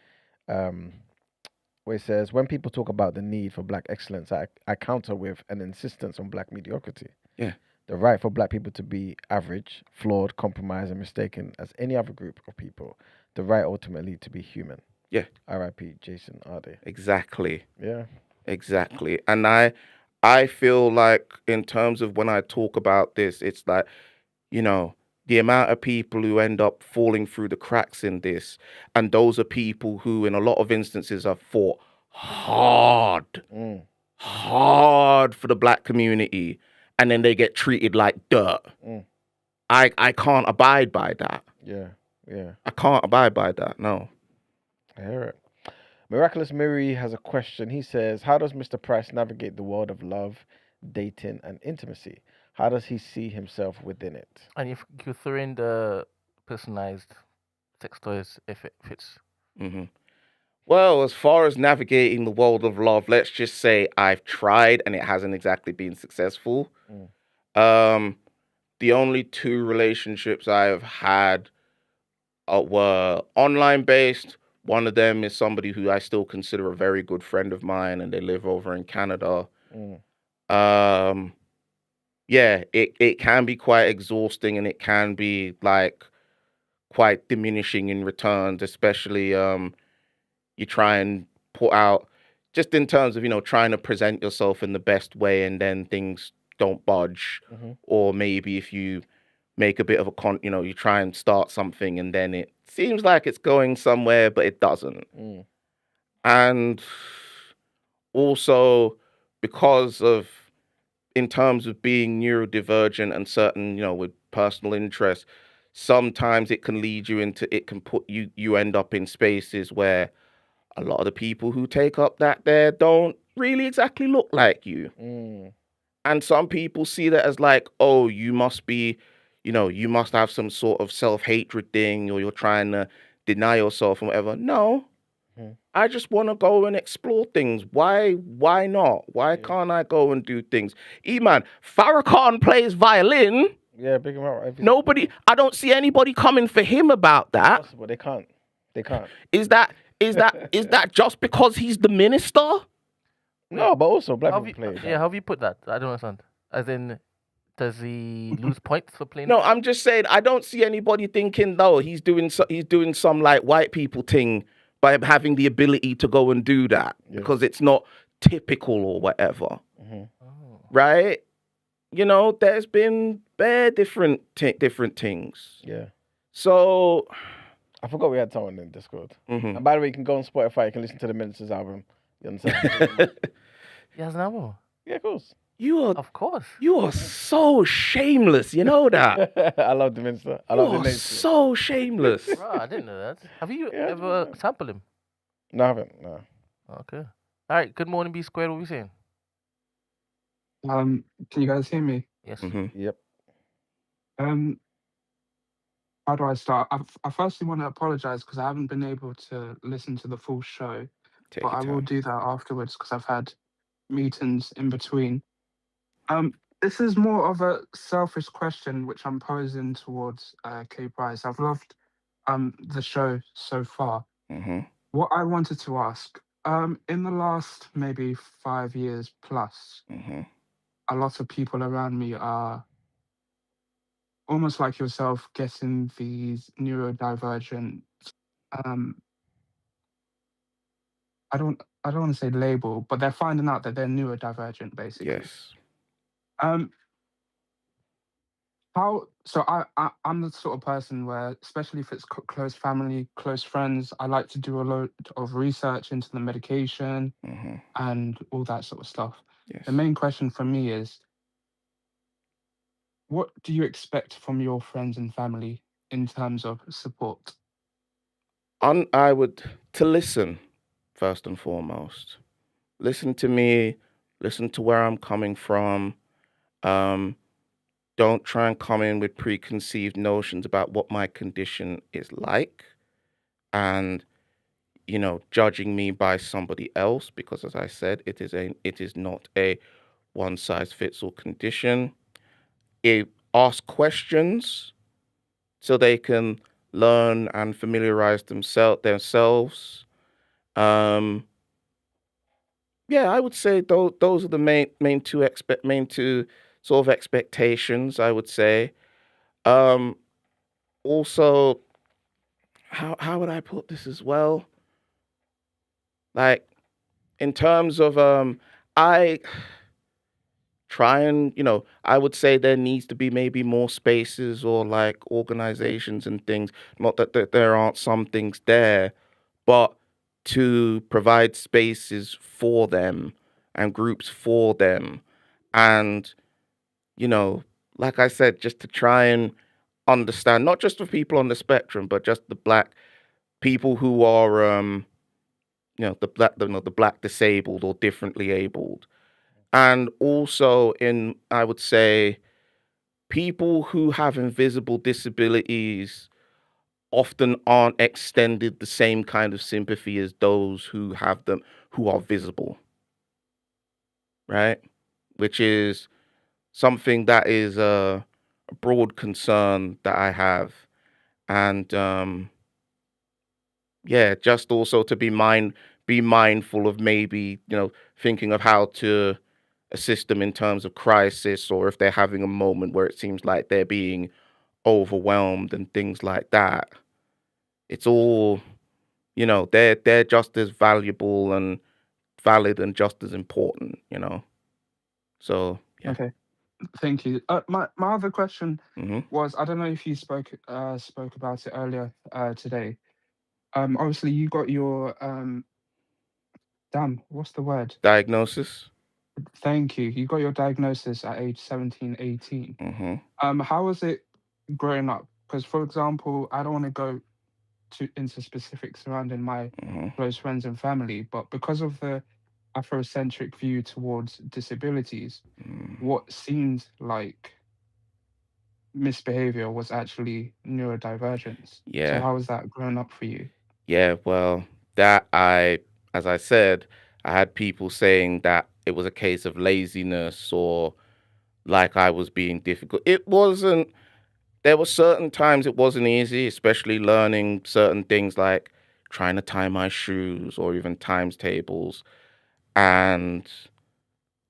where it says, "When people talk about the need for black excellence, I counter with an insistence on black mediocrity. Yeah. The right for black people to be average, flawed, compromised, and mistaken as any other group of people. The right ultimately to be human." Yeah. R.I.P. Jason Arde. Exactly. Yeah. Exactly. And I feel like in terms of when I talk about this, it's like, you know, the amount of people who end up falling through the cracks in this, and those are people who in a lot of instances have fought hard for the black community, and then they get treated like dirt. I can't abide by that. Yeah. I can't abide by that, no. I hear it. Miraculous Miri has a question. He says, how does Mr. Price navigate the world of love, dating, and intimacy? How does he see himself within it? And if you throw in the personalized sex toys, if it fits. Well, as far as navigating the world of love, let's just say I've tried and it hasn't exactly been successful. The only 2 relationships I have had were online based. One of them is somebody who I still consider a very good friend of mine, and they live over in Canada. Yeah, it can be quite exhausting, and it can be like quite diminishing in returns, especially you try and put out, just in terms of, you know, trying to present yourself in the best way, and then things don't budge. Or maybe if you make a bit of you try and start something and then it seems like it's going somewhere, but it doesn't. And also because of, in terms of being neurodivergent and certain, you know, with personal interests, sometimes it can lead you into, it can put you end up in spaces where a lot of the people who take up that there don't really exactly look like you. And some people see that as like, oh, you must be, you know, you must have some sort of self-hatred thing, or you're trying to deny yourself and whatever. No, I just want to go and explore things. Why not? Why can't I go and do things? E-man, Farrakhan plays violin. Yeah, big him up. Nobody, I don't see anybody coming for him about that. Possible. They can't. Is that just because he's the minister? No, but also black people play. Yeah, how have you put that? I don't understand. As in, does he lose points for playing? No, I'm just saying I don't see anybody thinking, no, he's doing some like white people thing by having the ability to go and do that because it's not typical or whatever. Right? You know, there's been bare different things. Yeah. So I forgot we had someone in Discord. And by the way, you can go on Spotify. You can listen to the Minister's album. You understand? He has an album. Yeah, of course. Of course. You are so shameless. You know that. I love the Minister. I You love the are Minister. so shameless. Bro, I didn't know that. Have you ever sampled him? No, I haven't. No. Okay. All right. Good morning, B squared. What we saying? Can you guys hear me? Yes. Yep. Um, how do I start? I firstly want to apologize because I haven't been able to listen to the full show, Take but your I will time. do that afterwards because I've had meetings in between. This is more of a selfish question which I'm posing towards K Price. I've loved the show so far. Mm-hmm. What I wanted to ask, in the last maybe 5 years plus, Mm-hmm. a lot of people around me are almost like yourself getting these neurodivergent um I don't want to say label, but they're finding out that they're neurodivergent basically. Yes. um how so I'm the sort of person where, especially if it's close family, close friends, I like to do a lot of research into the medication Mm-hmm. and all that sort of stuff. Yes. The main question for me is, what do you expect from your friends and family in terms of support? I would to listen first and foremost. Listen to me. Listen to where I'm coming from. Um, don't try and come in with preconceived notions about what my condition is like, and judging me by somebody else, because as I said, it is not a one size fits all condition. Ask questions so they can learn and familiarize themselves. Um, yeah, I would say those are the main two sort of expectations, I would say. Um, Also, how would I put this as well? Like, in terms of I try and, I would say there needs to be maybe more spaces or like organizations and things. Not that there aren't some things there, but to provide spaces for them and groups for them. And, you know, like I said, just to try and understand, not just for people on the spectrum, but just the black people who are, the black disabled or differently abled. And also I would say, people who have invisible disabilities often aren't extended the same kind of sympathy as those who have them, who are visible, right? Which is something that is a broad concern that I have. And yeah, just also to be mindful of maybe, thinking of how to assist them in terms of crisis, or if they're having a moment where it seems like they're being overwhelmed and things like that. It's all, they're just as valuable and valid and just as important. So yeah. Okay. Thank you. My other question Hmm. was, I don't know if you spoke about it earlier today. Obviously you got your damn, what's the word? Diagnosis. Thank you. You got your diagnosis at age 17, 18. Hmm. How was it growing up? Because, for example, I don't want to go into specifics surrounding my Hmm. close friends and family, but because of the Afrocentric view towards disabilities, what seemed like misbehavior was actually neurodivergence. So Yeah. how was that growing up for you? Yeah, well, as I said, I had people saying that it was a case of laziness, or like I was being difficult. It wasn't. There were certain times it wasn't easy, especially learning certain things like trying to tie my shoes or even times tables. And,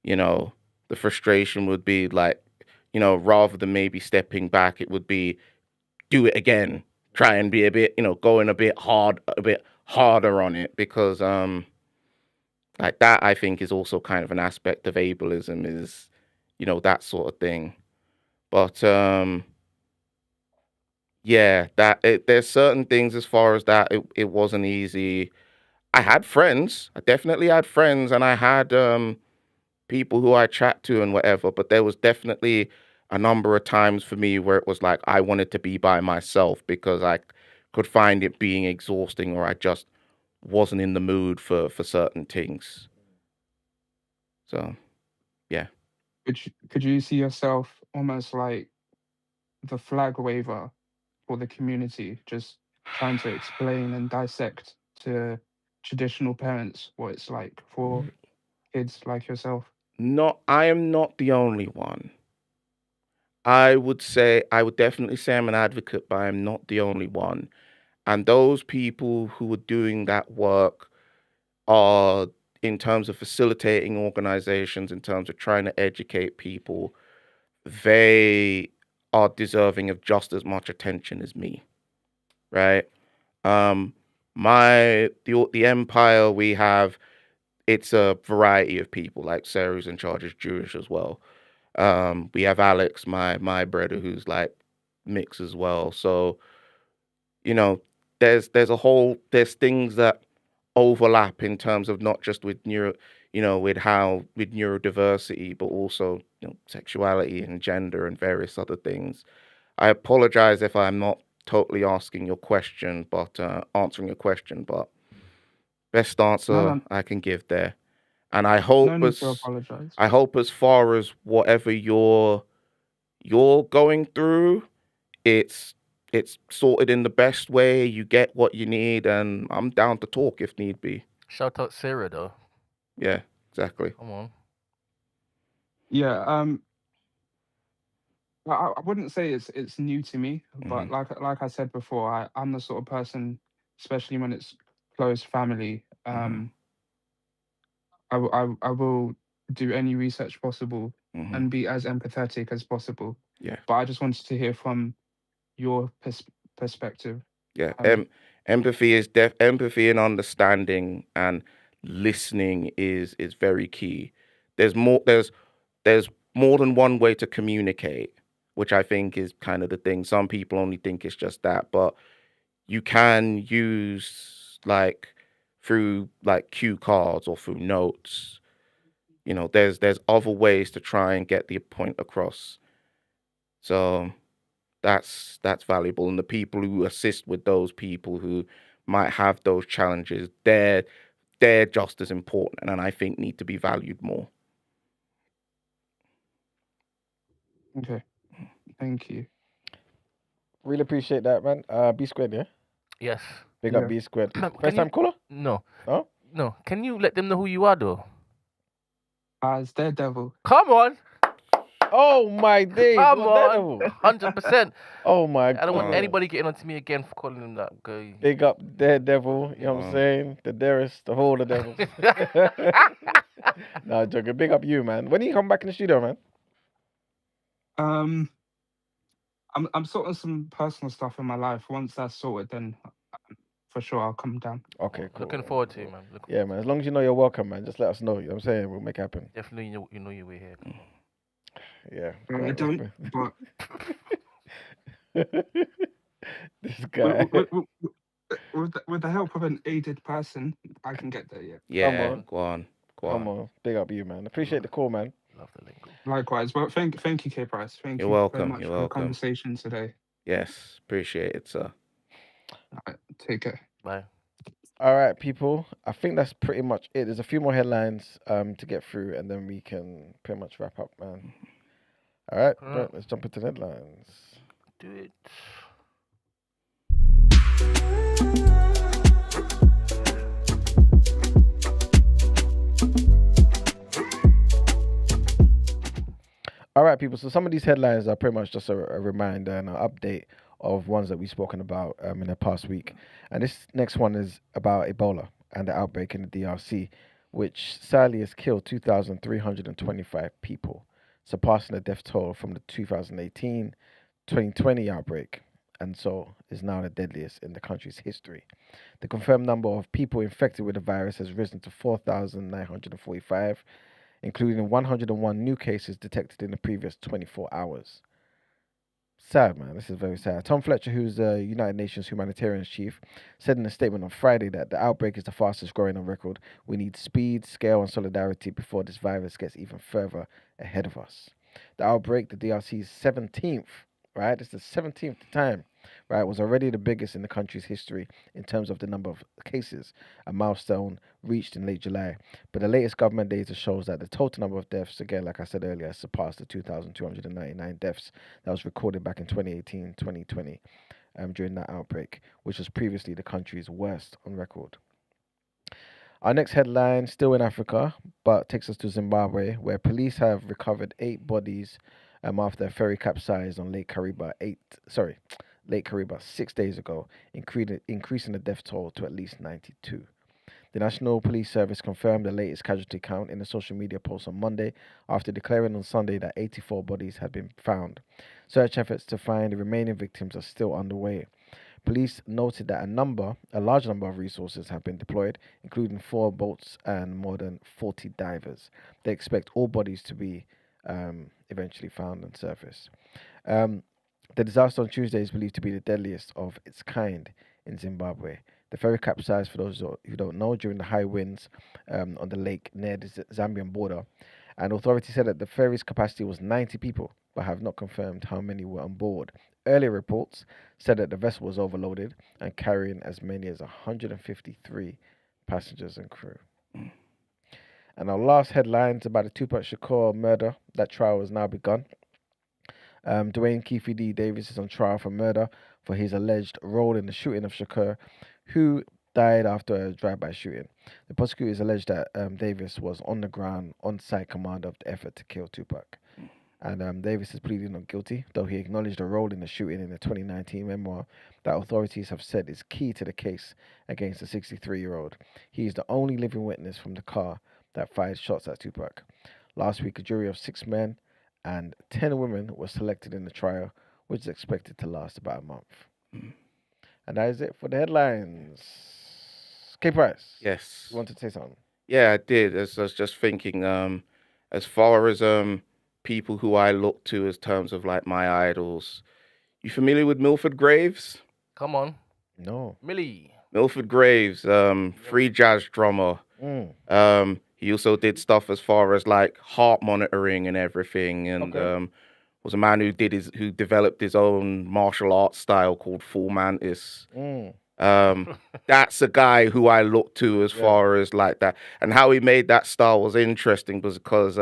you know, the frustration would be like, rather than maybe stepping back, it would be do it again. Try and be a bit, going a bit harder on it, because like that I think is also kind of an aspect of ableism, is, that sort of thing. But yeah, there's certain things as far as that it wasn't easy. I had friends. I definitely had friends, and I had people who I chat to and whatever, but there was definitely a number of times for me where it was like I wanted to be by myself because I could find it being exhausting, or I just wasn't in the mood for certain things. So, yeah. Could you see yourself almost like the flag waver for the community, just trying to explain and dissect to traditional parents what it's like for kids like yourself? I am not the only one. I would definitely say I'm an advocate, but I'm not the only one. And those people who are doing that work are, in terms of facilitating organizations, in terms of trying to educate people, they are deserving of just as much attention as me, right? Um, the empire we have, it's a variety of people. Like Sarah, who's in charge, is Jewish as well. We have Alex, my brother, who's like mixed as well. So, you know, there's things that overlap in terms of not just with with neurodiversity, but also, sexuality and gender and various other things. I apologize if I'm not totally answering your question, but best answer No, I can give there. And no need to apologize. I hope as far as whatever you're going through, it's sorted in the best way. You get what you need, and I'm down to talk if need be. Shout out Sarah though. Yeah, exactly. Come on. Yeah, I wouldn't say it's new to me, but like I said before, I'm the sort of person, especially when it's close family, I will do any research possible and be as empathetic as possible. Yeah. But I just wanted to hear from your perspective. Yeah. Empathy and understanding and listening is very key. There's more than one way to communicate, which I think is kind of the thing. Some people only think it's just that, but you can use through cue cards or through notes. There's other ways to try and get the point across. So that's valuable. And the people who assist with those people who might have those challenges, they're just as important, and I think need to be valued more. Okay, thank you. Really appreciate that, man. B squared, yeah? Yes. Big up B squared. First time caller? No. Oh? No. Can you let them know who you are though? As Daredevil. Come on. Oh my days. Come on. 100%. Oh my I don't want God. anybody getting on to me again for calling him that guy. Big up Daredevil, you know what I'm saying? The dearest of all the devils. No, joking. Big up you, man. When do you come back in the studio, man? I'm sorting some personal stuff in my life. Once that's sorted, then for sure I'll come down. Okay, cool. Looking forward to it, man. Yeah, man. As long as you know you're welcome, man. Just let us know. You know what I'm saying? We'll make it happen. Definitely, you know you were here. Come on. Yeah. I don't, but this guy. with the help of an aided person, I can get there. Yeah. Yeah. Go on. Come on. Big up you, man. Appreciate the call, man. Love the link. Likewise. Well, thank you, K Price. Thank You're you welcome. very much You're for welcome. the conversation today. Yes, appreciate it, sir. All right, take care. Bye. All right, people. I think that's pretty much it. There's a few more headlines to get through, and then we can pretty much wrap up, man. All right, Brent, let's jump into the headlines. Do it. All right, people. So some of these headlines are pretty much just a reminder and an update of ones that we've spoken about in the past week. And this next one is about Ebola and the outbreak in the DRC, which sadly has killed 2,325 people, surpassing the death toll from the 2018-2020 outbreak, and so is now the deadliest in the country's history. The confirmed number of people infected with the virus has risen to 4,945, including 101 new cases detected in the previous 24 hours. Sad, man. This is very sad. Tom Fletcher, who's the United Nations humanitarian chief, said in a statement on Friday that the outbreak is the fastest growing on record. We need speed, scale, and solidarity before this virus gets even further ahead of us. The outbreak, the DRC's 17th right? It's the 17th time, right? It was already the biggest in the country's history in terms of the number of cases, a milestone reached in late July. But the latest government data shows that the total number of deaths, again, like I said earlier, surpassed the 2,299 deaths that was recorded back in 2018, 2020, during that outbreak, which was previously the country's worst on record. Our next headline, still in Africa, but takes us to Zimbabwe, where police have recovered 8 bodies after a ferry capsized on Lake Kariba Lake Kariba 6 days ago, increasing the death toll to at least 92. The National Police Service confirmed the latest casualty count in a social media post on Monday after declaring on Sunday that 84 bodies had been found. Search efforts to find the remaining victims are still underway. Police noted that a large number of resources have been deployed, including 4 boats and more than 40 divers. They expect all bodies to be eventually found and surface. The disaster on Tuesday is believed to be the deadliest of its kind in Zimbabwe. The ferry capsized, for those who don't know, during the high winds on the lake near the Zambian border. And authorities said that the ferry's capacity was 90 people, but have not confirmed how many were on board. Earlier reports said that the vessel was overloaded and carrying as many as 153 passengers and crew. And our last headline is about the Tupac Shakur murder. That trial has now begun. Dwayne Keefe D. Davis is on trial for murder for his alleged role in the shooting of Shakur, who died after a drive-by shooting. The prosecutors alleged that Davis was on the ground, on-site commander of the effort to kill Tupac. And Davis is pleading not guilty, though he acknowledged a role in the shooting in a 2019 memoir that authorities have said is key to the case against the 63-year-old. He is the only living witness from the car that fired shots at Tupac. Last week, a jury of 6 men and 10 women was selected in the trial, which is expected to last about a month. And that is it for the headlines. K Price. Yes. You wanted to say something? Yeah, I did. As I was just thinking, as far as people who I look to as terms of like my idols, you familiar with Milford Graves? Come on. No. Millie. Milford Graves, free jazz drummer. He also did stuff as far as like heart monitoring and everything, and was a man who developed his own martial arts style called Full Mantis. That's a guy who I look to as far as like that, and how he made that style was interesting because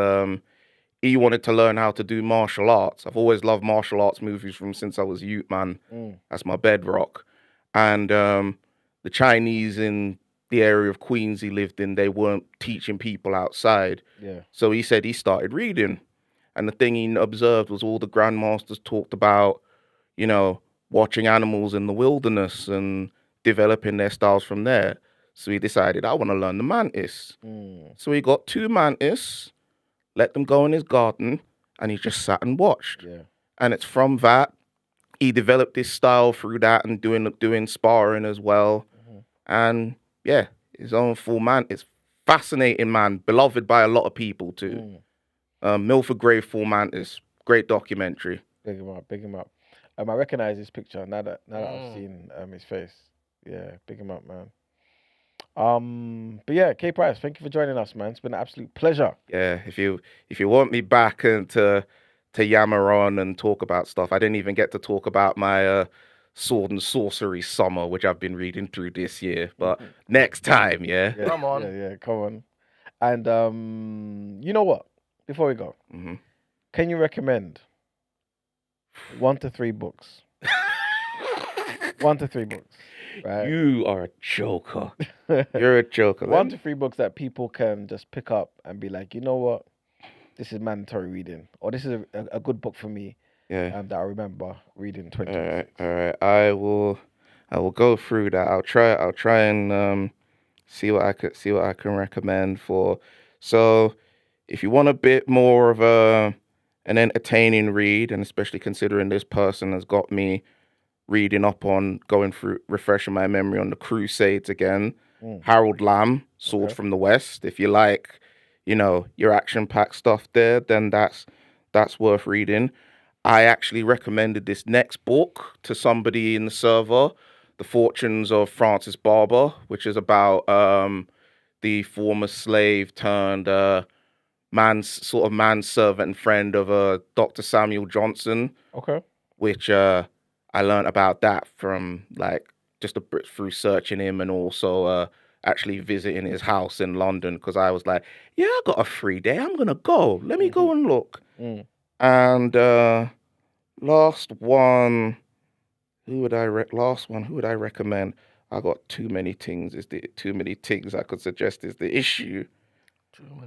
he wanted to learn how to do martial arts. I've always loved martial arts movies from since I was a youth, man. That's my bedrock. And the Chinese in the area of Queens he lived in, they weren't teaching people outside. So he said he started reading. And the thing he observed was all the grandmasters talked about, you know, watching animals in the wilderness and developing their styles from there. So he decided, I want to learn the mantis. So he got 2 mantis, let them go in his garden, and he just sat and watched. And it's from that, he developed his style through that and doing sparring as well. And yeah, his own Full Mantis. Fascinating man, beloved by a lot of people too. Milford Grave Full Mantis, great documentary. Big him up. I recognize his picture now that I've seen his face. Yeah, big him up, man. But yeah, K Price, thank you for joining us, man. It's been an absolute pleasure. Yeah, if you want me back and to yammer on and talk about stuff, I didn't even get to talk about my sword and sorcery summer, which I've been reading through this year. But next time, yeah. Come on. Yeah, come on. And you know what? Before we go, can you recommend 1 to 3 books? 1 to 3 books. Right? You are a joker. You're a joker. 1 to 3 books that people can just pick up and be like, you know what? This is mandatory reading, or this is a good book for me. That I remember reading in 2026. All right. I will go through that. I'll try and see what I can recommend for. So, if you want a bit more of an entertaining read, and especially considering this person has got me reading up on going through, refreshing my memory on the Crusades again. Harold Lamb, Swords from the West. If you like, you know, your action-packed stuff there, then that's worth reading. I actually recommended this next book to somebody in the server, The Fortunes of Francis Barber, which is about the former slave turned manservant and friend of Dr. Samuel Johnson. Okay. which I learned about that from like just a bit through searching him and also actually visiting his house in London because I was like, yeah, I got a free day. I'm gonna go. Let me go and look. And last one, who would I recommend? I got too many things. Too many things I could suggest is the issue.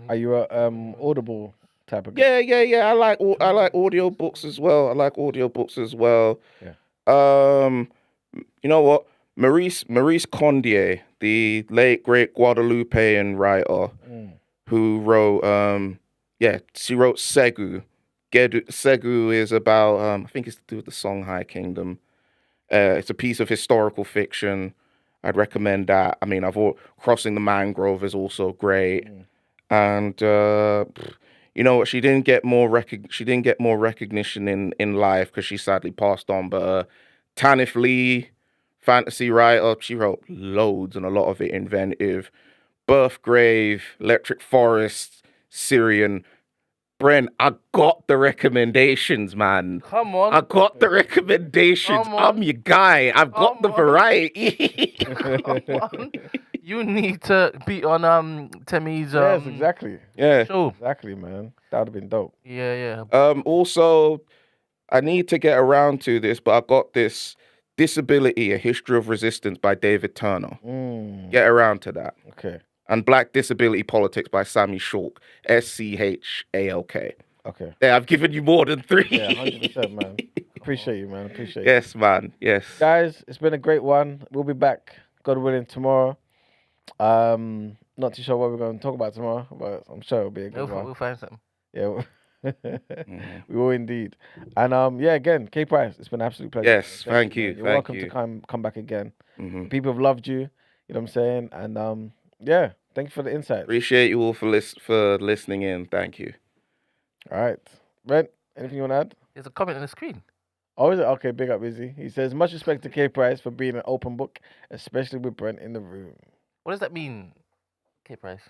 Are you a Audible type of guy? Yeah. I like audiobooks as well. Yeah. You know what? Maurice Condier, the late great Guadeloupean writer, who wrote she wrote Segu. Segu is about I think it's to do with the Songhai Kingdom. It's a piece of historical fiction. I'd recommend that. I mean, Crossing the Mangrove is also great. And you know what? She didn't get more recognition in life because she sadly passed on. But Tanith Lee, fantasy writer, she wrote loads and a lot of it inventive. Birthgrave, Electric Forest, Syrian. Brent, I got the recommendations, man. Come on. I got the recommendations. I'm your guy. I've got the variety. Come on. You need to be on Temi's Yes, exactly. Yeah. show. Exactly, man. That would have been dope. Yeah. Also, I need to get around to this, but I got this Disability, A History of Resistance by David Turner. Get around to that. Okay. And Black Disability Politics by Sammy Shalk. Schalk. Okay. Yeah, I've given you more than 3. Yeah, 100%, man. Appreciate you, man. Appreciate Yes, man. Yes. Guys, it's been a great one. We'll be back, God willing, tomorrow. Not too sure what we're going to talk about tomorrow, but I'm sure it'll be a good one. We'll find something. Yeah, we will indeed. And again, K Price, it's been an absolute pleasure. Yes, thank you. You're welcome to come back again. People have loved you. You know what I'm saying? And thank you for the insight. Appreciate you all for listening in. Thank you. All right, Brent, anything you want to add? There's a comment on the screen. Oh, is it? Okay, big up, Izzy. He says, much respect to K Price for being an open book, especially with Brent in the room. What does that mean, K Price?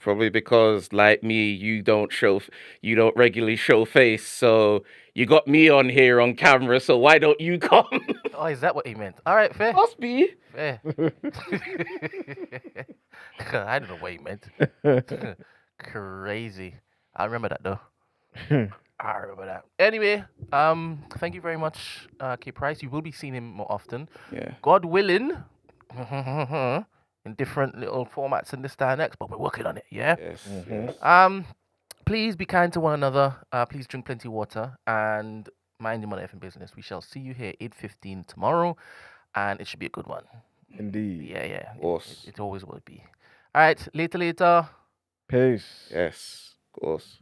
Probably because, like me, you don't regularly show face, so you got me on here on camera, so why don't you come? Oh, is that what he meant? All right, fair. Must be. Fair. I don't know what he meant. Crazy. I remember that though. I remember that. Anyway, thank you very much, K Price. You will be seeing him more often. Yeah. God willing. In different little formats and this, that, and next, but we're working on it, yeah? Yes. Please be kind to one another. Please drink plenty of water and mind your money effing business. We shall see you here 8:15 tomorrow, and it should be a good one. Indeed. Yeah. Of course. It always will be. All right, later. Peace. Yes, of course.